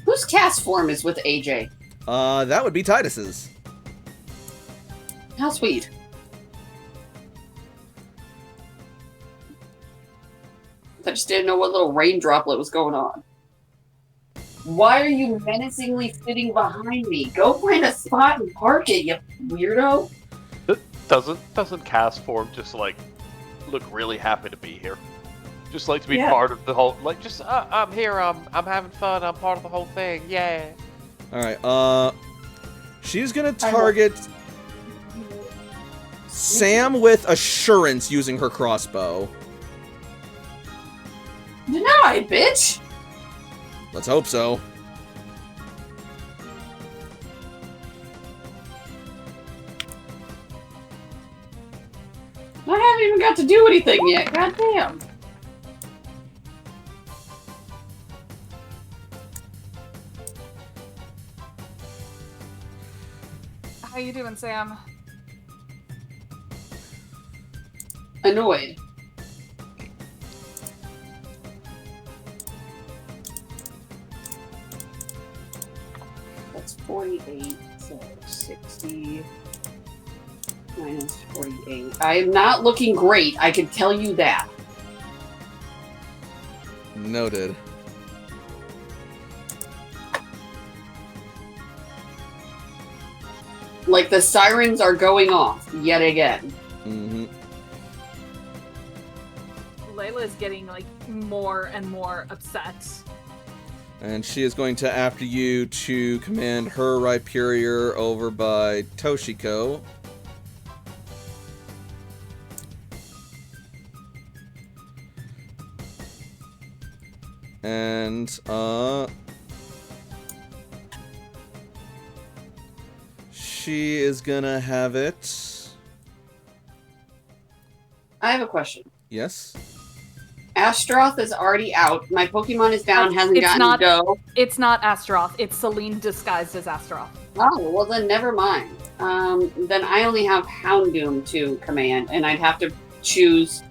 Whose cast form is with AJ? That would be Titus's. How sweet. I just didn't know what little rain droplet was going on. Why are you menacingly sitting behind me? Go find a spot and park it, you weirdo. Doesn't cast form just like look really happy to be here? Just like to be Yeah. part of the whole. Like just I'm here. I'm having fun. I'm part of the whole thing. Yeah. Alright, she's gonna target Sam with assurance using her crossbow. Denied, bitch! Let's hope so. I haven't even got to do anything yet, goddamn. How you doing, Sam? Annoyed. That's 48, so 60 minus 48. I am not looking great, I can tell you that. Noted. Like, the sirens are going off yet again. Mm-hmm. Layla is getting like more and more upset. And she is going to, after you, to command her Rhyperior over by Toshiko. And, she is gonna have it. I have a question. Yes? Astroth is already out. My Pokemon is down, hasn't It's gotten not- go. It's not Astaroth. It's Celine disguised as Astaroth. Oh, well then never mind. Then I only have Houndoom to command, and I'd have to choose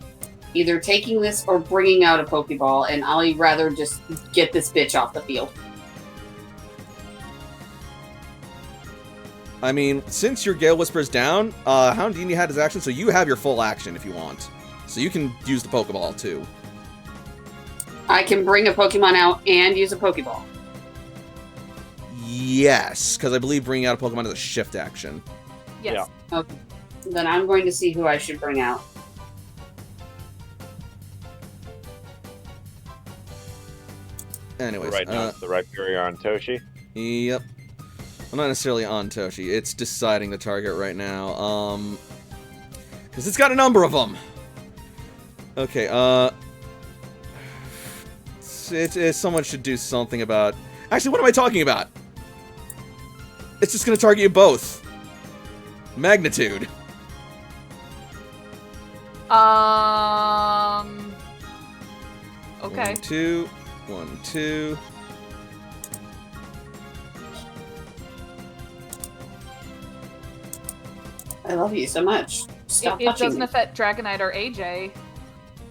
either taking this or bringing out a Pokeball, and I'll rather just get this bitch off the field. I mean, since your Gale Whisper's down, Houdini had his action, so you have your full action if you want. So you can use the Pokeball, too. I can bring a Pokemon out and use a Pokeball. Yes, because I believe bringing out a Pokemon is a shift action. Yes. Okay. Then I'm going to see who I should bring out. Anyways, Right now, it's the Rhyperior on Toshi. Yep. I'm not necessarily on Toshi. It's deciding the target right now. Because it's got a number of them. Okay, someone should do something about... Actually, what am I talking about? It's just gonna target you both. Magnitude. Okay. 1, 2. 1, 2. I love you so much. Stop It touching doesn't me. affect Dragonite or AJ.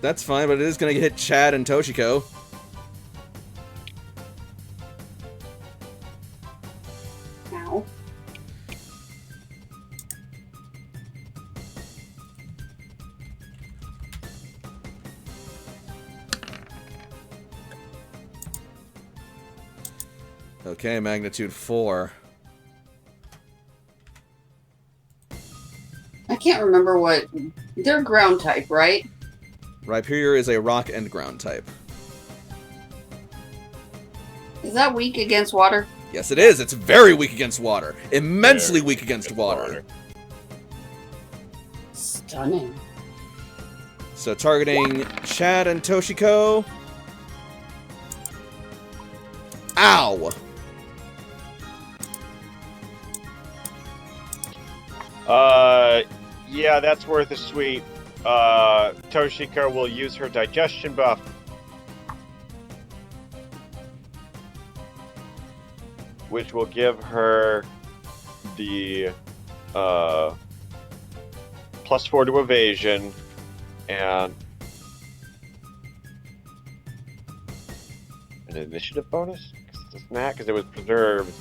That's fine, but it is gonna hit Chad and Toshiko. Ow. Okay, magnitude 4. I can't remember what... They're ground type, right? Rhyperior is a rock and ground type. Is that weak against water? Yes, it is. It's very weak against water. Immensely weak against water. Stunning. So targeting Chad and Toshiko. Ow! Yeah, that's worth a sweet. Toshiko will use her digestion buff. Which will give her the +4 to evasion and an initiative bonus? 'Cause it's a snack, because it was preserved.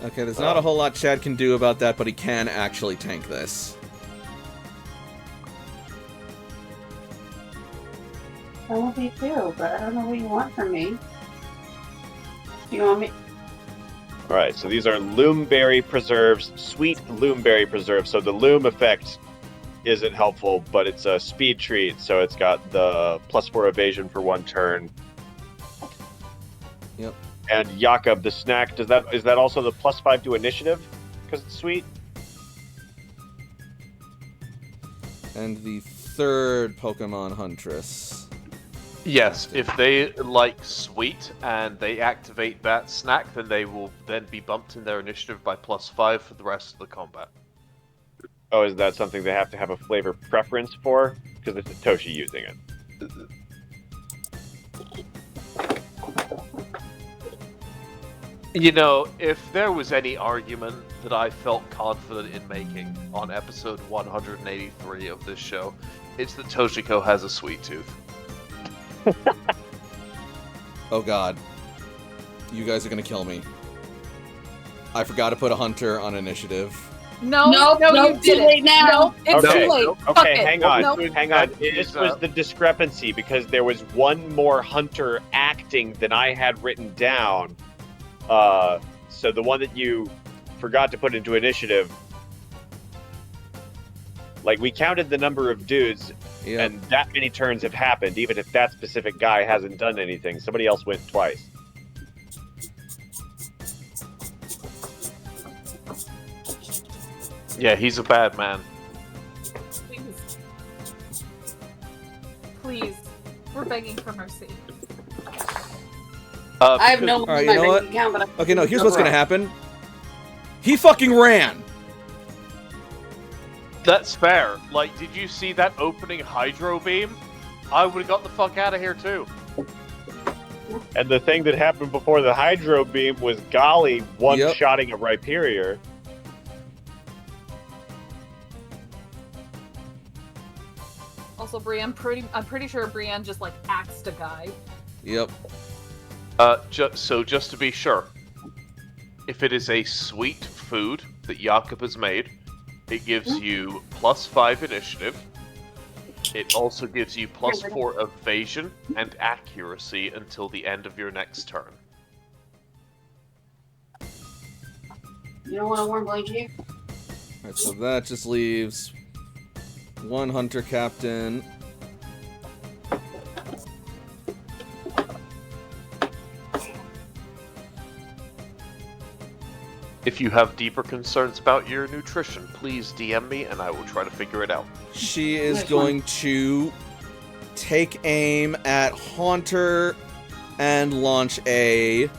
Okay, there's not a whole lot Chad can do about that, but he can actually tank this. I love you too, but I don't know what you want from me. Do you want me... Alright, so these are Loomberry Preserves, sweet Loomberry Preserves. So the Loom effect isn't helpful, but it's a speed treat, so it's got the +4 evasion for 1 turn. Yep. And Jakob, the snack, is that also the +5 to initiative? Because it's sweet? And the third Pokemon Huntress. Yes, if they like sweet and they activate that snack, then they will then be bumped in their initiative by +5 for the rest of the combat. Oh, is that something they have to have a flavor preference for? Because it's Toshi using it. You know, if there was any argument that I felt confident in making on episode 183 of this show, it's that Toshiko has a sweet tooth. Oh god. You guys are gonna kill me. I forgot to put a hunter on initiative. No, Nope, no, nope, you too didn't. late now. No, it's Okay, too late. Fuck Okay, it. hang on. Nope. Hang on. That This is, was the discrepancy because there was one more hunter acting than I had written down. So the one that you forgot to put into initiative, like we counted the number of dudes, Yeah. and that many turns have happened, even if that specific guy hasn't done anything. Somebody else went twice. Yeah, he's a bad man. Please. Please. We're begging for mercy. I have no Alright, money in you my know bank what? account, but I Okay, no, here's what's gonna Overall. happen. He fucking ran! That's fair. Like, did you see that opening Hydro Beam? I would have got the fuck out of here too. And the thing that happened before the Hydro Beam was Golly one-shotting a Rhyperior. Also, Brienne, I'm pretty sure Brienne just like axed a guy. Yep. So just to be sure, if it is a sweet food that Jakob has made, it gives you +5 initiative. It also gives you +4 evasion and accuracy until the end of your next turn. You don't want a warm blanket? Alright, so that just leaves one hunter captain. If you have deeper concerns about your nutrition, please DM me and I will try to figure it out. She is Nice going to take aim at Haunter and launch a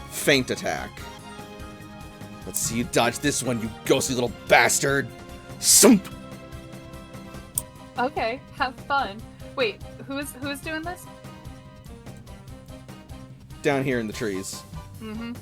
feint attack. Let's see you dodge this one, you ghostly little bastard. Sump! Okay, have fun. Wait, who's doing this? Down here in the trees. Mm-hmm.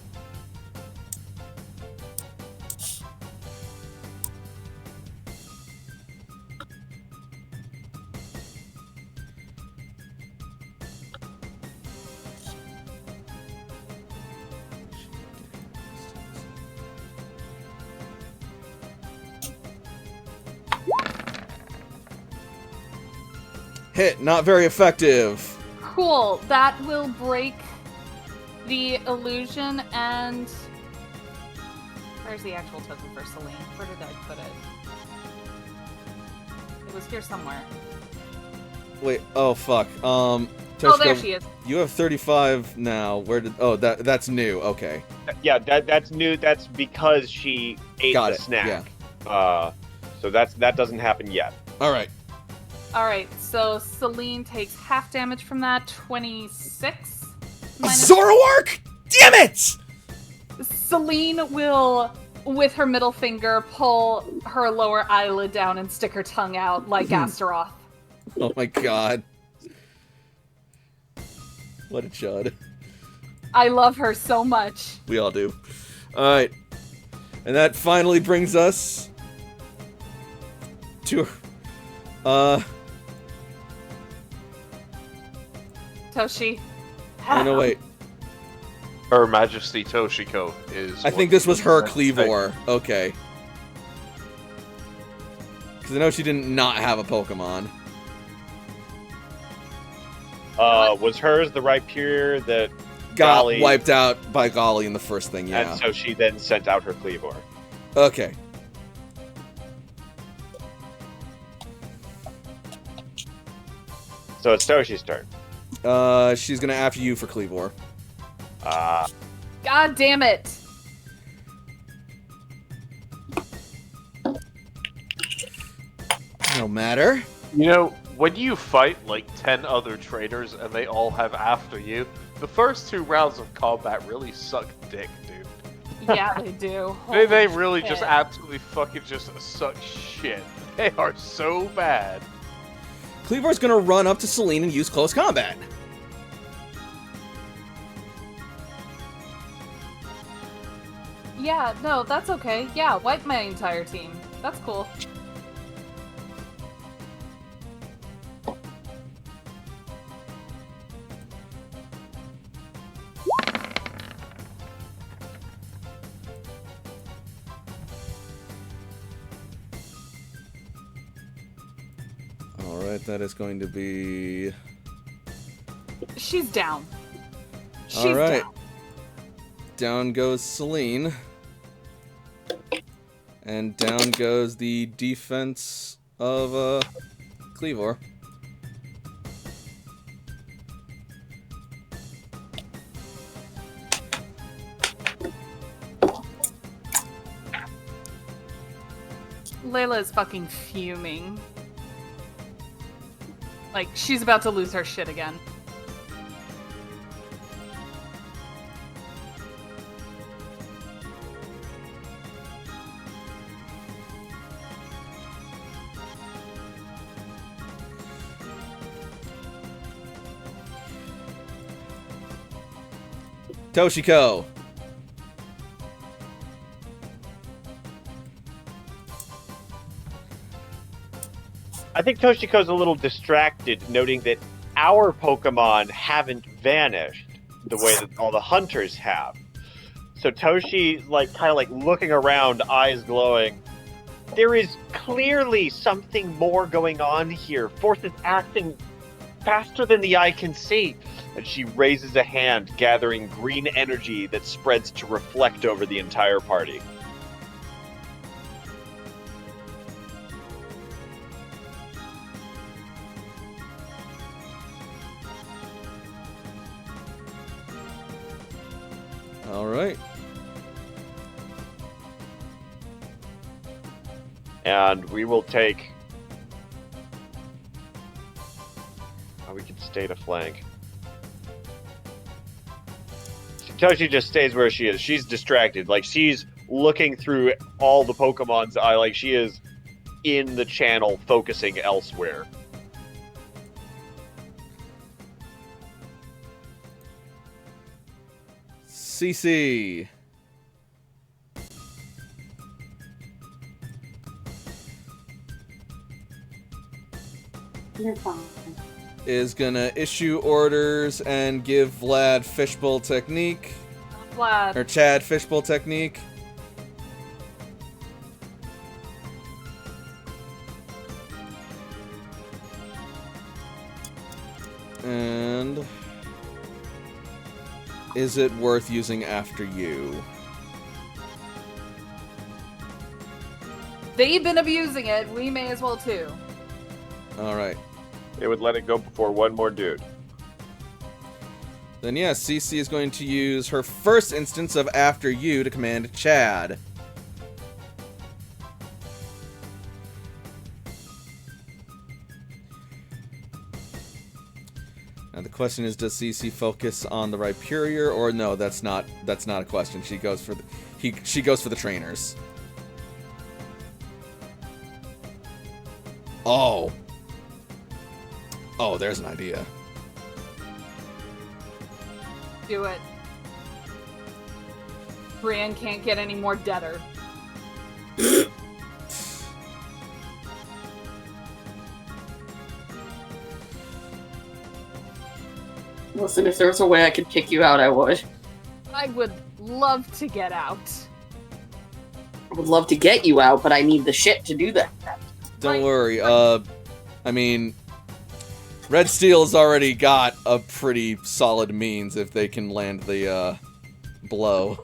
Hit, not very effective. Cool. That will break the illusion and... Where's the actual token for Celine? Where did I put it? It was here somewhere. Wait, oh fuck. Oh, Toshiko, there she is. you have 35 now. Where did... Oh, that's new. Okay. Yeah, that's new. That's because she ate Got the it, snack. So that doesn't happen yet. Alright. Alright, so Celine takes half damage from that, 26. Zoroark! Damn it! Celine will, with her middle finger, pull her lower eyelid down and stick her tongue out like Astaroth. Oh my god. What a chud. I love her so much. We all do. Alright. And that finally brings us to... Toshi. no, wait. Her Majesty Toshiko is... I think this was her Cleavor. Okay. Because I know she didn't not have a Pokemon. Was hers the Rhyperior that Got Golly- wiped out by Golly in the first thing, yeah. and so she then sent out her Cleavor. Okay. So it's Toshi's turn. She's gonna after you for Cleavor. God damn it. No matter. You know, when you fight like 10 other trainers and they all have after you, the first 2 rounds of combat really suck dick, dude. Yeah, they do. They Holy really just shit. absolutely fucking just suck shit. They are so bad. Cleavor's gonna run up to Celine and use close combat. Yeah, no, that's okay. Yeah, wipe my entire team. That's cool. Alright, that is going to be... She's down. She's Alright. down. Down goes Celine. And down goes the defense of Cleavor. Layla is fucking fuming. Like, she's about to lose her shit again. Toshiko. I think Toshiko's a little distracted, noting that our Pokemon haven't vanished the way that all the hunters have. So Toshi, kind of looking around, eyes glowing. There is clearly something more going on here. Force is acting faster than the eye can see. And she raises a hand, gathering green energy that spreads to reflect over the entire party. right. And we will take... Oh, we can stay to flank. Toshi just stays where she is. She's distracted. Like, she's looking through all the Pokemon's eye. Like, she is in the channel focusing elsewhere. CC. You're fine. Is gonna issue orders and give Vlad fishbowl technique. Vlad. Or Chad fishbowl technique. And is it worth using after you? They've been abusing it. We may as well too. Alright. They would let it go before one more dude. Then yes, CC is going to use her first instance of after you to command Chad. Now the question is, does CC focus on the Rhyperior, or no? That's not a question. She goes for the trainers. Oh, there's an idea. Do it. Brienne can't get any more deader. Listen, if there was a way I could kick you out, I would. I would love to get out. I would love to get you out, but I need the shit to do that. Don't worry. I mean, Red Steel's already got a pretty solid means if they can land the blow.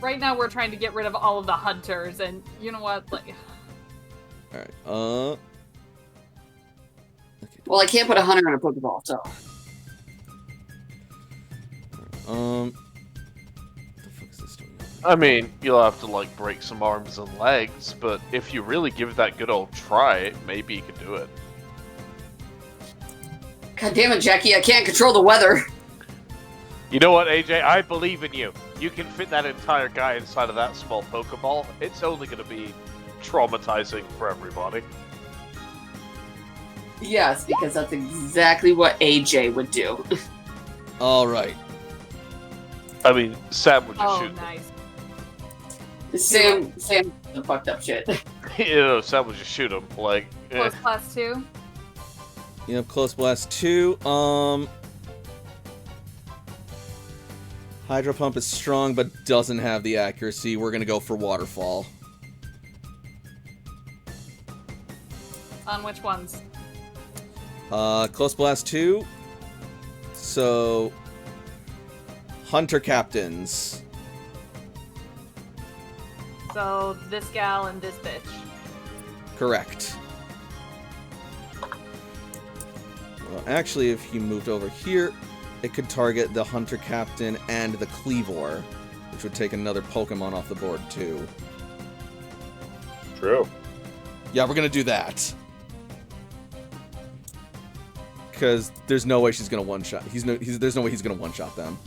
Right now we're trying to get rid of all of the hunters, and you know what? Like, Alright, okay. Well, I can't put a hunter on a Pokeball, so. What the fuck is this doing? I mean, you'll have to, like, break some arms and legs, but if you really give that good old try, maybe you could do it. God damn it, Jackie, I can't control the weather. You know what, AJ? I believe in you. You can fit that entire guy inside of that small Pokeball. It's only going to be traumatizing for everybody. Yes, because that's exactly what AJ would do. Alright. I mean, Sam would just oh, shoot. nice. Sam the fucked up shit. You know, Sam would just shoot him. Like, Close class 2. Yep, Close Blast 2. Hydro Pump is strong, but doesn't have the accuracy. We're gonna go for Waterfall. On which ones? Close Blast 2. So, Hunter Captains. So, this gal and this bitch. Correct. Well, actually, if he moved over here, it could target the Hunter Captain and the Cleavor, which would take another Pokemon off the board, too. True. Yeah, we're gonna do that. Because there's no way she's gonna one-shot. There's no way he's gonna one-shot them.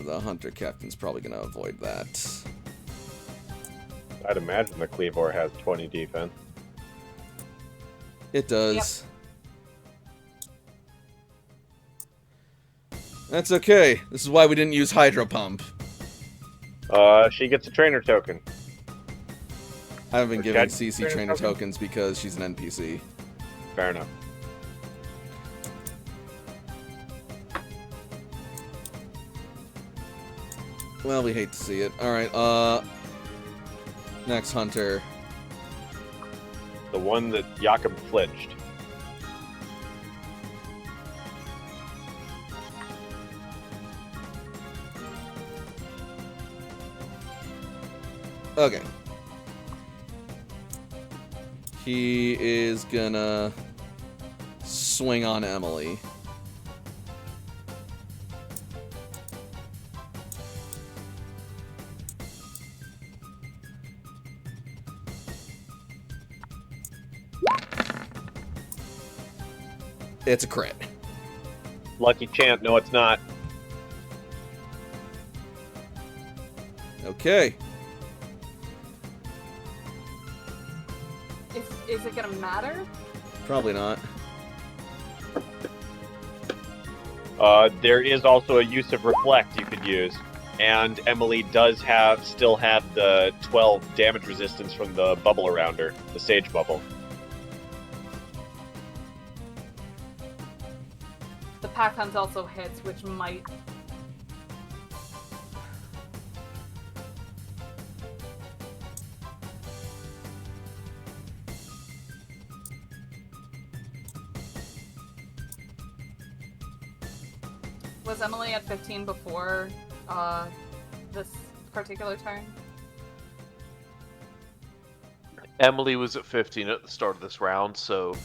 The Hunter Captain's probably gonna avoid that. I'd imagine the Cleavor has 20 defense. It does. That's okay. This is why we didn't use Hydro Pump. She gets a trainer token. I haven't been Or giving Chad CC trainer trainer token? tokens because she's an NPC. Fair enough. Well, we hate to see it. Alright, next Hunter. The one that Jakob flinched. Okay. He is gonna swing on Emily. It's a crit. Lucky champ. No, it's not. Okay. Is it gonna matter? Probably not. There is also a use of reflect you could use, and Emily does still have the 12 damage resistance from the bubble around her, the sage bubble. The pack hunt also hits, which might. Was Emily at 15 before this particular turn? Emily was at 15 at the start of this round, so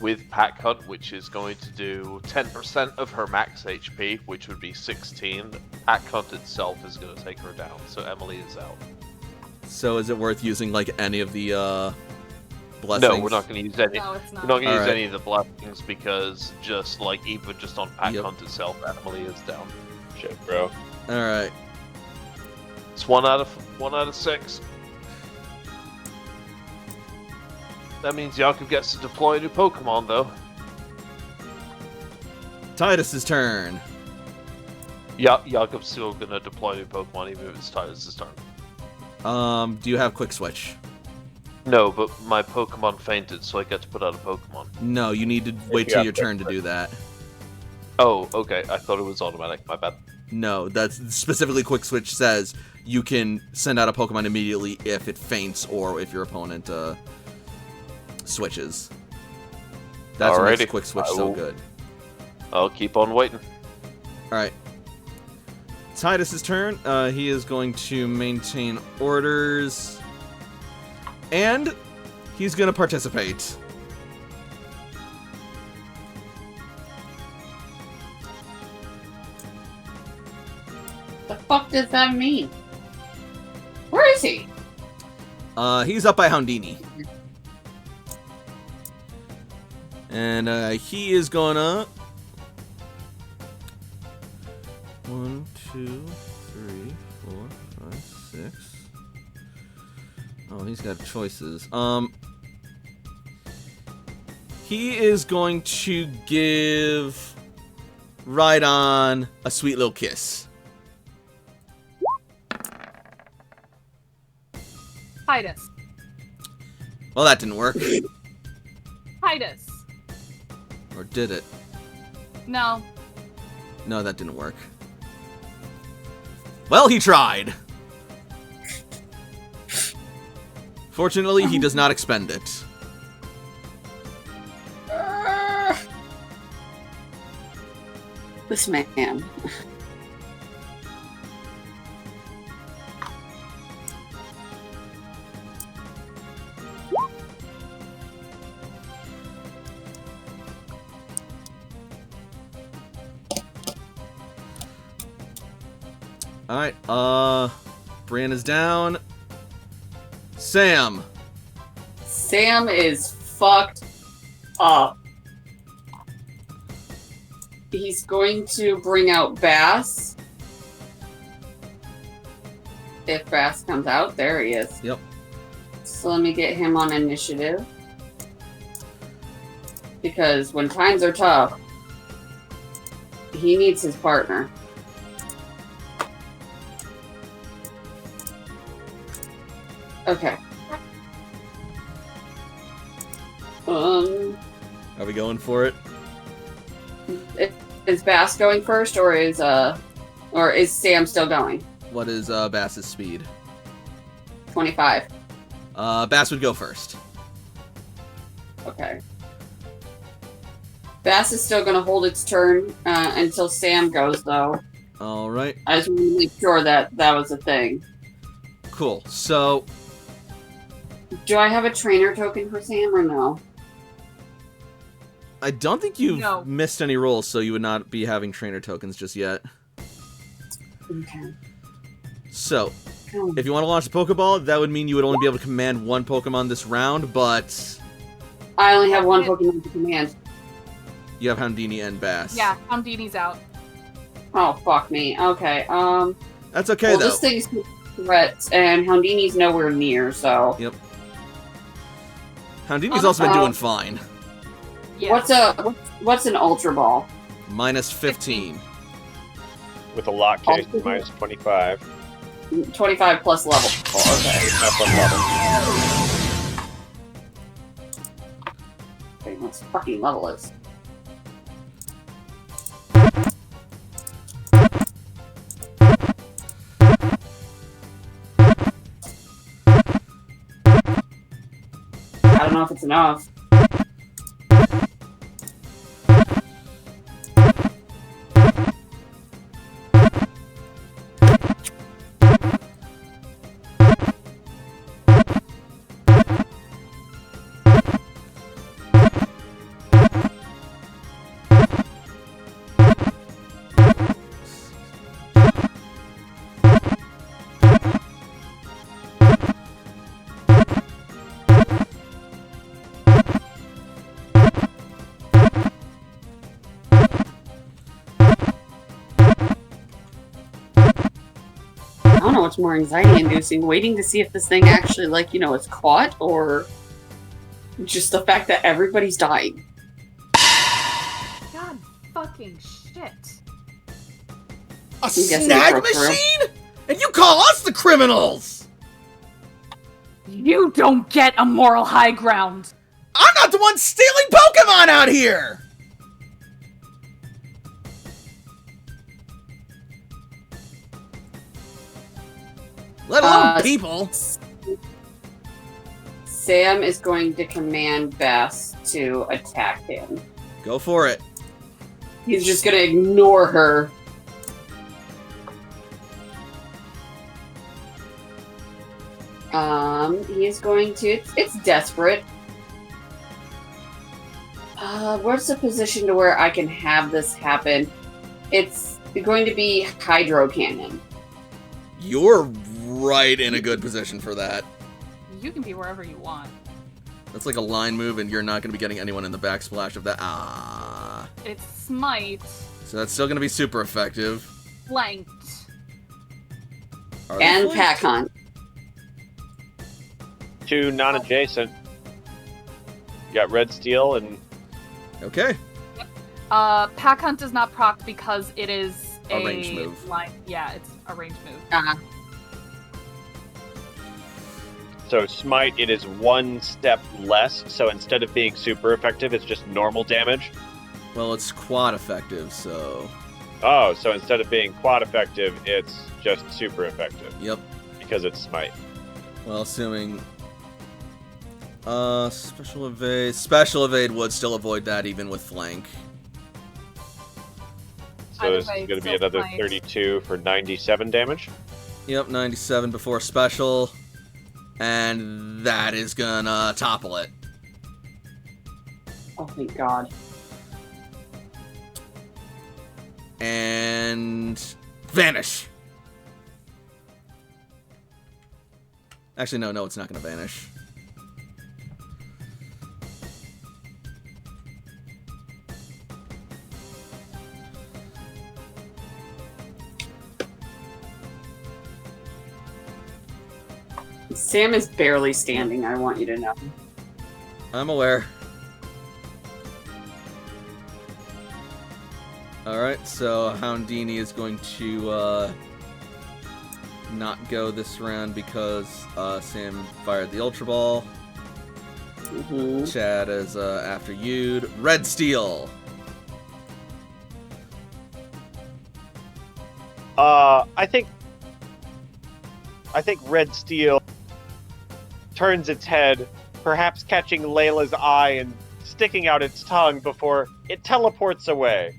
with Pack Hunt, which is going to do 10% of her max HP, which would be 16, Pack Hunt itself is going to take her down, so Emily is out. So is it worth using like any of the blessings? No, we're not going to use any. No, it's not. We're not going to use Alright. any of the blessings because just like even just on Pack Yep. Hunt itself, Emily is down. Shit, bro. All right. It's one out of 6. That means Jakob gets to deploy a new Pokemon, though. Titus's turn. Yeah, Jakob's still gonna deploy a new Pokemon, even if it's Titus' turn. Do you have quick switch? No, but my Pokemon fainted, so I get to put out a Pokemon. No, you need to wait you till have your quick turn to do that. Oh, okay. I thought it was automatic. My bad. No, that's specifically quick switch says you can send out a Pokemon immediately if it faints or if your opponent switches. That's what makes Alrighty. quick switch I so will- good. I'll keep on waiting. All right. Titus's turn. He is going to maintain orders, and he's going to participate. The fuck does that mean? Where is he? He's up by Houndini. And he is gonna 1, 2, 3, 4, 5, 6. Oh, he's got choices. He is going to give Rhydon a sweet little kiss. Titus. Well, that didn't work. Titus. Or did it? No. No, that didn't work. Well, he tried. Fortunately, he does not expend it. This man. Alright, Bran is down. Sam. Sam is fucked up. He's going to bring out Bass. If Bass comes out, there he is. Yep. So let me get him on initiative. Because when times are tough, he needs his partner. Okay. Are we going for it? Is Bass going first, or is Sam still going? What is Bass's speed? 25. Bass would go first. Okay. Bass is still going to hold its turn until Sam goes, though. Alright, I just want to make sure that that was a thing. cool. So, Do I have a trainer token for Sam or no? I don't think you've No. missed any rolls, so you would not be having trainer tokens just yet. Okay. So, Oh. if you want to launch the Pokeball, that would mean you would only be able to command one Pokemon this round, but I only have one Pokemon to command. you have Houndini and Bass. Yeah, Houdini's out. Oh, fuck me. Okay, That's okay, well, though. this thing's threats, and Houdini's nowhere near, so... Yep. Houndini's also been doing fine. Yeah. What's an Ultra Ball? Minus 15. With a lock case, Oh. minus 25. 25 plus level. Oh, okay. 25 plus level. Okay, what's fucking level is? I don't know if it's enough. I don't know what's more anxiety inducing, waiting to see if this thing actually, like, you know, is caught, or just the fact that everybody's dying. God fucking shit. A guessing snag it broke through. machine? And you call us the criminals! You don't get a moral high ground. I'm not the one stealing Pokemon out here! Let alone people. Sam is going to command Bess to attack him. Go for it. He's just going to ignore her. He's going to... It's desperate. Where's the position to where I can have this happen? It's going to be Hydro Cannon. You're right in a good position for that. You can be wherever you want. That's like a line move, and you're not going to be getting anyone in the backsplash of that. Ah. It's Smite, So that's still going to be super effective. flanked. Are they And flanked? Pack Hunt. 2 non-adjacent. You got Red Steel and Okay. Pack Hunt does not proc because it is A ranged move. Line, yeah, it's a ranged move. so Smite, it is 1 step less, so instead of being super effective, it's just normal damage. Well, it's quad effective, so... Oh, so instead of being quad effective, it's just super effective, Yep. because it's Smite. Well, assuming... Special evade... Special evade would still avoid that even with flank. So Either this is way, going to be still another Smite. 32 for 97 damage. Yep, 97 before special. And that is gonna topple it. Oh, thank God. And... vanish! Actually, no, it's not gonna vanish. Sam is barely standing, I want you to know. I'm aware. Alright, so Houndini is going to not go this round because Sam fired the Ultra Ball. Mm-hmm. Chad is after you. Red Steel! I think Red Steel turns its head, perhaps catching Layla's eye and sticking out its tongue before it teleports away.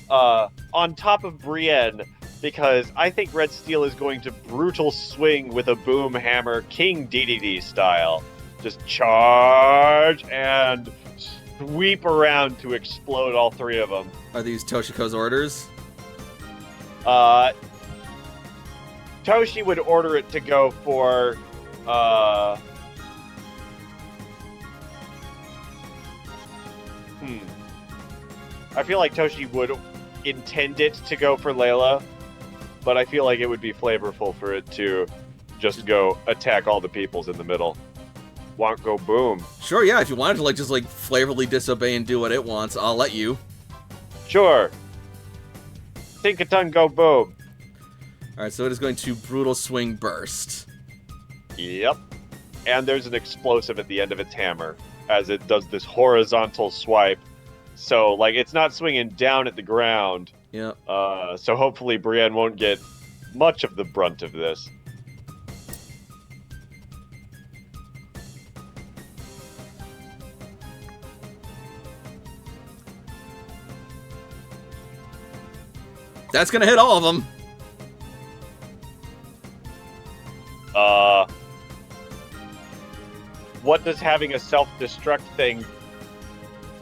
On top of Brienne, because I think Red Steel is going to brutal swing with a boom hammer, King DDD style. Just charge and sweep around to explode all three of them. Are these Toshiko's orders? Toshi would order it to go for, I feel like Toshi would intend it to go for Layla, but I feel like it would be flavorful for it to just go attack all the peoples in the middle. Want go boom. Sure, yeah, if you wanted to, like, just, like, flavorfully disobey and do what it wants, I'll let you. Sure. Tinkaton go boom. Alright, so it is going to Brutal Swing Burst. Yep. And there's an explosive at the end of its hammer, as it does this horizontal swipe. So, like, it's not swinging down at the ground. Yep. So hopefully Brienne won't get much of the brunt of this. That's gonna hit all of them. What does having a self-destruct thing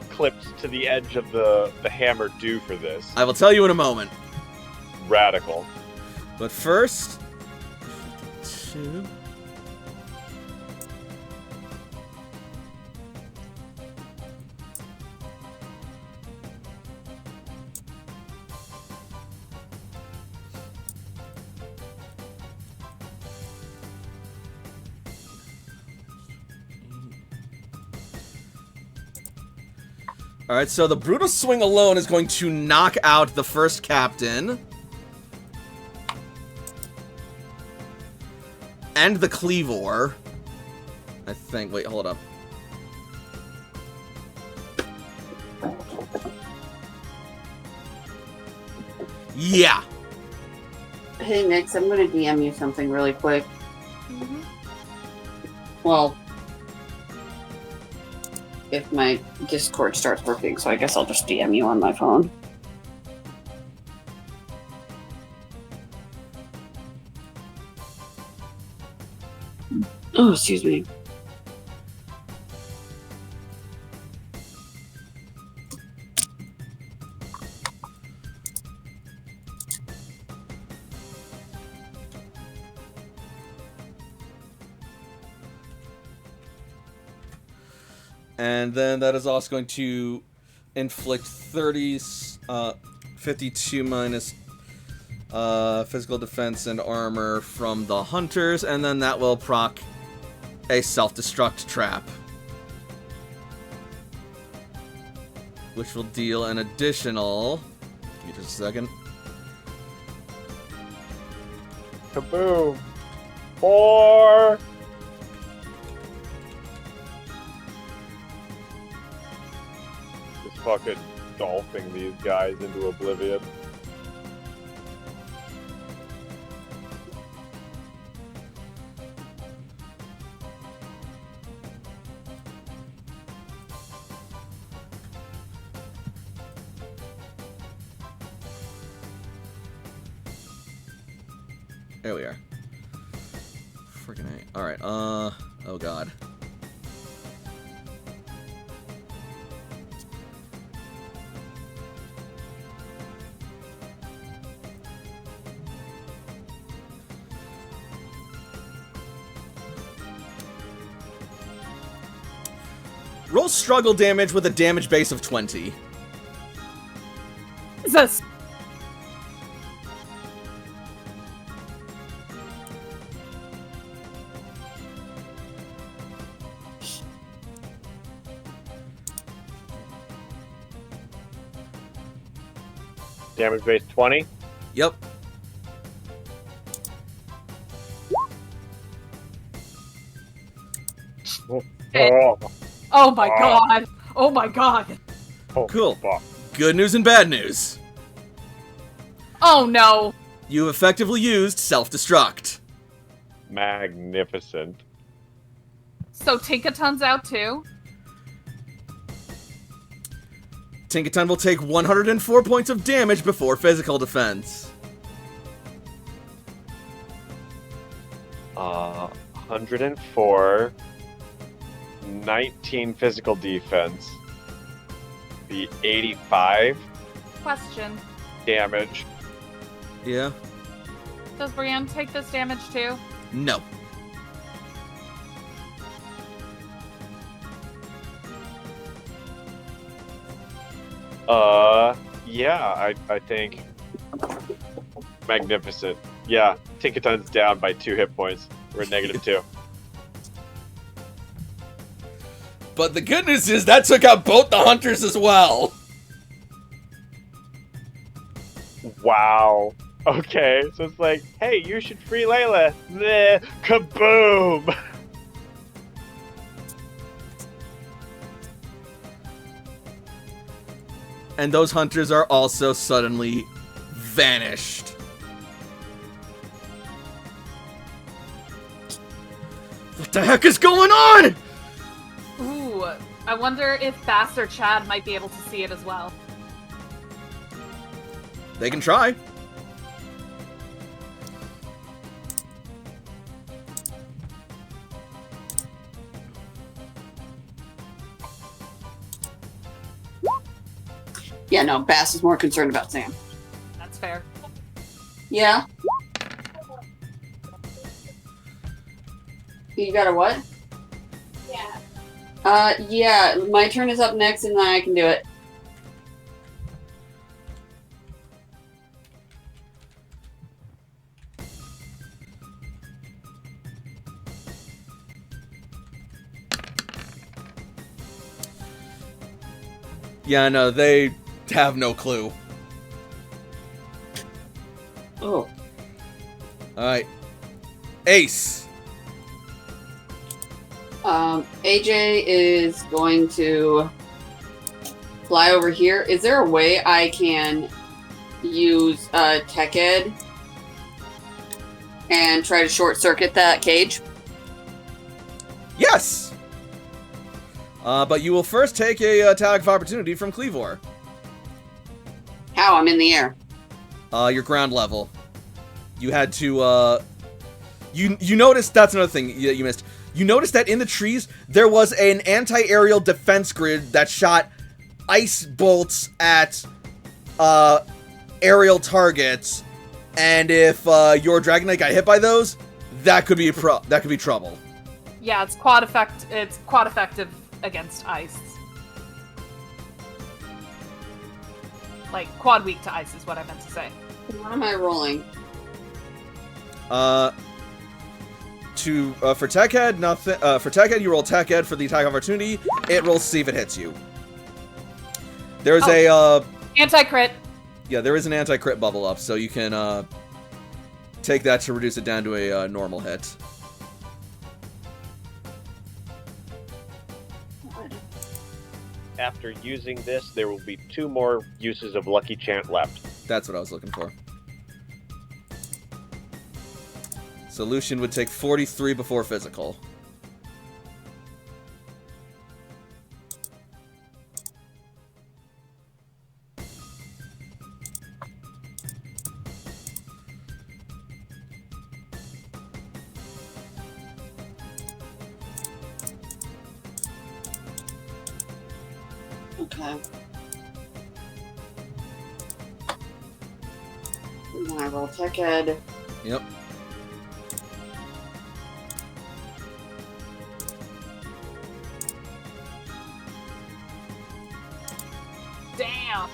clipped to the edge of the hammer do for this? I will tell you in a moment. Radical. But first... 2... Alright, so the Brutal Swing alone is going to knock out the first captain. And the Cleavor. I think. Wait, hold up. Yeah. Hey, Nix, I'm going to DM you something really quick. Well, if my Discord starts working, so I guess I'll just DM you on my phone. Oh, excuse me. And then that is also going to inflict 52 minus physical defense and armor from the hunters, and then that will proc a self-destruct trap, which will deal an additional... Give me just a second. Kaboom! 4! Just fucking golfing these guys into oblivion. There we are. Freaking A. Alright, oh god. Roll struggle damage with a damage base of 20. Jesus. Damage base 20. Yep. Oh, Oh my god. Oh my god. Cool. Fuck. Good news and bad news. Oh no. You effectively used self-destruct. Magnificent. So Tinkaton's out too? Tinkaton will take 104 points of damage before physical defense. 104, 19 physical defense, the 85 Question. damage. Yeah. Does Brienne take this damage too? No. Yeah, I think. Magnificent. Yeah, Tinkaton's down by 2 hit points. We're at -2. But the good news is that took out both the hunters as well. Wow. Okay, so it's like, hey, you should free Layla. Meh, kaboom! And those hunters are also suddenly vanished. What the heck is going on? Ooh, I wonder if Bass or Chad might be able to see it as well. They can try. Yeah, no, Bass is more concerned about Sam. That's fair. Yeah. You got a what? Yeah, my turn is up next and then I can do it. Yeah, no, they have no clue. Oh. Alright. Ace. AJ is going to fly over here. Is there a way I can use Tech Ed and try to short circuit that cage? Yes! But you will first take a attack of opportunity from Cleavor. How? I'm in the air. Your ground level. You had to, You noticed, that's another thing that you missed. You noticed that in the trees, there was an anti-aerial defense grid that shot ice bolts at, aerial targets. And if, your Dragon Knight got hit by those, that could be trouble. Yeah, it's quad effective against ice. Like, quad weak to ice is what I meant to say. What am I rolling? For Tech Ed, nothing. For Tech Ed, you roll Tech Ed for the attack opportunity. It rolls to see if it hits you. There's Anti-crit. Yeah, there is an anti-crit bubble up, so you can take that to reduce it down to a normal hit. After using this, there will be 2 more uses of Lucky Chant left. That's what I was looking for. So Lucian would take 43 before physical. Okay. And then I roll Tech Ed. Yep. Damn.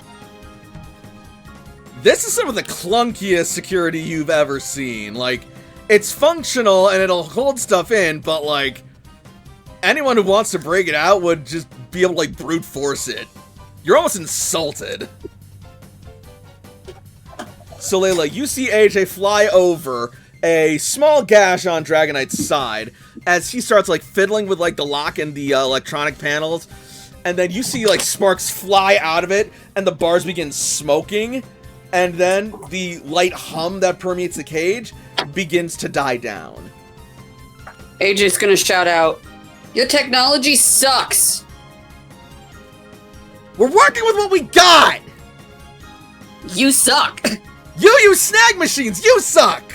This is some of the clunkiest security you've ever seen. Like, it's functional and it'll hold stuff in, but like, anyone who wants to break it out would just be able to like brute force it. You're almost insulted. So Layla, you see AJ fly over a small gash on Dragon Knight's side as he starts like fiddling with like the lock and the electronic panels. And then you see, like, sparks fly out of it, and the bars begin smoking, and then the light hum that permeates the cage begins to die down. AJ's gonna shout out, "Your technology sucks!" We're working with what we got! You suck! You use snag machines! You suck!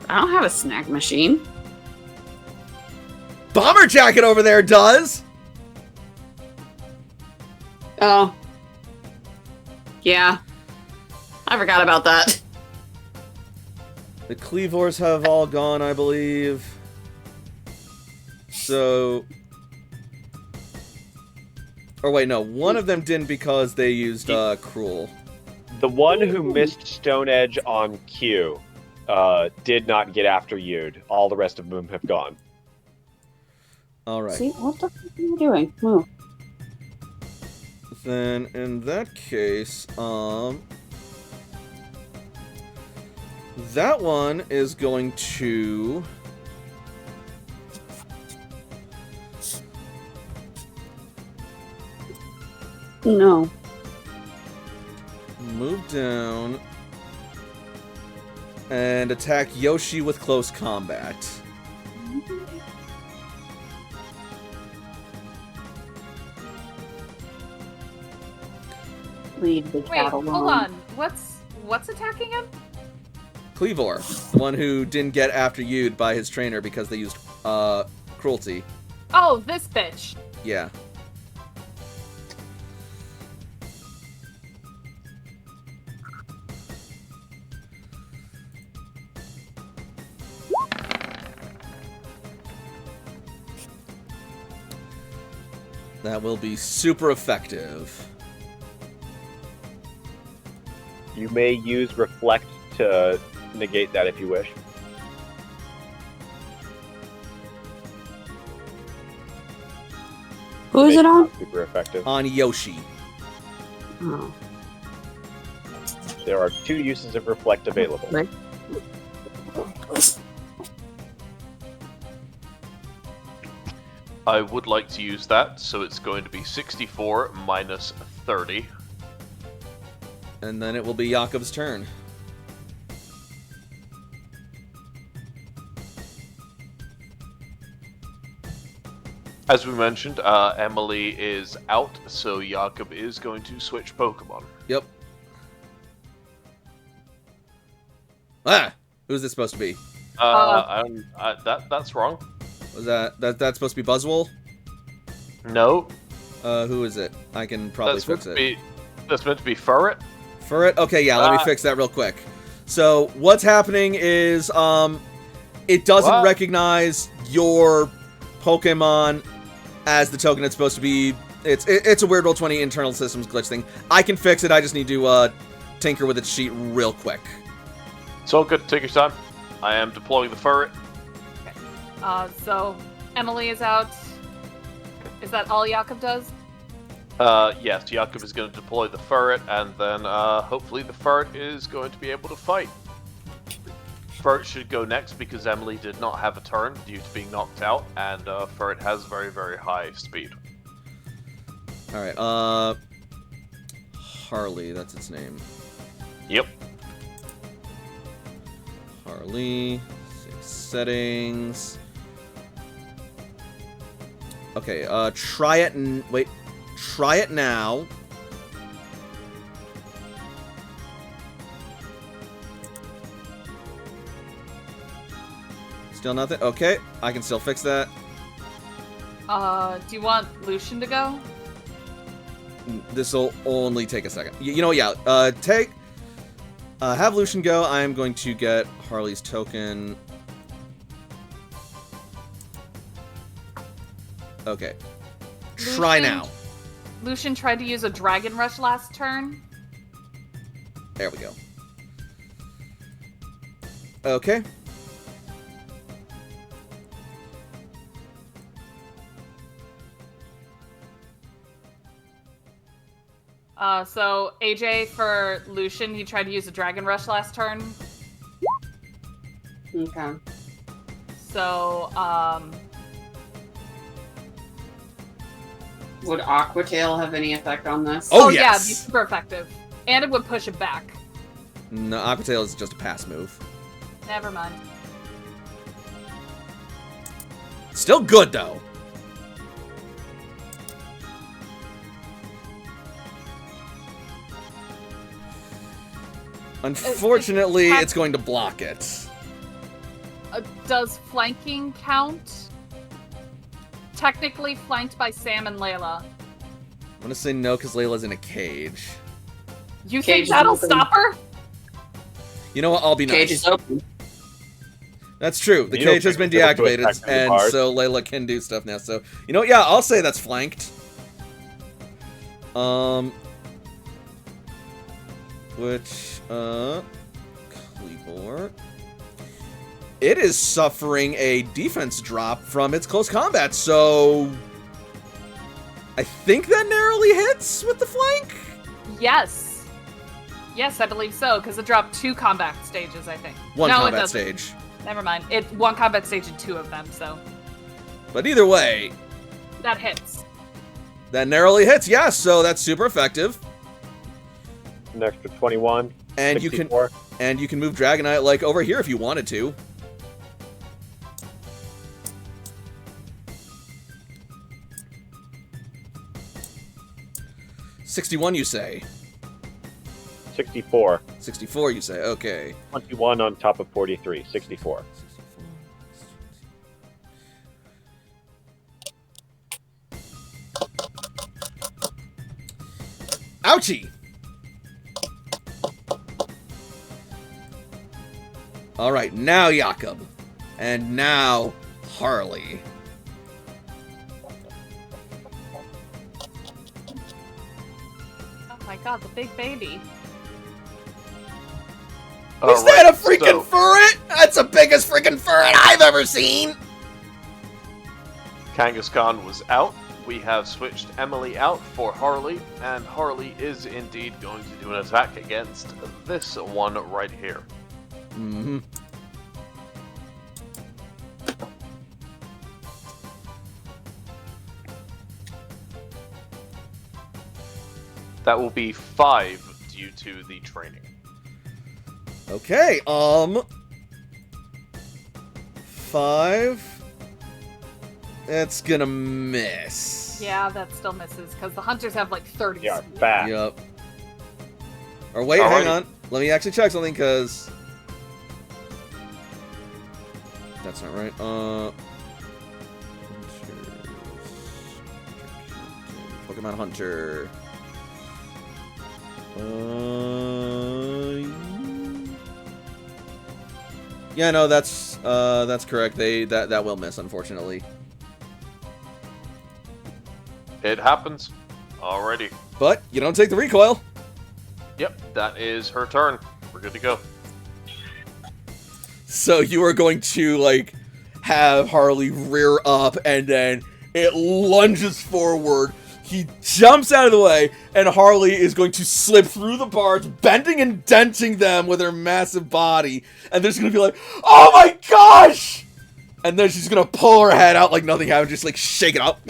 I don't have a snack machine. bomber jacket over there does. Oh. Yeah. I forgot about that. The Cleavors have all gone, I believe. So... Or wait, no. One of them didn't because they used Cruel. The one who missed Stone Edge on Q did not get after Yude. All the rest of them have gone. Alright. See, what the fuck are you doing? Move. Then, in that case, that one is going to... No. move down and attack Yoshi with close combat. Leave the Wait, cat alone. hold on. What's attacking him? Cleavor, the one who didn't get after Yude by his trainer because they used cruelty. Oh, this bitch. Yeah. That will be super effective. You may use Reflect to negate that if you wish. Who is Make it on? not super effective. On Yoshi. Oh. There are 2 uses of Reflect available. Right. I would like to use that, so it's going to be 64 minus 30. And then it will be Jakob's turn. As we mentioned, Emily is out, so Jakob is going to switch Pokemon. Yep. Ah! Who's this supposed to be? That's wrong. Was that's supposed to be Buzzwole? No, Who is it? I can probably that's meant fix to it. be that's meant to be Furret. Furret? Okay, yeah, let me fix that real quick. So, what's happening is, it doesn't What? recognize your Pokemon as the token it's supposed to be. It's a weird Roll20 internal systems glitch thing. I can fix it, I just need to, tinker with its sheet real quick. It's all good. Take your time. I am deploying the Furret. So Emily is out. Is that all Jakob does? Yes, Jakob is going to deploy the Furret, and then hopefully the Furret is going to be able to fight. Furret should go next because Emily did not have a turn due to being knocked out, and Furret has very, very high speed. Alright, Harley, that's its name. Yep. Harley, save settings. Okay, try it try it now. Still nothing? Okay, I can still fix that. Do you want Lucian to go? This'll only take a second. You know what, yeah, have Lucian go. I am going to get Harley's token. Okay. Try Lucian- now. Lucian tried to use a Dragon Rush last turn. There we go. Okay. So AJ for Lucian, he tried to use a Dragon Rush last turn. Okay. So, Would Aqua Tail have any effect on this? Oh, yeah, yes! it'd be super effective. And it would push it back. No, Aqua Tail is just a pass move. Never mind. Still good, though. Unfortunately, Attack- it's going to block it. Does flanking count? technically flanked by Sam and Layla. I'm gonna say no because Layla's in a cage. You Cage think is that'll open. stop her? You know what? I'll be Cage nice. is open. That's true. The You don't cage has been think it's able to deactivated, attack through the and bars? so Layla can do stuff now. So, you know what? Yeah, I'll say that's flanked. Cleavor. It is suffering a defense drop from its close combat, so I think that narrowly hits with the flank. Yes. Yes, I believe so, because it dropped 2 combat stages, I think. One no, it combat doesn't. stage. Never mind. It 1 combat stage and 2 of them, so But either way, that hits. that narrowly hits. Yeah, so that's super effective. An extra 21. And 64. you can move Dragonite like over here if you wanted to. $61, you say. 64. 64, you say. Okay. 21 on top of 43. 64. Ouchie! Alright, now Jakob. And now Harley. Oh my god, the big baby. Is that a freaking ferret? That's the biggest freaking ferret I've ever seen! Kangaskhan was out. We have switched Emily out for Harley, and Harley is indeed going to do an attack against this one right here. Mm-hmm. That will be 5 due to the training. Okay, 5. It's gonna miss. Yeah, that still misses, because the hunters have like 30. Yeah, fast. Yep. Or wait, hang Alrighty. on. Let me actually check something, because... That's not right. Pokemon Hunter. Yeah, no, that's correct. That will miss, unfortunately. It happens. Alrighty. But you don't take the recoil. Yep, that is her turn. We're good to go. So you are going to, like, have Harley rear up, and then it lunges forward. He jumps out of the way, and Harley is going to slip through the bars, bending and denting them with her massive body. And they're just going to be like, oh my gosh! And then she's going to pull her head out like nothing happened, just, like, shake it up.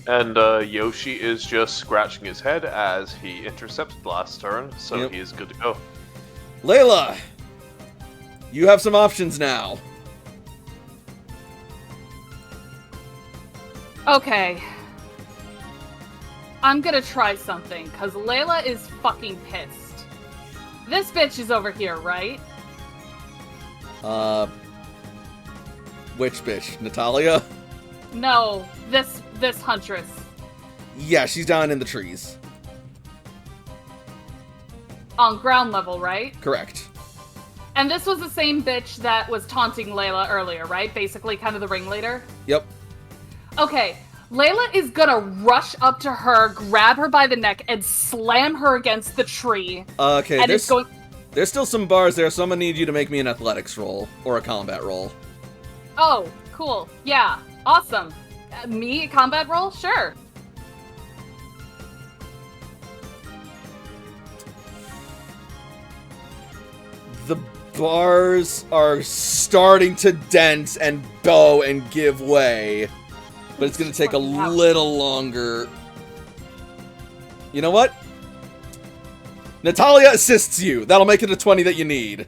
And Yoshi is just scratching his head as he intercepts Blast turn, so Yep. he is good to go. Layla, you have some options now. Okay. I'm gonna try something, because Layla is fucking pissed. This bitch is over here, right? Which bitch? Natalia? No, this huntress. Yeah, she's down in the trees. On ground level, right? Correct. And this was the same bitch that was taunting Layla earlier, right? Basically kind of the ringleader? Yep. Okay, Layla is gonna rush up to her, grab her by the neck, and slam her against the tree. Okay, And it's going... there's still some bars there, so I'm gonna need you to make me an athletics roll or a combat roll. Oh, cool. Yeah, awesome. Me, combat roll? Sure. The bars are starting to dent and bow and give way, but it's gonna take a Fucking hell. little longer. You know what? Natalia assists you. That'll make it a 20 that you need.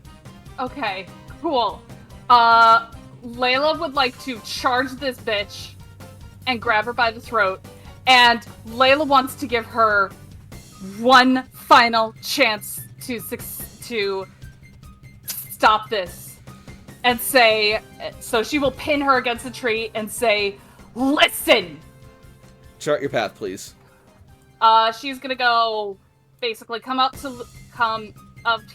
Okay, cool. Layla would like to charge this bitch and grab her by the throat, and Layla wants to give her one final chance to stop this and say, so she will pin her against the tree and say, Listen! Chart your path, please. She's gonna go, basically come up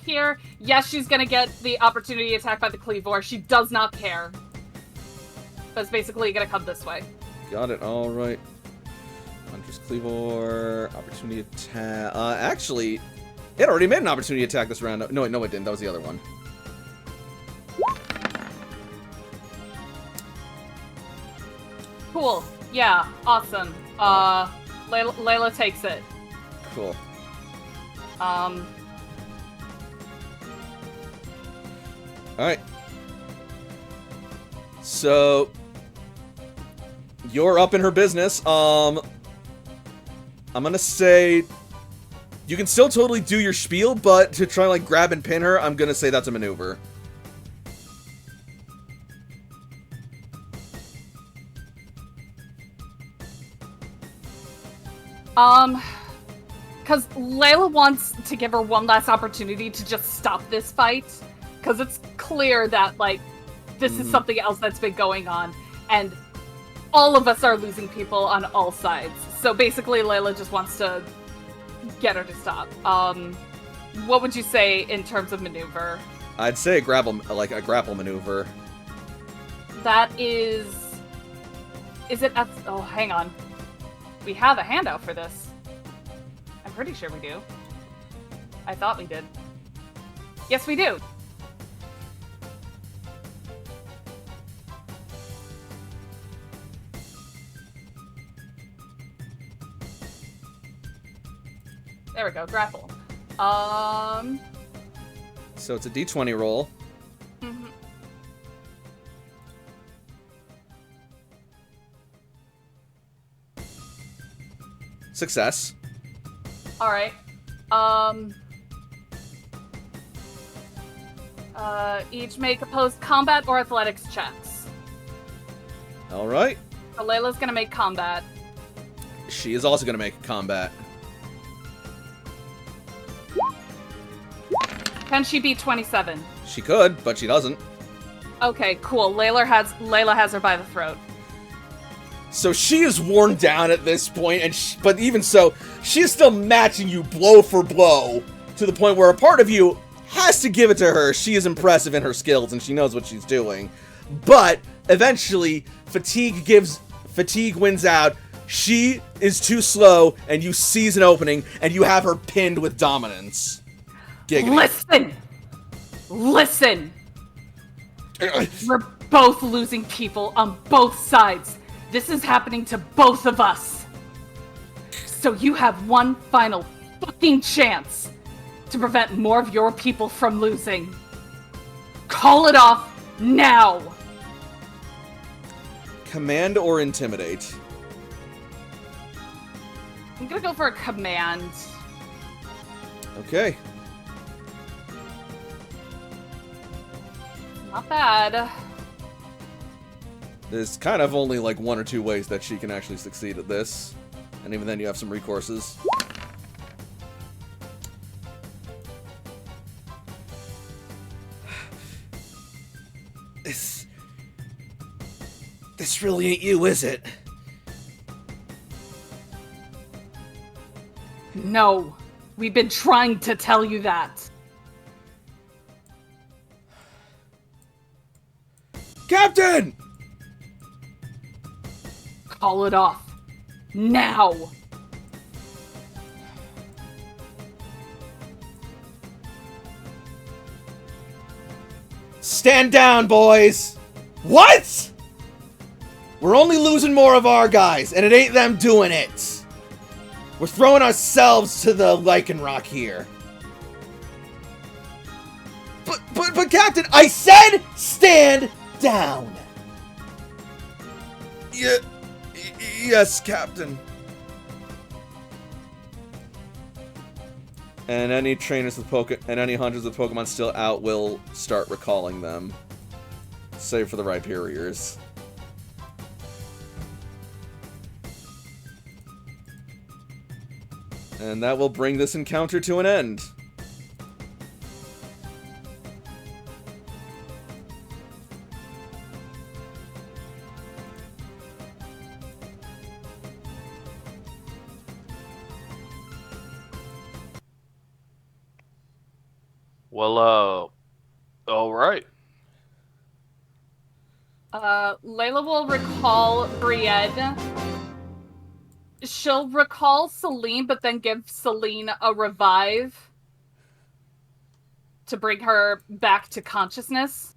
here. Yes, she's gonna get the opportunity attack by the Cleavor. She does not care. But it's basically gonna come this way. Got it. All right. Hunter's Cleavor, opportunity attack. Actually, it already made an opportunity attack this round. No, it didn't. That was the other one. Cool. Yeah. Awesome. Layla takes it. Cool. All right. So you're up in her business. I'm gonna say you can still totally do your spiel, but to try and like grab and pin her, I'm gonna say that's a maneuver. Because Layla wants to give her one last opportunity to just stop this fight. Because it's clear that, like, this is something else that's been going on. And all of us are losing people on all sides. So basically, Layla just wants to get her to stop. What would you say in terms of maneuver? I'd say a grapple maneuver. That is... Is it... Oh, hang on. We have a handout for this. I'm pretty sure we do. I thought we did. Yes, we do. There we go, grapple. So it's a d20 roll. Mhm. Success. Alright. Each make opposed combat or athletics checks. All right. So Layla's gonna make combat. She is also going to make combat. Can she beat 27? She could, but she doesn't. Okay, cool. Layla has her by the throat. So she is worn down at this point, but even so, she is still matching you blow for blow to the point where a part of you has to give it to her. She is impressive in her skills and she knows what she's doing. But eventually, fatigue wins out. She is too slow, and you seize an opening, and you have her pinned with dominance. Giggity. Listen! We're both losing people on both sides. This is happening to both of us. So you have one final fucking chance to prevent more of your people from losing. Call it off now! Command or intimidate? I'm gonna go for a command. Okay. Not bad. There's kind of only like one or two ways that she can actually succeed at this. And even then you have some recourses. This really ain't you, is it? No. We've been trying to tell you that. Captain! Call it off. Now! Stand down, boys! What?! We're only losing more of our guys, and it ain't them doing it! We're throwing ourselves to the Lycanroc here. But Captain, I said stand down! Yes, Captain. And any trainers with and any hunters with Pokemon still out will start recalling them. Save for the Rhyperiors. And that will bring this encounter to an end. Well, all right. Layla will recall Brienne. She'll recall Celine, but then give Celine a revive to bring her back to consciousness.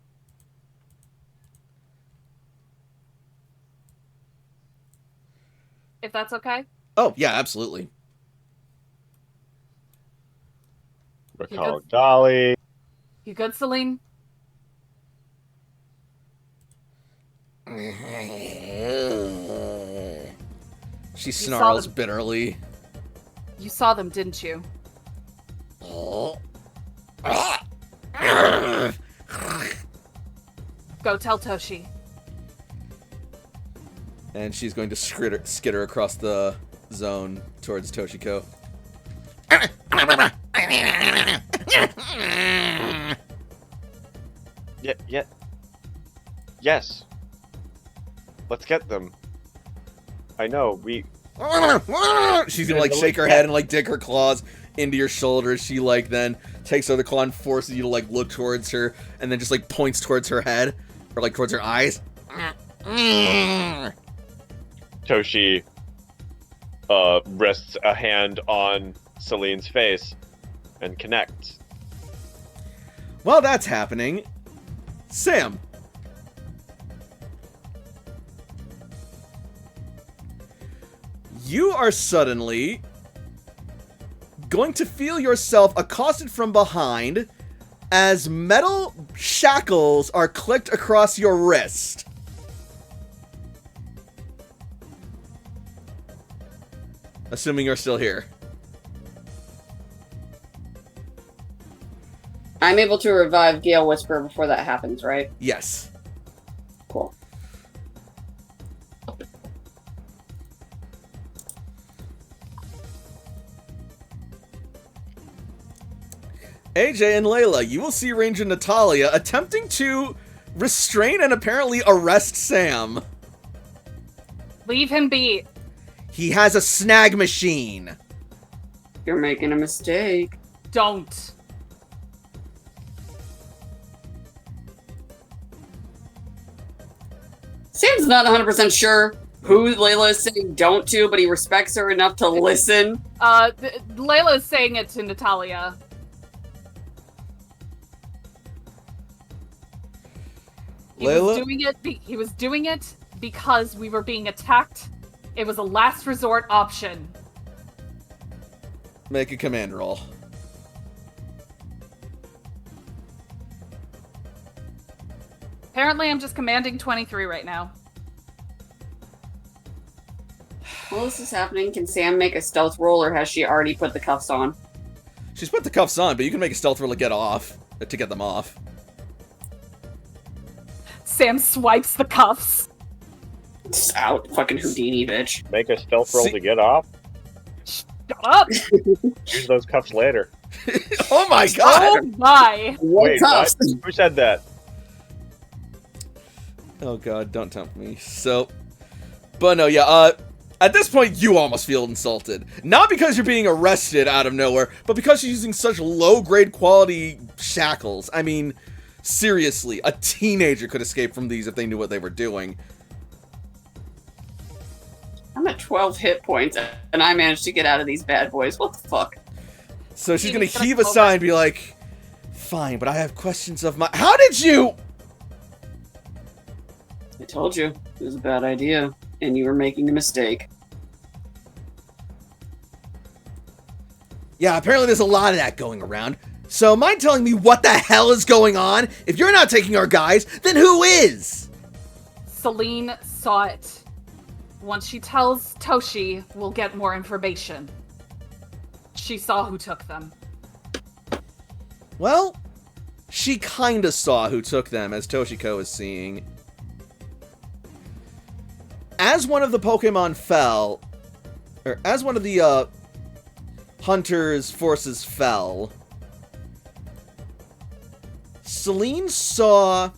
If that's okay. Oh, yeah, absolutely. Recall Dolly. You good, Celine? She saw snarls them. bitterly. You saw them, didn't you? Go tell Toshi. And she's going to skitter across the zone towards Toshiko. Yeah. Yes. Let's get them. I know, She's gonna like shake her head and like dig her claws into your shoulders. She like then takes the other claw and forces you to like look towards her, and then just like points towards her head or like towards her eyes. Toshi rests a hand on Celine's face and connects. While that's happening, Sam. You are suddenly going to feel yourself accosted from behind as metal shackles are clicked across your wrist. Assuming you're still here. I'm able to revive Gale Whisper before that happens, right? Yes. Cool. AJ and Layla, you will see Ranger Natalia attempting to restrain and apparently arrest Sam. Leave him be. He has a snag machine. You're making a mistake. Don't. Sam's not 100% sure who Layla is saying don't to, but he respects her enough to listen. Layla is saying it to Natalia. Layla? He was doing it because we were being attacked. It was a last resort option. Make a command roll. Apparently, I'm just commanding 23 right now. While this is happening, can Sam make a stealth roll, or has she already put the cuffs on? She's put the cuffs on, but you can make a stealth roll to get them off. Sam swipes the cuffs. Just out, fucking Houdini, bitch. Make a stealth roll See- to get off. Shut up! Use those cuffs later. Oh my god! Oh my! What Wait, cuffs? what? Who said that? Oh god, don't tempt me. So, but no, yeah, at this point, you almost feel insulted. Not because you're being arrested out of nowhere, but because you're using such low-grade quality shackles. I mean, seriously, a teenager could escape from these if they knew what they were doing. I'm at 12 hit points, and I managed to get out of these bad boys. What the fuck? So she's He gonna was gonna heave come a sigh and be like, fine, but I have questions of my— How did you— I told you, it was a bad idea, and you were making a mistake. Yeah, apparently there's a lot of that going around. So mind telling me what the hell is going on? If you're not taking our guys, then who is? Celine saw it. Once she tells Toshi, we'll get more information. She saw who took them. Well, she kinda saw who took them, as Toshiko is seeing. As one of the Pokemon fell, or as one of the, Hunter's forces fell, Celine saw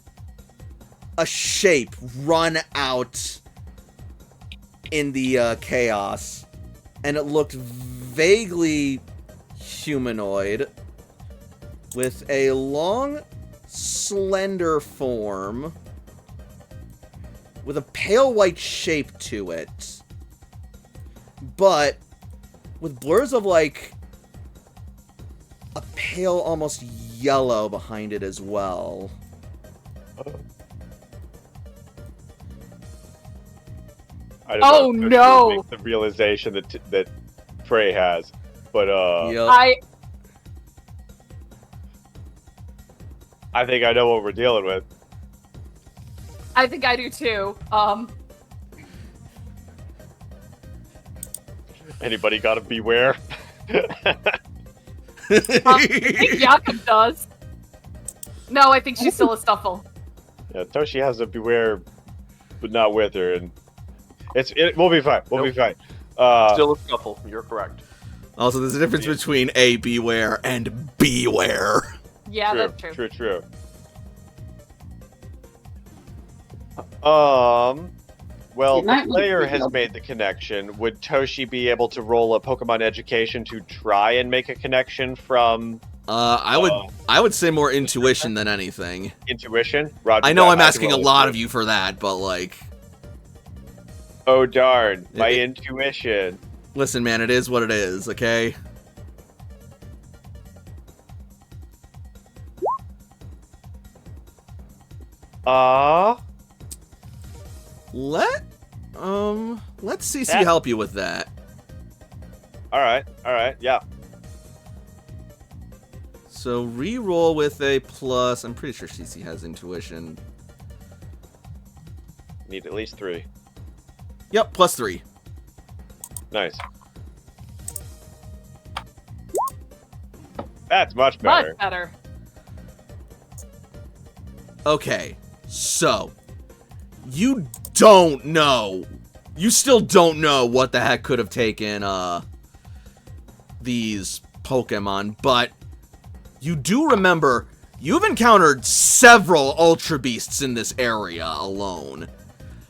a shape run out in the, chaos, and it looked vaguely humanoid, with a long, slender form with a pale white shape to it, but with blurs of like a pale, almost yellow behind it as well. I don't Oh, know if no. make the realization that Frey has, but Yep. I think I know what we're dealing with. I think I do too. Anybody gotta beware? I think Jakob does. No, I think she's still a Stuffle. Yeah, Toshi has a beware, but not with her, and we'll be fine. We'll be fine. Still a scuffle. You're correct. Also, there's a difference between a beware and beware. Yeah, true, that's true. True. Well, It might the be player pretty has good. made the connection. Would Toshi be able to roll a Pokemon Education to try and make a connection from I would say more intuition than anything. intuition? Roger I know that. I'm can asking a roll lot it. of you for that, but like, Oh darn, my It- intuition. listen, man, it is what it is, okay? Let's CC That- help you with that. All right, yeah. So re-roll with a plus. I'm pretty sure CC has intuition. Need at least 3. Yep, +3. Nice. That's much better. Much better. Okay, so you don't know. You still don't know what the heck could have taken these Pokemon, but you do remember you've encountered several Ultra Beasts in this area alone.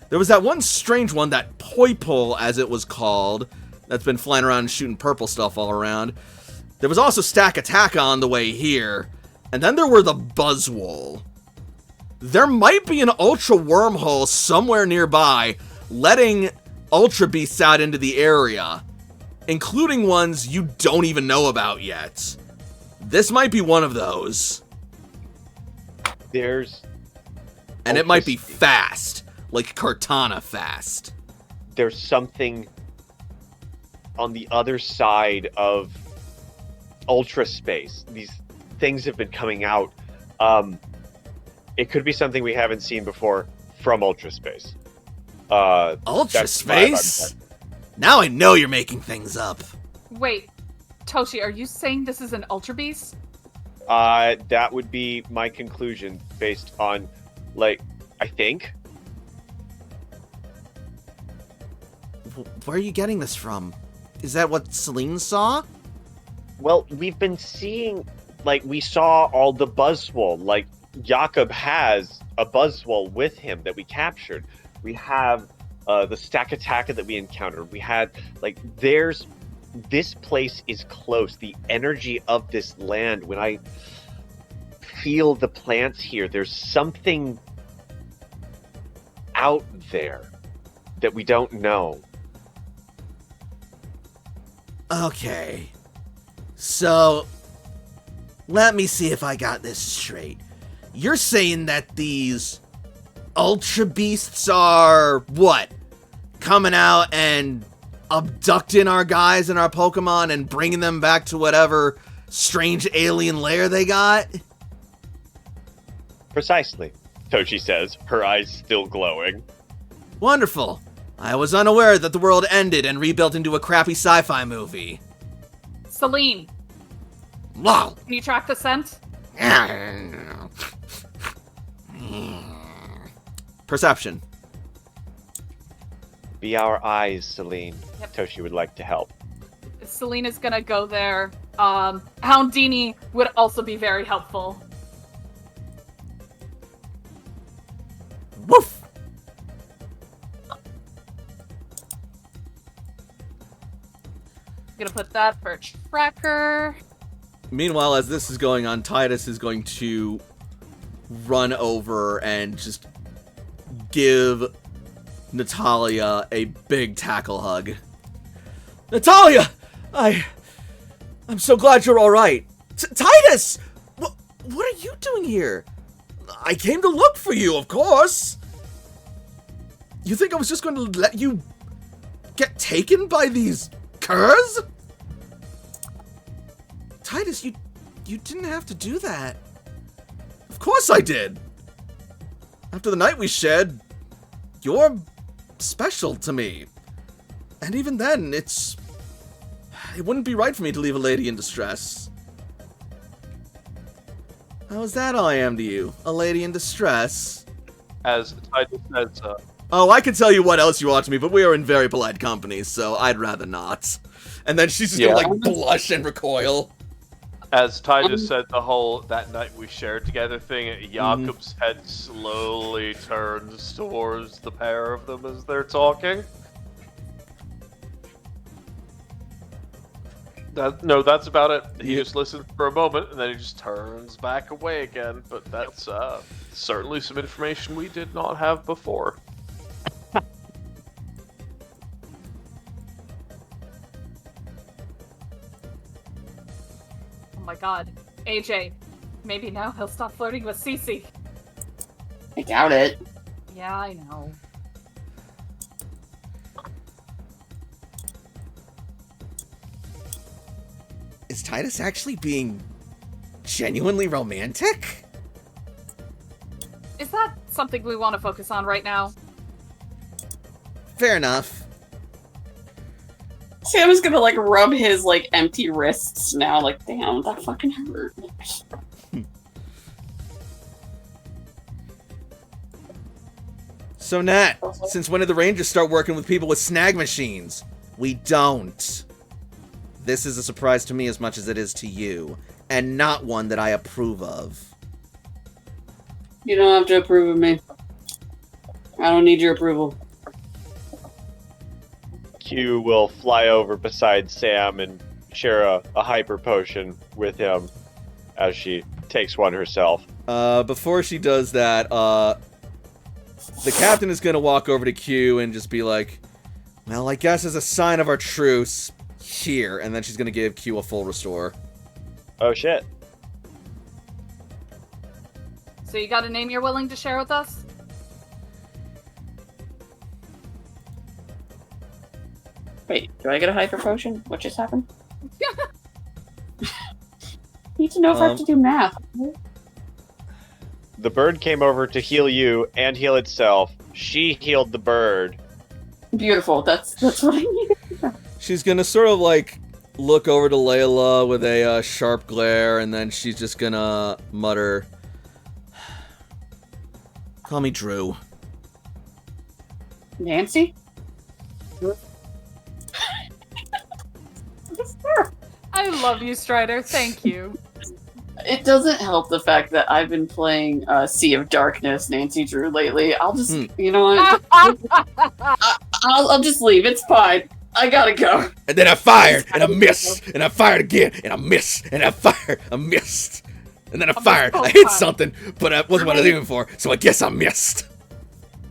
There was that one strange one, that Poipole, as it was called, that's been flying around and shooting purple stuff all around. There was also Stack Attack on the way here, and then there were the Buzzwole. There might be an Ultra Wormhole somewhere nearby, letting Ultra Beasts out into the area, including ones you don't even know about yet. This might be one of those. There's And it might be Ultra- fast, like Cortana fast. there's something on the other side of ultra space. These things have been coming out. It could be something we haven't seen before from ultra space. Ultra That's my vibe. Space? Now I know you're making things up. Wait, Toshi, are you saying this is an Ultra Beast? That would be my conclusion based on, like, I think. Where are you getting this from? Is that what Celine saw? Well, we've been seeing, like, we saw all the Buzzwole. Like, Jakob has a Buzzwole with him that we captured. We have the Stack Attacker that we encountered. We had, like, this place is close. The energy of this land, when I feel the plants here, there's something out there that we don't know. Okay. So, let me see if I got this straight. You're saying that these Ultra Beasts are, what? Coming out and abducting our guys and our Pokemon and bringing them back to whatever strange alien lair they got? Precisely, Toshi says, her eyes still glowing. Wonderful. I was unaware that the world ended and rebuilt into a crappy sci-fi movie. Celine, Wow. can you track the scent? Perception. Be our eyes, Celine. Yep. Toshi would like to help. Celine is gonna go there. Houndini would also be very helpful. Woof. Gonna put that for a tracker. Meanwhile, as this is going on, Titus is going to run over and just give Natalia a big tackle hug. Natalia! I'm so glad you're alright. Titus! What are you doing here? I came to look for you, of course. You think I was just going to let you get taken by these curs? Titus, you didn't have to do that. Of course I did. After the night we shared, you're special to me. And even then, it wouldn't be right for me to leave a lady in distress. How is that all I am to you? A lady in distress? As Titus says, Oh, I can tell you what else you ought to me, but we are in very polite company, so I'd rather not. And then she's just gonna, like, blush and recoil. as Titus said the whole "that night we shared together" thing, Jakob's head slowly turns towards the pair of them as they're talking. That's about it. He just listens for a moment, and then he just turns back away again. But that's certainly some information we did not have before. Oh my god. AJ, maybe now he'll stop flirting with Cece. I doubt it. Yeah, I know. Is Titus actually being genuinely romantic? Is that something we want to focus on right now? Fair enough. Sam is gonna, like, rub his, like, empty wrists now. Like, damn, that fucking hurt. So, Nat, since when did the Rangers start working with people with snag machines? We don't. This is a surprise to me as much as it is to you, and not one that I approve of. You don't have to approve of me. I don't need your approval. Q will fly over beside Sam and share a hyper potion with him as she takes one herself. Before she does that, the captain is gonna walk over to Q and just be like, well, I guess as a sign of our truce, here, and then she's gonna give Q a full restore. Oh shit. So you got a name you're willing to share with us? Wait, do I get a hyper potion? What just happened? Need to know if I have to do math. The bird came over to heal you and heal itself. She healed the bird. Beautiful. That's what I needed. She's gonna sort of like look over to Layla with a sharp glare, and then she's just gonna mutter, "Call me Drew." Nancy? I love you, Strider. Thank you. It doesn't help the fact that I've been playing Sea of Darkness, Nancy Drew, lately. I'll just, you know what? I'll just leave. It's fine. I gotta go. And then I fired, and I missed, and I fired again, and I missed, and I fired, I missed. And then I fired. I hit something, but that wasn't what I was aiming for, so I guess I missed.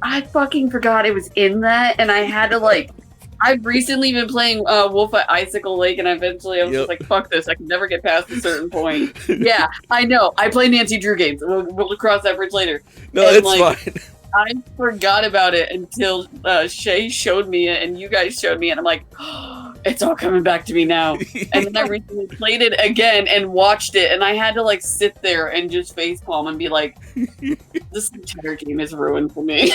I fucking forgot it was in that, and I had to, like... I've recently been playing Wolf at Icicle Lake, and eventually I was just like, fuck this, I can never get past a certain point. Yeah, I know. I play Nancy Drew games. We'll cross that bridge later. No, and, it's like, fine. I forgot about it until Shay showed me it, and you guys showed me it, and I'm like, oh, it's all coming back to me now. And then I recently played it again and watched it, and I had to, like, sit there and just facepalm and be like, this entire game is ruined for me.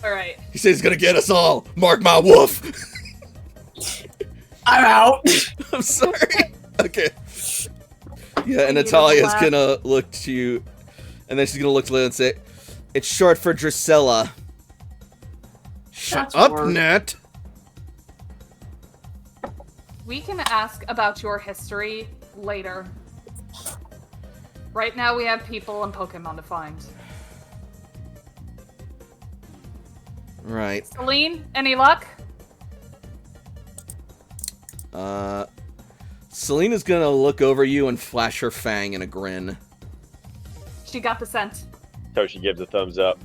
Alright. He says he's gonna get us all. Mark my wolf. I'm out. I'm sorry. Okay. Yeah, and Natalia's gonna look to you, and then she's gonna look to Layla and say, "It's short for Drusilla." Shut That's up, worse. Nat. We can ask about your history later. Right now we have people and Pokemon to find. Right. Celine, any luck? Selena's gonna look over you and flash her fang in a grin. She got the scent. Toshi gives a thumbs up.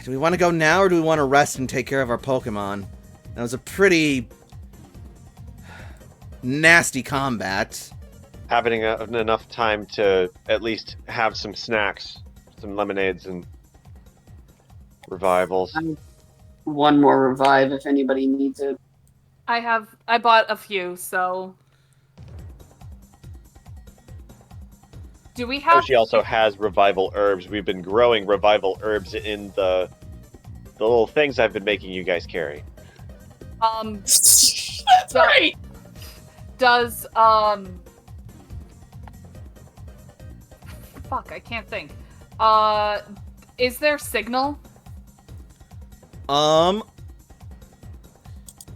Do we want to go now, or do we want to rest and take care of our Pokemon? That was a pretty nasty combat. Having enough time to at least have some snacks, some lemonades and revivals. One more revive if anybody needs it. I bought a few, so. Do we have? Toshi also has revival herbs. We've been growing revival herbs in the little things I've been making you guys carry. That's right. Does fuck, I can't think. Is there signal?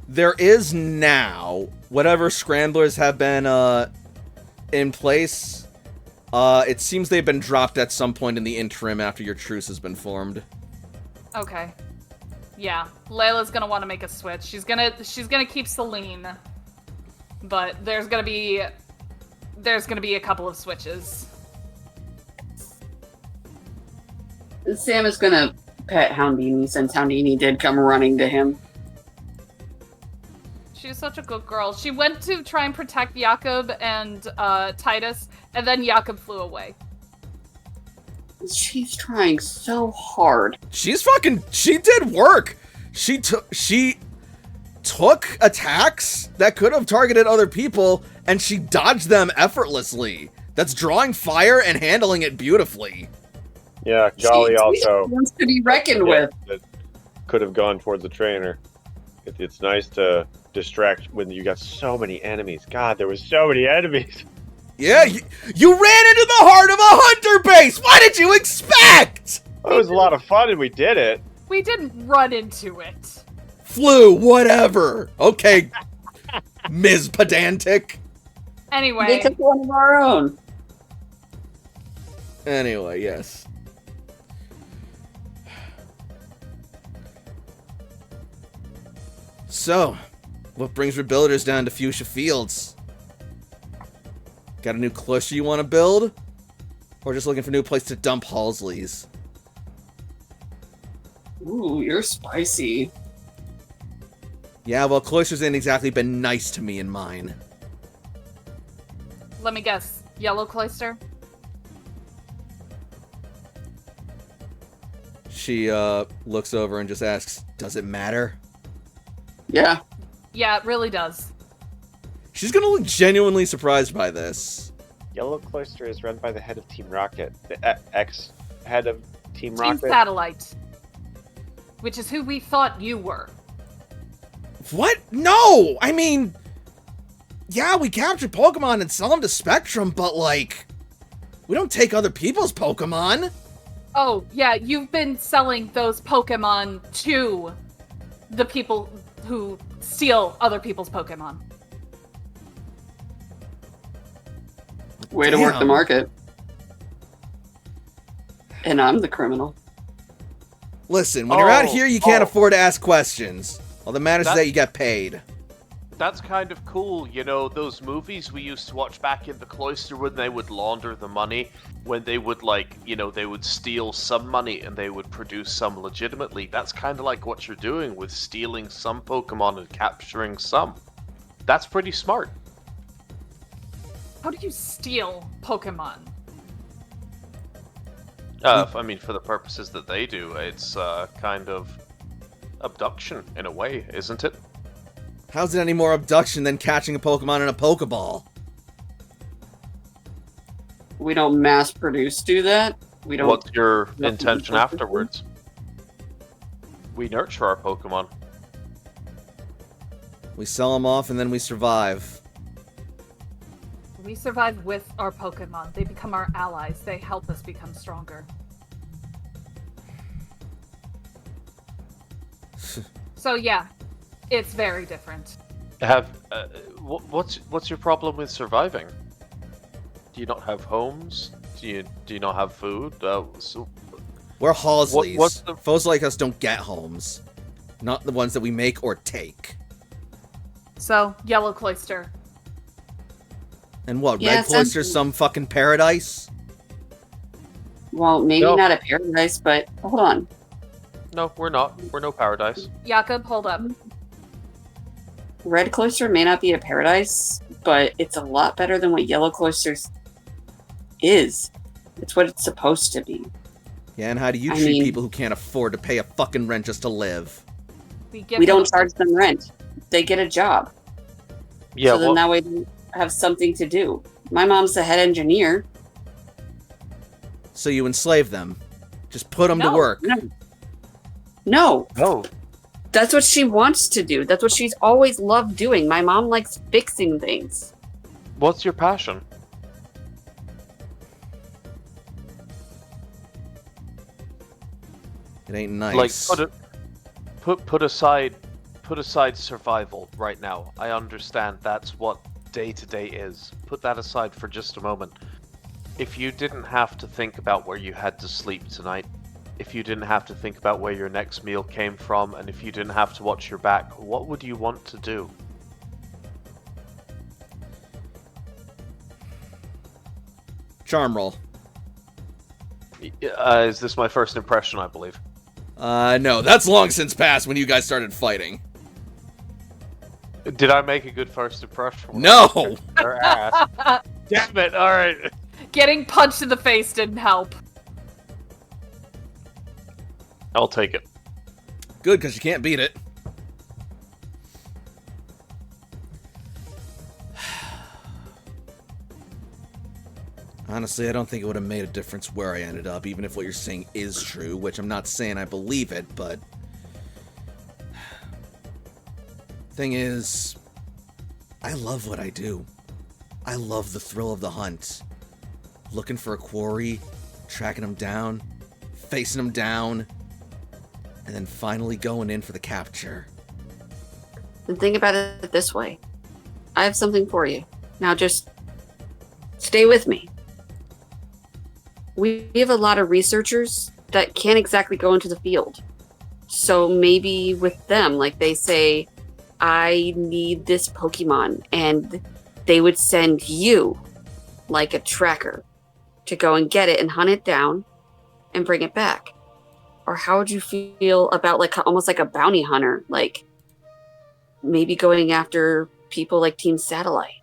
There is now. Whatever scramblers have been in place, it seems they've been dropped at some point in the interim after your truce has been formed. Okay. Yeah, Layla's gonna want to make a switch. She's gonna keep Celine, but there's gonna be a couple of switches. Sam is gonna pet Houndini since Houndini did come running to him. She's such a good girl. She went to try and protect Jakob and Titus, and then Jakob flew away. She's trying so hard. She did work. She took attacks that could have targeted other people, and she dodged them effortlessly. That's drawing fire and handling it beautifully. Yeah, Jolly also wants to be reckoned with. That could have gone towards the trainer. It's nice to distract when you got so many enemies. God, there was so many enemies. Yeah, you ran into the heart of a hunter base! What did you expect? It was a lot of fun and we did it. We didn't run into it. Flew, whatever. Okay, Ms. Pedantic. Anyway. They took one of our own. Anyway, yes. So, what brings Rebuilders down to Fuchsia Fields? Got a new cloister you want to build? Or just looking for a new place to dump Halsleys? Ooh, you're spicy. Yeah, well, cloisters ain't exactly been nice to me and mine. Let me guess. Yellow Cloister? She, looks over and just asks, does it matter? Yeah. Yeah, it really does. She's gonna look genuinely surprised by this. Yellow Cloister is run by the head of Team Rocket. The ex-head of Team Team Rocket. Satellite. Which is who we thought you were. What? No! I mean, yeah, we capture Pokemon and sell them to Spectrum, but, like, we don't take other people's Pokemon. Oh, yeah, you've been selling those Pokemon to the people who steal other people's Pokemon. Way to work the Damn. market. And I'm the criminal. Listen, when you're out Oh, here, you can't oh. afford to ask questions. All that matters is That- that you get paid. That's kind of cool, you know, those movies we used to watch back in the cloister when they would launder the money, when they would, like, you know, they would steal some money and they would produce some legitimately. That's kind of like what you're doing with stealing some Pokemon and capturing some. That's pretty smart. How do you steal Pokemon? I mean, for the purposes that they do, it's kind of abduction in a way, isn't it? How's it any more abduction than catching a Pokemon in a Pokeball? We don't mass produce do that. We don't. What's your Nothing intention to- afterwards? We nurture our Pokemon. We sell them off and then we survive. We survive with our Pokemon. They become our allies. They help us become stronger. So yeah, it's very different. What's your problem with surviving? Do you not have homes? Do you not have food? We're Halsleys. what's the- Foes like us don't get homes. Not the ones that we make or take. So, Yellow Cloister. And what, Yeah, Red it sounds- Cloister's some fucking paradise? Well, maybe No. not a paradise, but hold on. No, we're not. We're no paradise. Jakob, hold up. Red Cloister may not be a paradise, but it's a lot better than what Yellow Cloister's is. It's what it's supposed to be. Yeah, and how do you I treat mean- people who can't afford to pay a fucking rent just to live? We We don't charge them rent. They get a job. Yeah, so then well, that way they have something to do. My mom's the head engineer. So you enslave them. Just put them to No. work. No, no. that's what she wants to do. That's what she's always loved doing. My mom likes fixing things. What's your passion? It ain't nice. Like, put aside survival right now. I understand that's what day to day is. Put that aside for just a moment. If you didn't have to think about where you had to sleep tonight, if you didn't have to think about where your next meal came from, and if you didn't have to watch your back, what would you want to do? Charm roll. Is this my first impression, I believe? No, that's long since passed when you guys started fighting. Did I make a good first impression? No! Their ass. Damn it, alright. Getting punched in the face didn't help. I'll take it. Good, because you can't beat it. Honestly, I don't think it would have made a difference where I ended up, even if what you're saying is true, which I'm not saying I believe it, but... Thing is, I love what I do. I love the thrill of the hunt. Looking for a quarry, tracking them down, facing them down, and then finally going in for the capture. And think about it this way. I have something for you. Now just stay with me. We have a lot of researchers that can't exactly go into the field. So maybe with them, like they say, I need this Pokemon, and they would send you, like a tracker, to go and get it and hunt it down and bring it back. Or how would you feel about like almost like a bounty hunter, like maybe going after people like Team Satellite?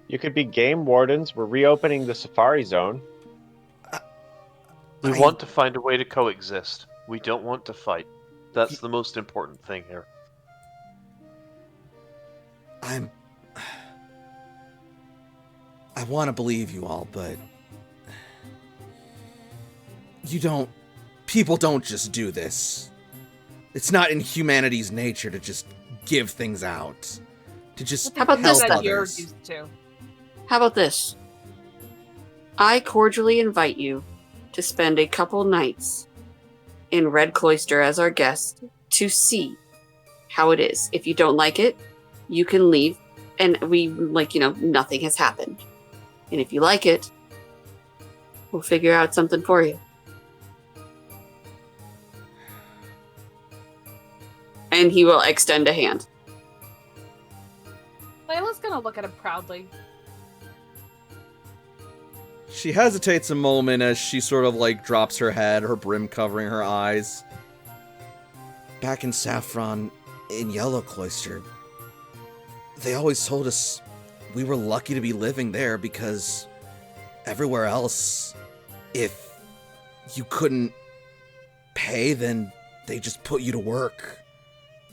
You could be game wardens. We're reopening the Safari Zone. We want to find a way to coexist. We don't want to fight. That's the most important thing here. I want to believe you all, but... People don't just do this. It's not in humanity's nature to just give things out. To just How about help this, that you're others. used to. How about this? I cordially invite you to spend a couple nights in Red Cloister as our guest to see how it is. If you don't like it, you can leave, and nothing has happened. And if you like it, we'll figure out something for you. And he will extend a hand. Layla's gonna look at him proudly. She hesitates a moment as she sort of like drops her head, her brim covering her eyes. Back in Saffron, in Yellow Cloister, they always told us we were lucky to be living there because everywhere else, if you couldn't pay, then they just put you to work.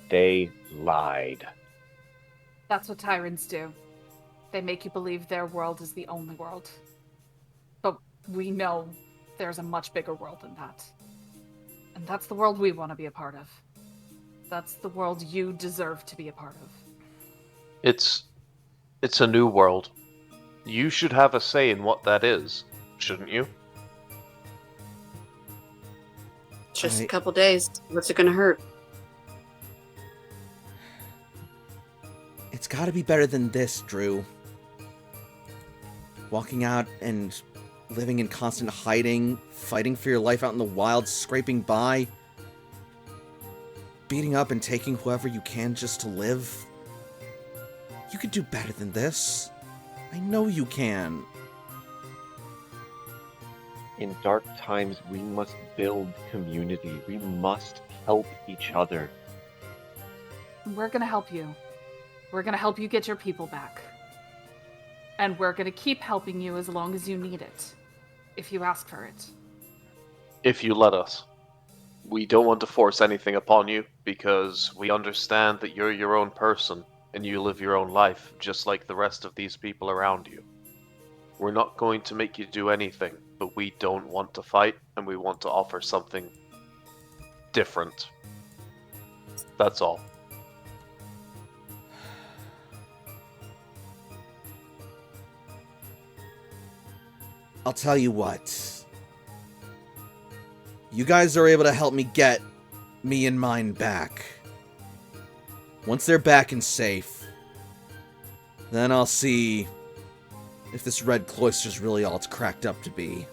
They lied. That's what tyrants do. They make you believe their world is the only world. But we know there's a much bigger world than that. And that's the world we want to be a part of. That's the world you deserve to be a part of. It's a new world. You should have a say in what that is, shouldn't you? Just a couple days. What's it gonna hurt? It's gotta be better than this, Drew. Walking out and living in constant hiding, fighting for your life out in the wild, scraping by, beating up and taking whoever you can just to live. You could do better than this. I know you can. In dark times, we must build community. We must help each other. We're gonna help you. We're gonna help you get your people back. And we're gonna keep helping you as long as you need it. If you ask for it. If you let us. We don't want to force anything upon you, because we understand that you're your own person, and you live your own life, just like the rest of these people around you. We're not going to make you do anything, but we don't want to fight, and we want to offer something different. That's all. I'll tell you what. You guys are able to help me get me and mine back. Once they're back and safe, then I'll see if this Red Cloister's really all it's cracked up to be.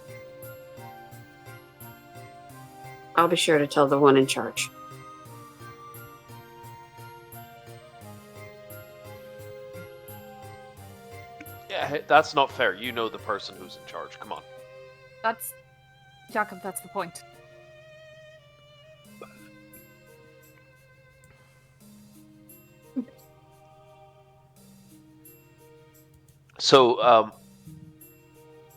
I'll be sure to tell the one in charge. Yeah, that's not fair. You know the person who's in charge. Come on. That's... Jakob, that's the point. So, What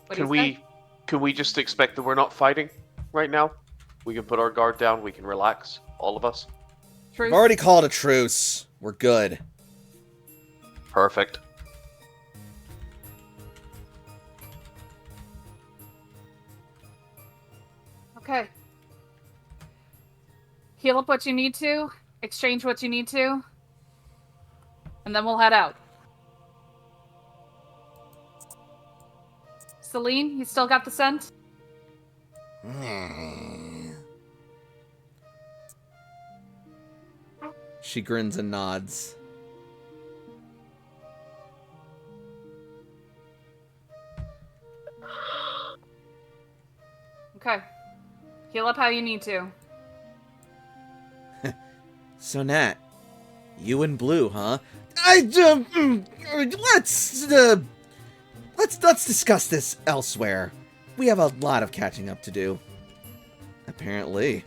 do can you we say? can we just expect that we're not fighting right now? We can put our guard down. We can relax, all of us. Truce? I've already called a truce. We're good. Perfect. Okay. Heal up what you need to, exchange what you need to, and then we'll head out. Celine, you still got the scent? She grins and nods. Okay. Heal up how you need to. So Nat, you and Blue, huh? Let's discuss this elsewhere. We have a lot of catching up to do. Apparently.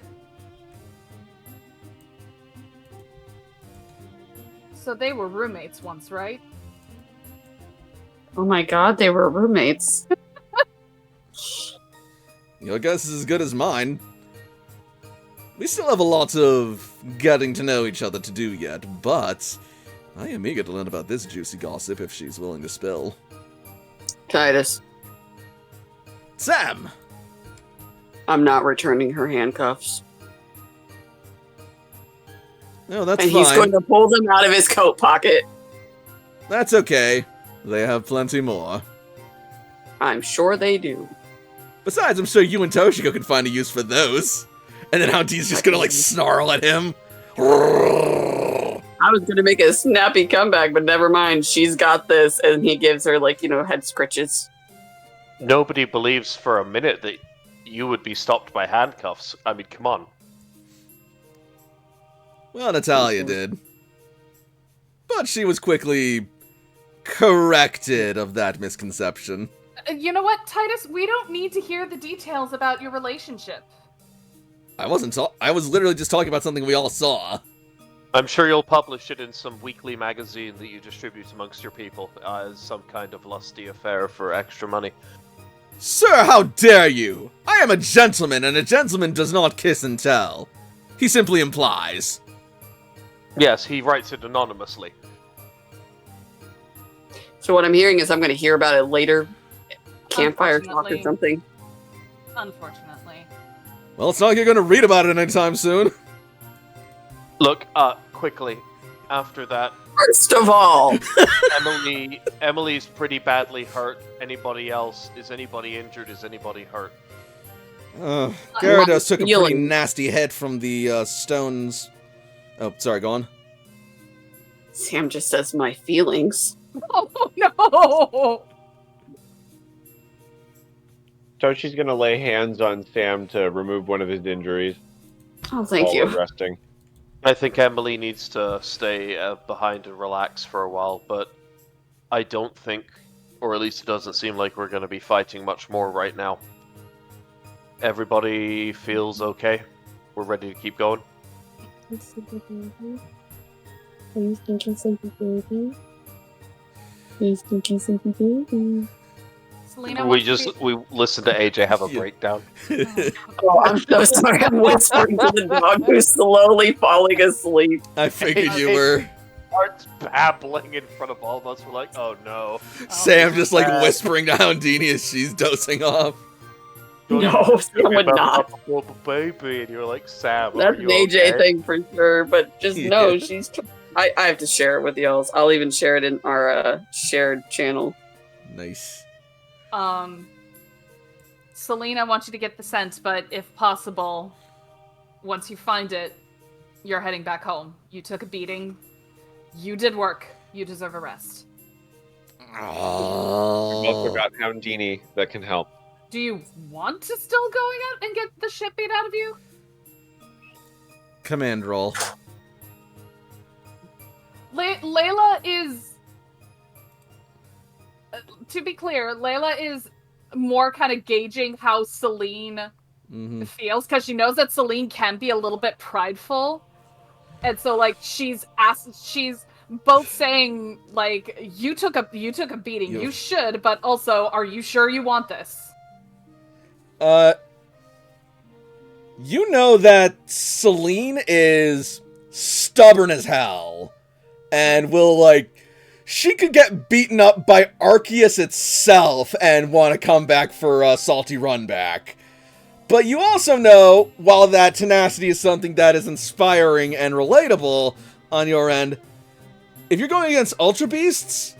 So they were roommates once, right? Oh my god, they were roommates. Your guess is as good as mine. We still have a lot of getting to know each other to do yet, but I am eager to learn about this juicy gossip if she's willing to spill. Titus, Sam! I'm not returning her handcuffs. No, that's And fine. he's going to pull them out of his coat pocket. That's okay. They have plenty more. I'm sure they do. Besides, I'm sure you and Toshiko can find a use for those. And then Houndie's just gonna, like, snarl at him. I was going to make a snappy comeback, but never mind. She's got this. And he gives her, like, head scritches. Nobody believes for a minute that you would be stopped by handcuffs. I mean, come on. Well, Natalia did. But she was quickly corrected of that misconception. You know what, Titus? We don't need to hear the details about your relationship. I was literally just talking about something we all saw. I'm sure you'll publish it in some weekly magazine that you distribute amongst your people as some kind of lusty affair for extra money. Sir, how dare you! I am a gentleman, and a gentleman does not kiss and tell. He simply implies. Yes, he writes it anonymously. So what I'm hearing is I'm going to hear about it later. Campfire talk or Unfortunately. something. Unfortunately. Well, it's not like you're gonna read about it anytime soon. Look, quickly, after that, First of all, Emily's pretty badly hurt. Anybody else? Is anybody injured? Is anybody hurt? Gyarados took a pretty Healing. nasty hit from the stones. Oh, sorry, go on. Sam just says my feelings. Oh, no! Toshi's gonna lay hands on Sam to remove one of his injuries. Oh, thank while you. we're resting. I think Emily needs to stay behind and relax for a while, but I don't think, or at least it doesn't seem like we're going to be fighting much more right now. Everybody feels okay? We're ready to keep going? Sleepy baby. Are you thinking sleepy baby? Are you thinking sleepy baby? Selena, We listened to AJ have a Yeah. breakdown. Oh, I'm so sorry. I'm whispering to the dog who's slowly falling asleep. I figured you were. Starts babbling in front of all of us. We're like, oh no. Sam just like bad. whispering to Houndini as she's dosing off. No, Sam would not. Baby, and you're like, Sam, That's are an you AJ okay? thing for sure, but just Yeah. know she's. I have to share it with y'all. I'll even share it in our shared channel. Nice. Selena, I want you to get the scent, but if possible, once you find it, you're heading back home. You took a beating. You did work. You deserve a rest. We've also got Houndini that can help. Do you want to still go out and get the shit beat out of you? Command roll. Layla is... to be clear, Layla is more kind of gauging how Celine Mm-hmm. feels, because she knows that Celine can be a little bit prideful. And so, like, she's both saying, like, you took a beating, you should, but also, are you sure you want this? You know that Celine is stubborn as hell, and will, like, she could get beaten up by Arceus itself and want to come back for a salty run back. But you also know, while that tenacity is something that is inspiring and relatable on your end, if you're going against Ultra Beasts,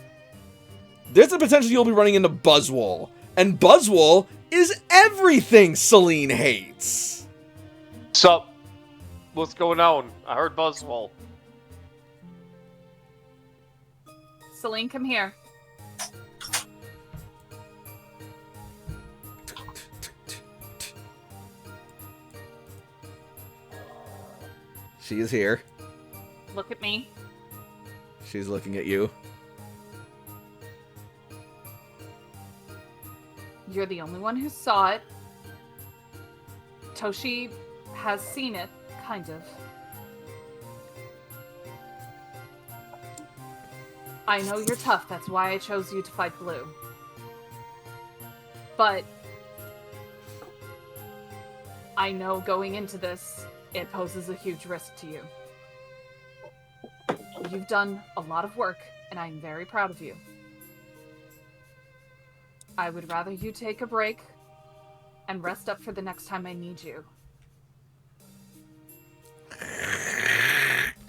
there's a potential you'll be running into Buzzwole. And Buzzwole is everything Celine hates. Sup? What's going on? I heard Buzzwole. Celine, come here. She is here. Look at me. She's looking at you. You're the only one who saw it. Toshi has seen it, kind of. I know you're tough, that's why I chose you to fight Blue. But I know going into this, it poses a huge risk to you. You've done a lot of work, and I'm very proud of you. I would rather you take a break and rest up for the next time I need you.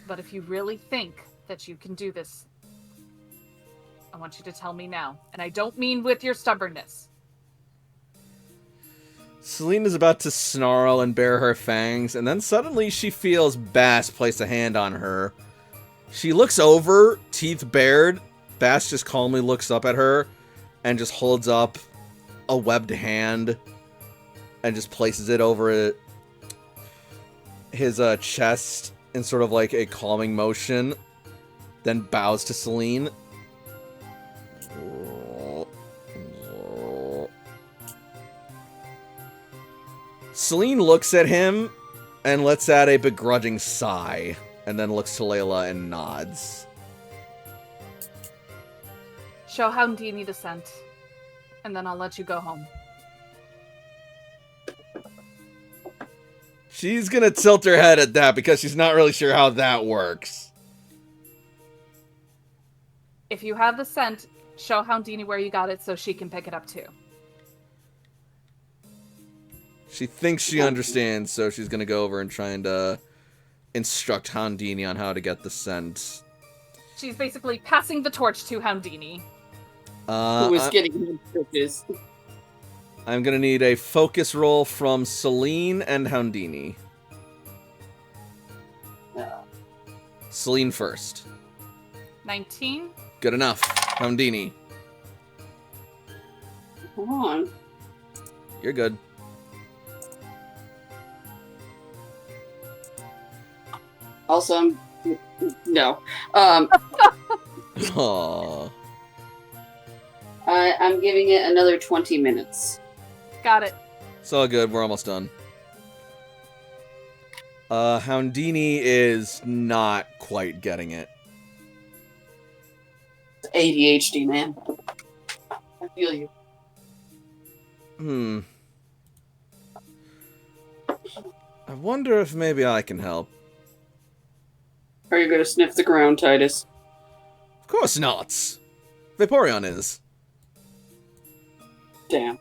But if you really think that you can do this, I want you to tell me now. And I don't mean with your stubbornness. Celine is about to snarl and bare her fangs, and then suddenly she feels Bass place a hand on her. She looks over, teeth bared. Bass just calmly looks up at her and just holds up a webbed hand and just places it over his chest in sort of like a calming motion, then bows to Celine. Celine looks at him and lets out a begrudging sigh, and then looks to Layla and nods. Show Houndini the scent, and then I'll let you go home. She's gonna tilt her head at that because she's not really sure how that works. If you have the scent, show Houndini where you got it so she can pick it up too. She thinks she understands, so she's gonna go over and try and instruct Houndini on how to get the scent. She's basically passing the torch to Houndini. Who is getting his stitches. I'm gonna need a focus roll from Celine and Houndini. Celine first. 19? Good enough. Houndini, Come on. you're good. Also, no. Aww. I'm giving it another 20 minutes. Got it. It's all good. We're almost done. Houndini is not quite getting it. ADHD, man. I feel you. I wonder if maybe I can help. Are you gonna sniff the ground, Titus? Of course not. Vaporeon is. Damn.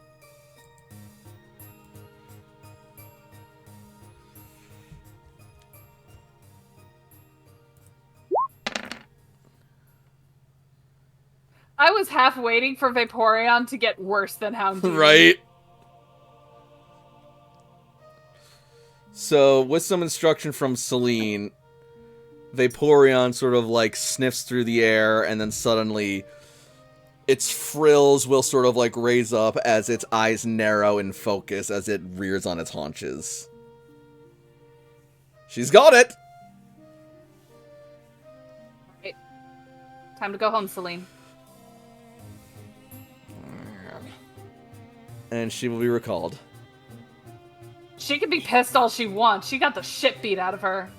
I was half waiting for Vaporeon to get worse than Houndini. Right? So, with some instruction from Celine, Vaporeon sort of like sniffs through the air, and then suddenly its frills will sort of like raise up as its eyes narrow in focus as it rears on its haunches. She's got it! Right. Time to go home, Celine. And she will be recalled. She can be pissed all she wants. She got the shit beat out of her.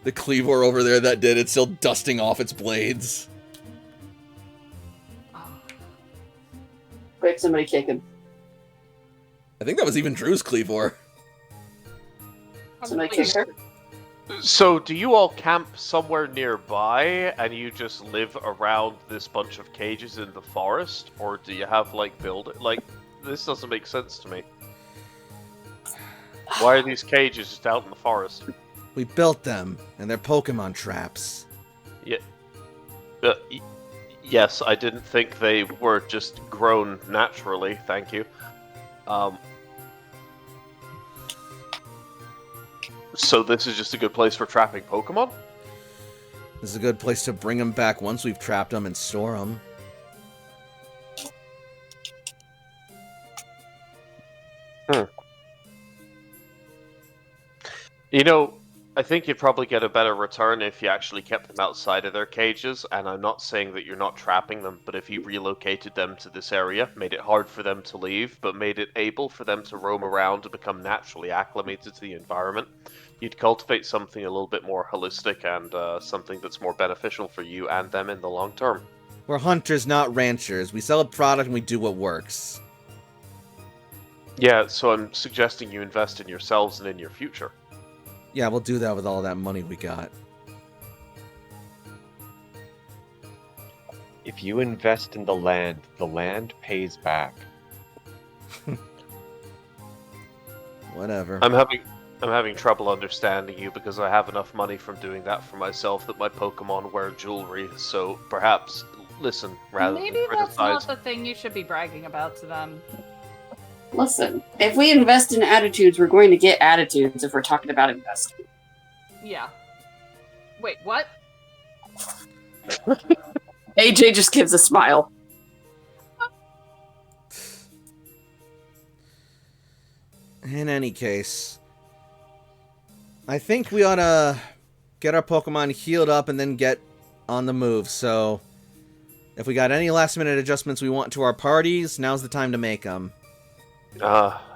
The Cleavor over there that did it, still dusting off its blades. Quick, somebody kick him. I think that was even Drew's Cleavor. Somebody kick her. So, do you all camp somewhere nearby, and you just live around this bunch of cages in the forest, or do you have this doesn't make sense to me. Why are these cages just out in the forest? We built them, and they're Pokemon traps. Yeah. Yes, I didn't think they were just grown naturally. Thank you. So this is just a good place for trapping Pokemon? This is a good place to bring them back once we've trapped them and store them. You know, I think you'd probably get a better return if you actually kept them outside of their cages, and I'm not saying that you're not trapping them, but if you relocated them to this area, made it hard for them to leave, but made it able for them to roam around and become naturally acclimated to the environment, you'd cultivate something a little bit more holistic and something that's more beneficial for you and them in the long term. We're hunters, not ranchers. We sell a product and we do what works. Yeah, so I'm suggesting you invest in yourselves and in your future. Yeah, we'll do that with all that money we got. If you invest in the land pays back. Whatever. I'm having trouble understanding you because I have enough money from doing that for myself that my Pokemon wear jewelry, so perhaps listen rather Maybe than that's criticize. not the thing you should be bragging about to them. Listen, if we invest in attitudes, we're going to get attitudes if we're talking about investing. Yeah. Wait, what? AJ just gives a smile. In any case, I think we ought to get our Pokemon healed up and then get on the move, so if we got any last minute adjustments we want to our parties, now's the time to make them.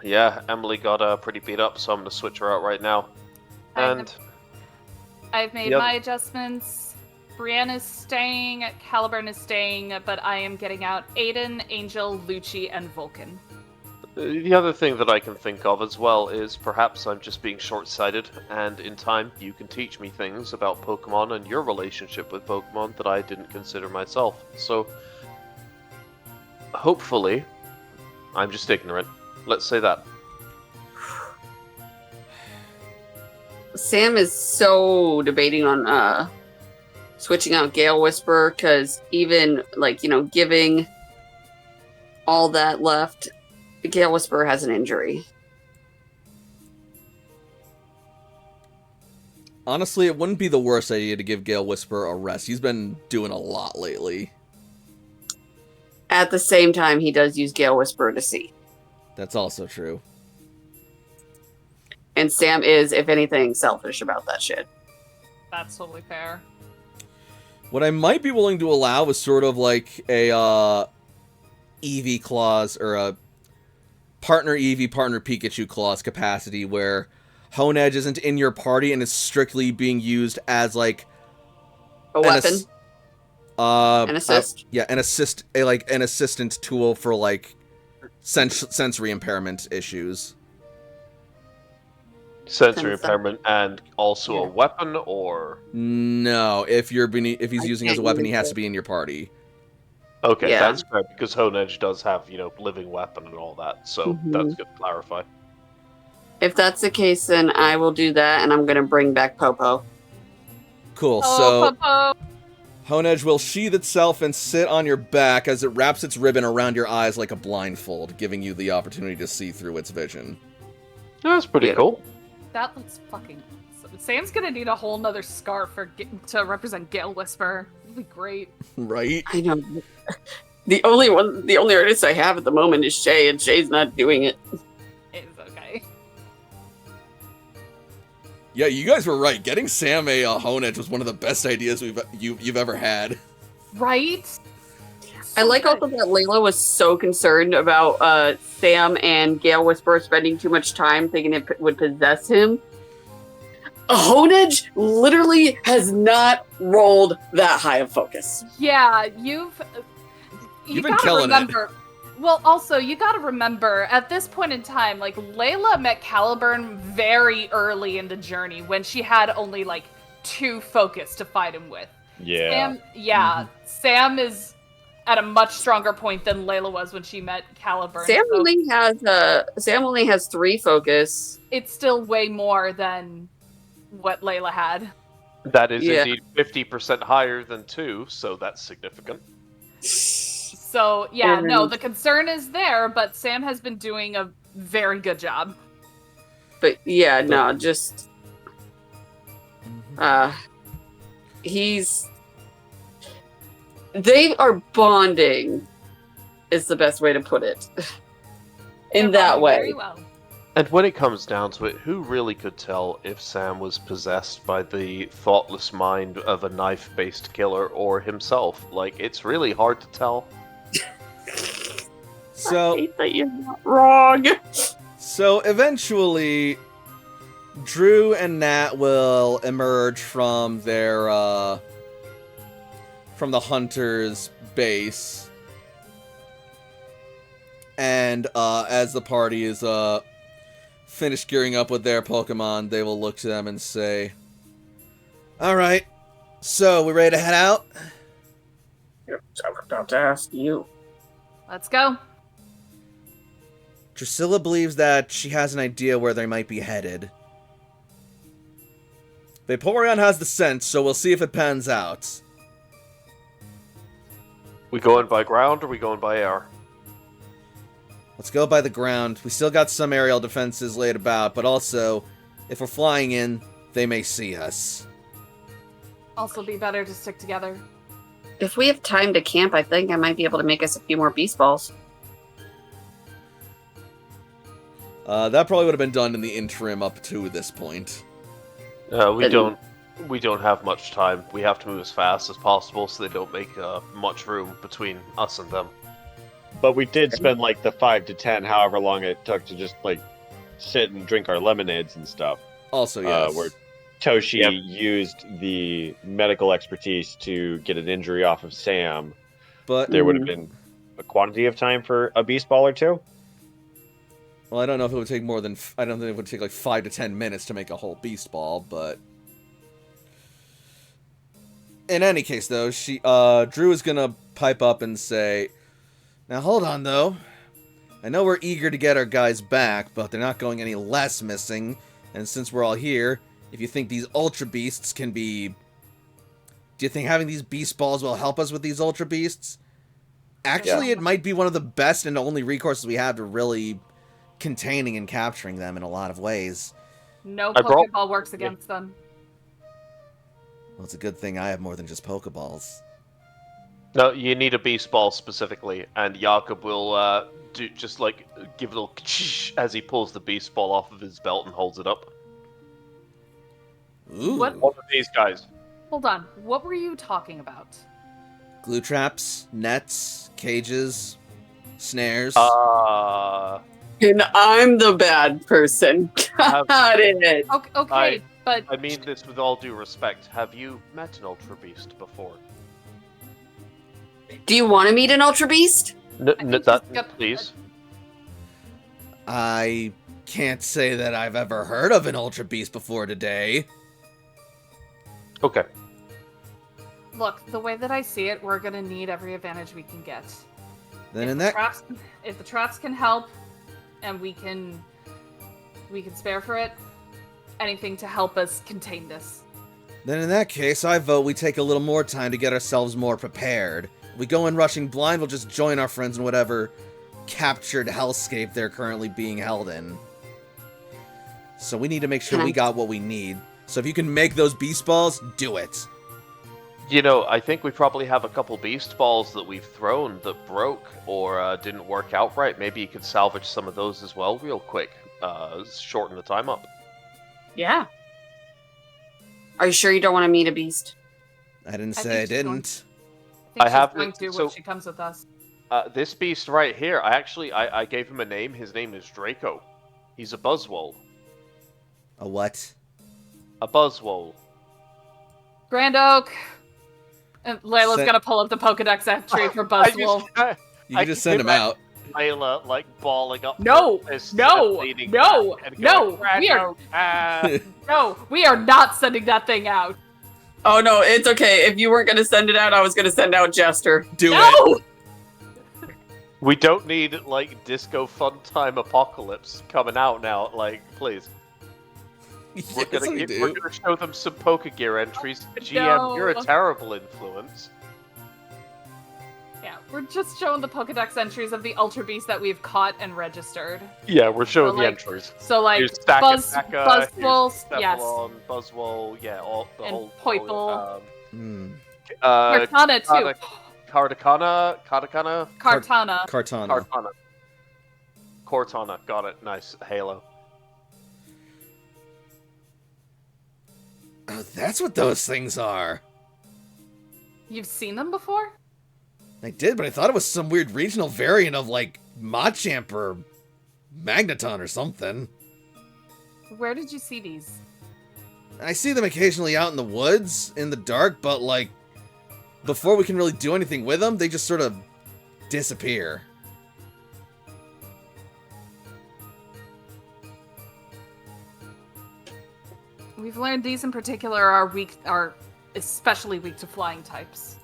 Yeah, Emily got pretty beat up, so I'm gonna switch her out right now. And I've made Yep. my adjustments. Brienne is staying, Caliburn is staying, but I am getting out Aiden, Angel, Lucci, and Vulcan. the other thing that I can think of as well is perhaps I'm just being short-sighted, and in time you can teach me things about Pokemon and your relationship with Pokemon that I didn't consider myself. So, hopefully, I'm just ignorant. Let's say that. Sam is so debating on switching out Gale Whisper because even giving all that left, Gale Whisper has an injury. Honestly, it wouldn't be the worst idea to give Gale Whisper a rest. He's been doing a lot lately. At the same time, he does use Gale Whisper to see. That's also true. And Sam is, if anything, selfish about that shit. That's totally fair. What I might be willing to allow is sort of like a Eevee clause or a partner Eevee, partner Pikachu clause capacity where Honedge isn't in your party and is strictly being used as like A weapon. An assist? Yeah, an assistant tool for like sensory impairment issues. Sensory Sense- impairment and also a Yeah. weapon, or No, if he's I using it as a can't weapon, he use has it. to be in your party. okay, Yeah. that's fair because Honedge does have living weapon and all that, so Mhm. that's good to clarify. If that's the case, then I will do that, and I'm going to bring back Popo. Cool. Oh, So Popo. Honedge will sheathe itself and sit on your back as it wraps its ribbon around your eyes like a blindfold, giving you the opportunity to see through its vision. That's pretty Yeah. cool. That looks fucking awesome. Sam's gonna need a whole nother scarf to represent Gale Whisper. It'll be great. Right? I know. The only artist I have at the moment is Shay, and Shay's not doing it. It's okay. Yeah, you guys were right. Getting Sam a Honedge was one of the best ideas you've ever had. Right? I like also that Layla was so concerned about Sam and Gale Whisper spending too much time thinking it would possess him. Honedge literally has not rolled that high of focus. Yeah, you You've been gotta killing it. remember. Well, also you gotta remember at this point in time, like Layla met Caliburn very early in the journey when she had only like 2 focus to fight him with. Yeah. Sam is at a much stronger point than Layla was when she met Caliburn. Sam so only has 3 focus. it's still way more than what Layla had. That is Yeah. indeed 50% higher than 2, so that's significant. So yeah, And- no, the concern is there, but Sam has been doing a very good job. But yeah, no, just they are bonding is the best way to put it. In They're that running way. very well. And when it comes down to it, who really could tell if Sam was possessed by the thoughtless mind of a knife-based killer or himself? Like, it's really hard to tell. I So hate that you're not wrong. So eventually, Drew and Nat will emerge from their from the hunter's base, and as the party is finished gearing up with their Pokemon, they will look to them and say, "All right, so we ready to head out?" I was about to ask you. Let's go. Drusilla believes that she has an idea where they might be headed. Vaporeon has the sense, so we'll see if it pans out. We going by ground or we going by air? Let's go by the ground. We still got some aerial defenses laid about, but also, if we're flying in, they may see us. Also be better to stick together. If we have time to camp, I think I might be able to make us a few more beast balls. That probably would have been done in the interim up to this point. We Didn't- don't have much time. We have to move as fast as possible so they don't make much room between us and them. But we did spend like the 5 to 10, however long it took to just like sit and drink our lemonades and stuff. Also, yes. Where Toshi Yep. used the medical expertise to get an injury off of Sam. But, There would have been a quantity of time for a beast ball or two. well, I don't know if it would take more than... I don't think it would take like 5 to 10 minutes to make a whole beast ball, but... In any case, though, Drew is gonna pipe up and say, "Now hold on, though. I know we're eager to get our guys back, but they're not going any less missing. And since we're all here, if you think these Ultra Beasts can be... Do you think having these Beast Balls will help us with these Ultra Beasts? Actually, it might be one of the best and only recourses we have to really containing and capturing them in a lot of ways. No I brought- Pokeball works against them. Well, it's a good thing I have more than just Pokeballs. No, you need a beast ball specifically, and Jakob will do just like give a little as he pulls the beast ball off of his belt and holds it up. Ooh. What? One of these guys. Hold on. What were you talking about? Glue traps, nets, cages, snares. And I'm the bad person. Have- Got it. Okay, but I mean this with all due respect. Have you met an Ultra Beast before? Do you want to meet an Ultra Beast? think he's got- Please. I can't say that I've ever heard of an Ultra Beast before today. Okay. look, the way that I see it, we're gonna need every advantage we can get. Then if in the that traps, if the traps can help, and we can spare for it, anything to help us contain this. Then in that case, I vote we take a little more time to get ourselves more prepared. If we go in rushing blind, we'll just join our friends in whatever captured hellscape they're currently being held in. So we need to make sure we got what we need. So if you can make those beast balls, do it. You know, I think we probably have a couple beast balls that we've thrown that broke or didn't work out right. Maybe you could salvage some of those as well real quick. Shorten the time up. Yeah. Are you sure you don't want to meet a beast? I didn't I say think I she's going- didn't. I I have she's going to so- when she comes with us. This beast right here, I gave him a name. His name is Draco. He's a buzzwole. A what? A buzzwole. Grand Oak. And Layla's Set- gonna pull up the Pokedex entry for I Buzzwolf. just, You I can just send him out. Layla, like, balling up. No, her fists no, and leaning no, back and no, going, "Grand we are- Oak, ah." No, we are not sending that thing out. Oh no, it's okay. If you weren't going to send it out, I was going to send out Jester. Do it. No! We don't need, like, Disco Fun Time Apocalypse coming out now. Like, please. We're Yes, we gonna do. show them some Pokegear entries. GM, No. you're a terrible influence. Yeah, we're just showing the Pokedex entries of the Ultra Beasts that we've caught and registered. Yeah, we're showing So, the like, entries. So like Here's Buzzwolf, Stakataka, yes, Buzzwole, yeah, all the And whole Poiple. Hmm. Kartana too. Katakana, Kartana. Kartana. Cortana, got it, nice, Halo. Oh, that's what those things are. You've seen them before? I did, but I thought it was some weird regional variant of, like, Machamp or Magneton or something. Where did you see these? I see them occasionally out in the woods, in the dark, but, like, before we can really do anything with them, they just sort of disappear. We've learned these in particular are especially weak to flying types.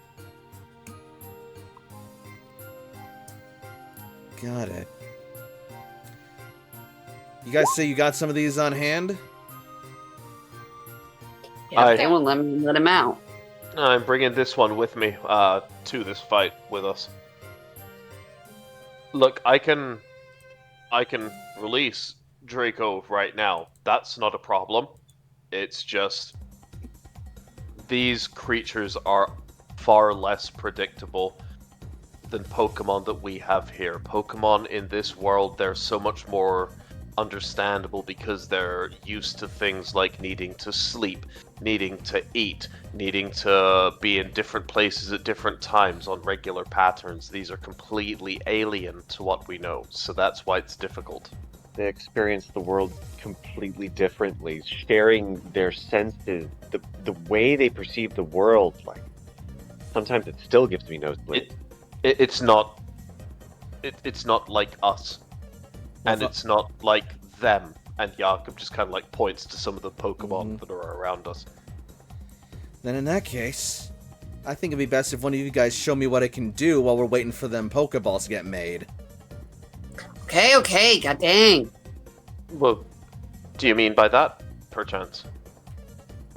Got it. You guys say you got some of these on hand? Yeah, they won't let him out. I'm bringing this one with me to this fight with us. Look, I can release Draco right now. That's not a problem. It's just these creatures are far less predictable than Pokemon that we have here. Pokemon in this world, they're so much more understandable because they're used to things like needing to sleep, needing to eat, needing to be in different places at different times on regular patterns. These are completely alien to what we know, so that's why it's difficult. They experience the world completely differently, sharing their senses, the way they perceive the world. Like, sometimes it still gives me nosebleeds. It's not like us, and Well, it's not like them. And Jakob just kind of like points to some of the Pokemon Mhm. that are around us. Then in that case, I think it'd be best if one of you guys show me what I can do while we're waiting for them Pokeballs to get made. Okay, god dang. Well, do you mean by that, perchance?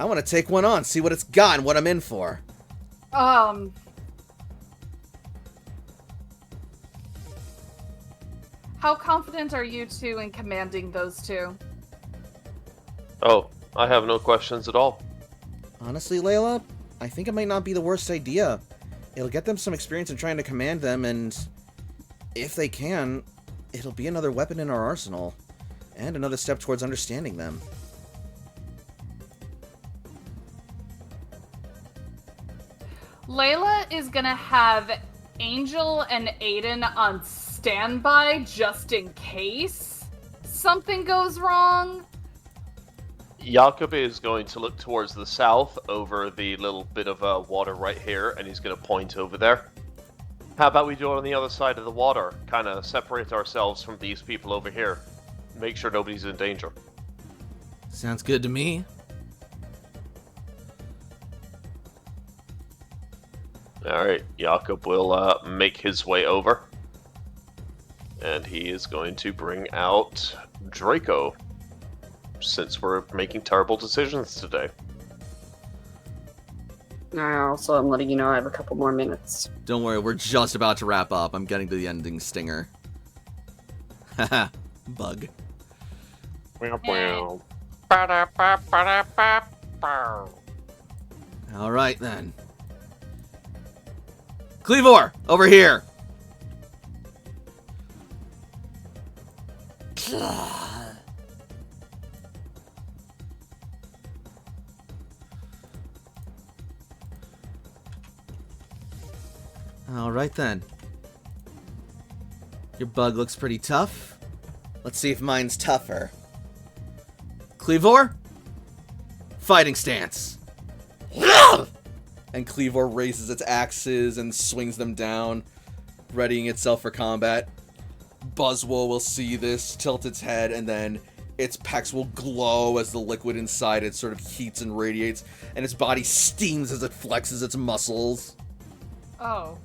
I want to take one on, see what it's got and what I'm in for. How confident are you two in commanding those two? Oh, I have no questions at all. Honestly, Layla, I think it might not be the worst idea. It'll get them some experience in trying to command them, and if they can, it'll be another weapon in our arsenal, and another step towards understanding them. Layla is gonna have Angel and Aiden on standby just in case something goes wrong. Jakob is going to look towards the south over the little bit of water right here, and he's going to point over there. How about we do it on the other side of the water? Kind of separate ourselves from these people over here. Make sure nobody's in danger. Sounds good to me. Alright, Jakob will make his way over. And he is going to bring out Draco. Since we're making terrible decisions today. I also am letting you know I have a couple more minutes. Don't worry, we're just about to wrap up. I'm getting to the ending stinger. Haha, bug. Alright then. Cleavor, over here! Alright then. Your bug looks pretty tough. Let's see if mine's tougher. Cleavor? Fighting stance. And Cleavor raises its axes and swings them down, readying itself for combat. Buzzwole will see this, tilt its head, and then its pecs will glow as the liquid inside it sort of heats and radiates, and its body steams as it flexes its muscles. Oh.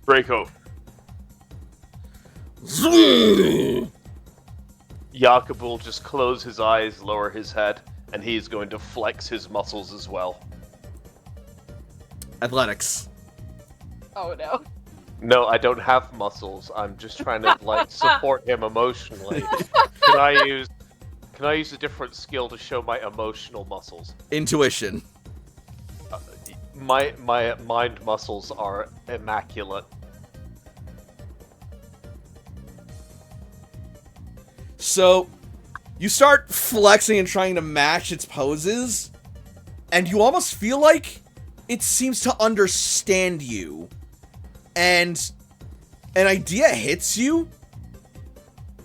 Draco. Zoom! Jakob will just close his eyes, lower his head, and he's going to flex his muscles as well. Athletics. Oh no. No, I don't have muscles. I'm just trying to like support him emotionally. Can I use a different skill to show my emotional muscles? Intuition. My mind muscles are immaculate. So, you start flexing and trying to match its poses, and you almost feel like it seems to understand you. And an idea hits you.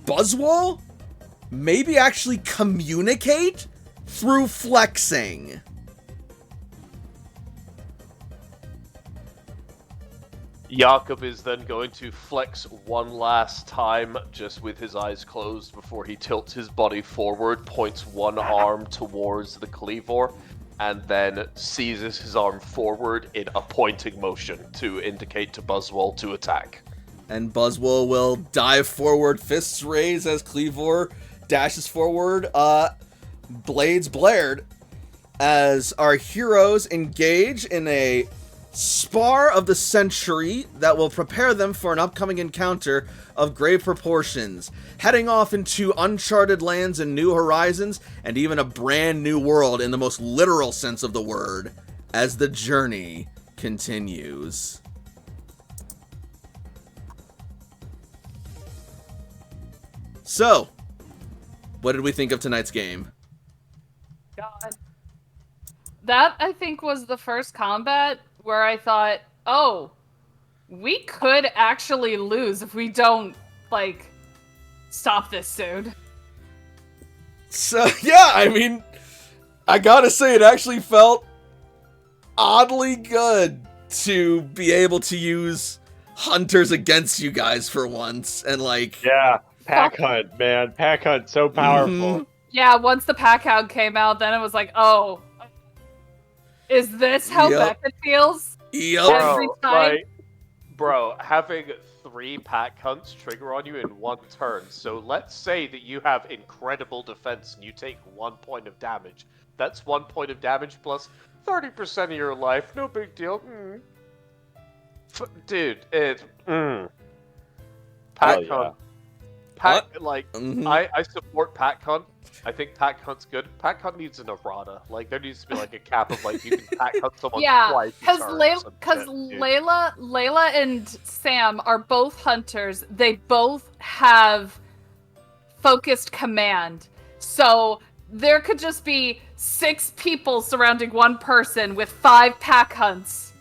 Buzzwole? Maybe actually communicate through flexing. Jakob is then going to flex one last time, just with his eyes closed, before he tilts his body forward, points one arm towards the Cleavor, and then seizes his arm forward in a pointing motion to indicate to Buzzwole to attack. And Buzzwole will dive forward, fists raised as Cleavor dashes forward, blades blared, as our heroes engage in a spar of the century that will prepare them for an upcoming encounter of grave proportions, heading off into uncharted lands and new horizons, and even a brand new world in the most literal sense of the word, as the journey continues. So, what did we think of tonight's game? God. That, I think, was the first combat where I thought, oh, we could actually lose if we don't, like, stop this soon. So, yeah, I mean, I gotta say, it actually felt oddly good to be able to use hunters against you guys for once, and, like... Yeah, pack hunt, man. Pack hunt, so powerful. Mhm. Yeah, once the pack hound came out, then it was like, oh, is this how Yep. Beckett feels? Yup. Every time? Bro, having 3 pack hunts trigger on you in one turn. So let's say that you have incredible defense and you take 1 point of damage. That's 1 point of damage plus 30% of your life. No big deal. Dude, it. Pack yeah. hunt. Pack, like, Mhm. I support pack hunt. I think pack hunt's good. Pack hunt needs an errata. Like, there needs to be like a cap of like you can pack hunt someone Yeah, twice. a because turn or some shit, dude. Layla and Sam are both hunters. They both have focused command. So there could just be 6 people surrounding one person with 5 pack hunts.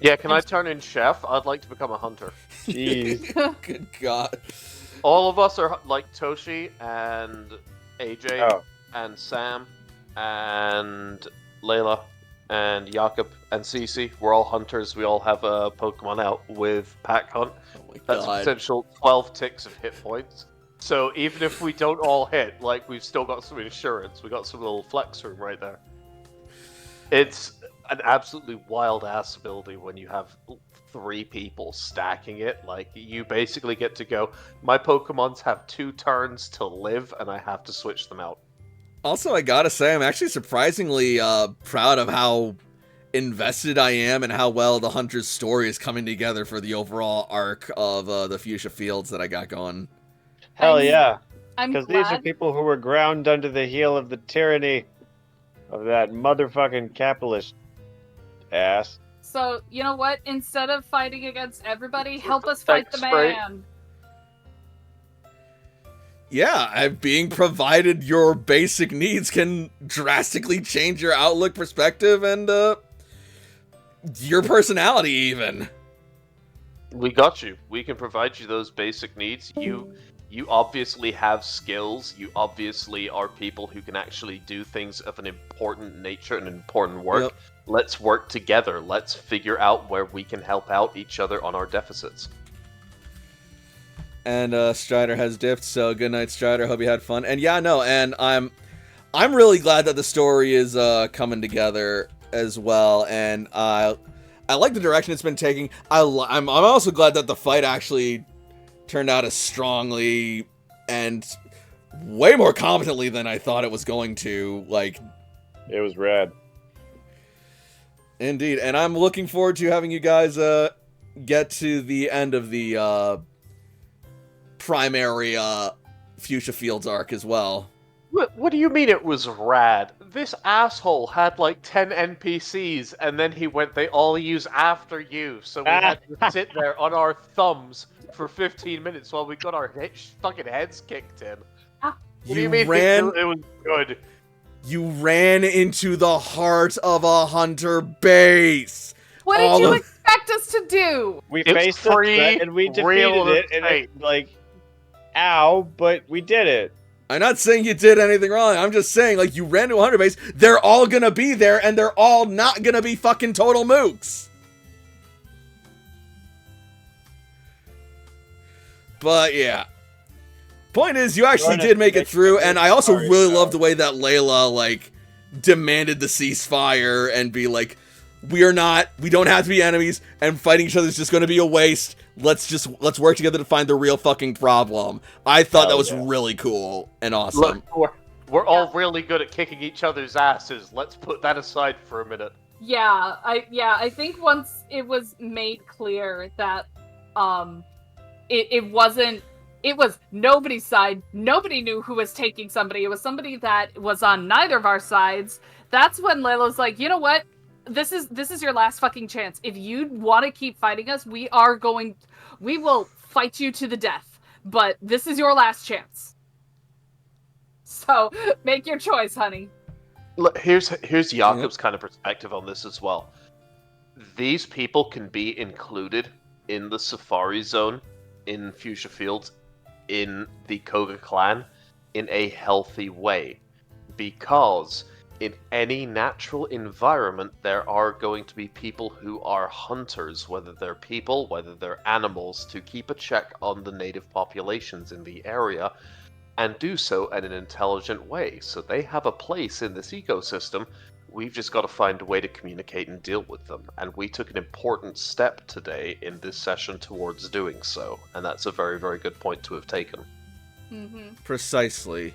Yeah, can I turn in chef? I'd like to become a hunter. Jeez. Good God. All of us are like Toshi and AJ Oh. and Sam and Layla and Jakob and Cece. We're all hunters. We all have a Pokemon out with Pack Hunt. Oh my That's a God. potential 12 ticks of hit points. So even if we don't all hit, like, we've still got some insurance. We got some little flex room right there. It's an absolutely wild ass ability when you have 3 people stacking it. Like, you basically get to go, my Pokemons have 2 turns to live, and I have to switch them out. Also, I gotta say, I'm actually surprisingly proud of how invested I am and how well the Hunter's story is coming together for the overall arc of the Fuchsia Fields that I got going. Hell yeah. I'm Because glad. these are people who were ground under the heel of the tyranny of that motherfucking capitalist ass. So, you know what? Instead of fighting against everybody, help us fight the Thanks, Spray. man. Yeah, being provided your basic needs can drastically change your outlook, perspective, and your personality even. We got you. We can provide you those basic needs. You obviously have skills. You obviously are people who can actually do things of an important nature and important work. Yep. Let's work together. Let's figure out where we can help out each other on our deficits. And Strider has dipped, so good night, Strider. Hope you had fun. And yeah, no, and I'm really glad that the story is coming together as well, and I like the direction it's been taking. I'm also glad that the fight actually turned out as strongly and way more competently than I thought it was going to. Like, It was rad. indeed, and I'm looking forward to having you guys get to the end of the primary Fuchsia Fields arc as well. What do you mean it was rad? This asshole had like 10 NPCs, and then he went, they all use after you, so we had to sit there on our thumbs for 15 minutes while we got our fucking heads kicked in. What do you mean it was good? You ran into the heart of a hunter base. What All did you of- expect us to do? We It's faced the free, threat and we real defeated it, and estate. like, ow, but we did it. I'm not saying you did anything wrong. I'm just saying, like, you ran to a hunter base. They're all gonna be there, and they're all not gonna be fucking total mooks. But yeah. Point is, you actually did make it through, and I also really love the way that Layla, like, demanded the ceasefire and be like, we don't have to be enemies, and fighting each other is just gonna be a waste. Let's work together to find the real fucking problem. I thought that was really cool and awesome. Look, we're all really good at kicking each other's asses. Let's put that aside for a minute. Yeah, I think once it was made clear that it was nobody's side. Nobody knew who was taking somebody. It was somebody that was on neither of our sides. That's when Layla's like, you know what? This is your last fucking chance. If you want to keep fighting us, we will fight you to the death. But this is your last chance. So make your choice, honey. Look, here's Jakob's kind of perspective on this as well. These people can be included in the Safari Zone in Fuchsia Fields in the Koga clan in a healthy way, because in any natural environment there are going to be people who are hunters, whether they're people, whether they're animals, to keep a check on the native populations in the area and do so in an intelligent way. So they have a place in this ecosystem. We've just got to find a way to communicate and deal with them. And we took an important step today in this session towards doing so. And that's a very, very good point to have taken. Mm-hmm. Precisely.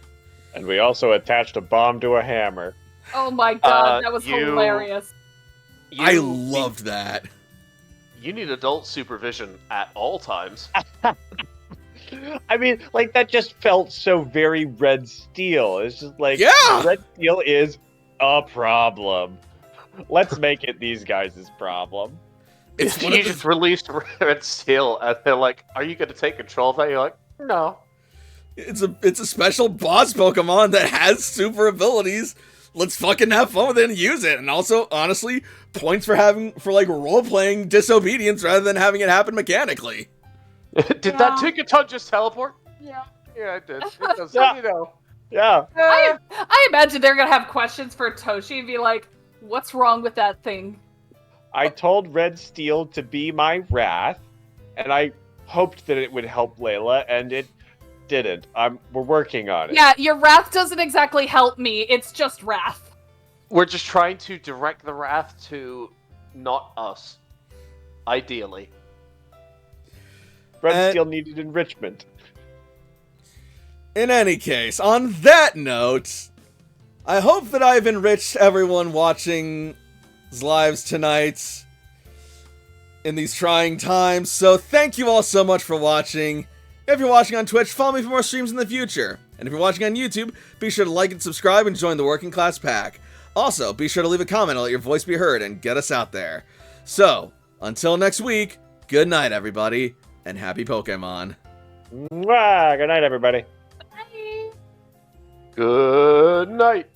And we also attached a bomb to a hammer. Oh my god, that was hilarious. I loved that. You need adult supervision at all times. I mean, like, that just felt so very Red Steel. It's just like, Yeah! Red Steel is a problem. Let's make it these guys' problem. It's one You of the just released Red Steel, and they're like, "Are you going to take control of that?" You're like, "No." It's a special boss Pokemon that has super abilities. Let's fucking have fun with it and use it. And also, honestly, points for like role-playing disobedience rather than having it happen mechanically. Did that Tinkaton just teleport? Yeah, it did. It does, Yeah. you know. Yeah. I imagine they're gonna have questions for Toshi and be like, "What's wrong with that thing?" I told Red Steel to be my wrath, and I hoped that it would help Layla, and it didn't. We're working on it. Yeah, your wrath doesn't exactly help me. It's just wrath. We're just trying to direct the wrath to not us. Ideally. Red Steel needed enrichment. In any case, on that note, I hope that I've enriched everyone watching's lives tonight in these trying times. So thank you all so much for watching. If you're watching on Twitch, follow me for more streams in the future. And if you're watching on YouTube, be sure to like and subscribe and join the Working Class Pack. Also, be sure to leave a comment and let your voice be heard and get us out there. So, until next week, good night everybody, and happy Pokemon. Mwah! Good night, everybody. Bye. Good night.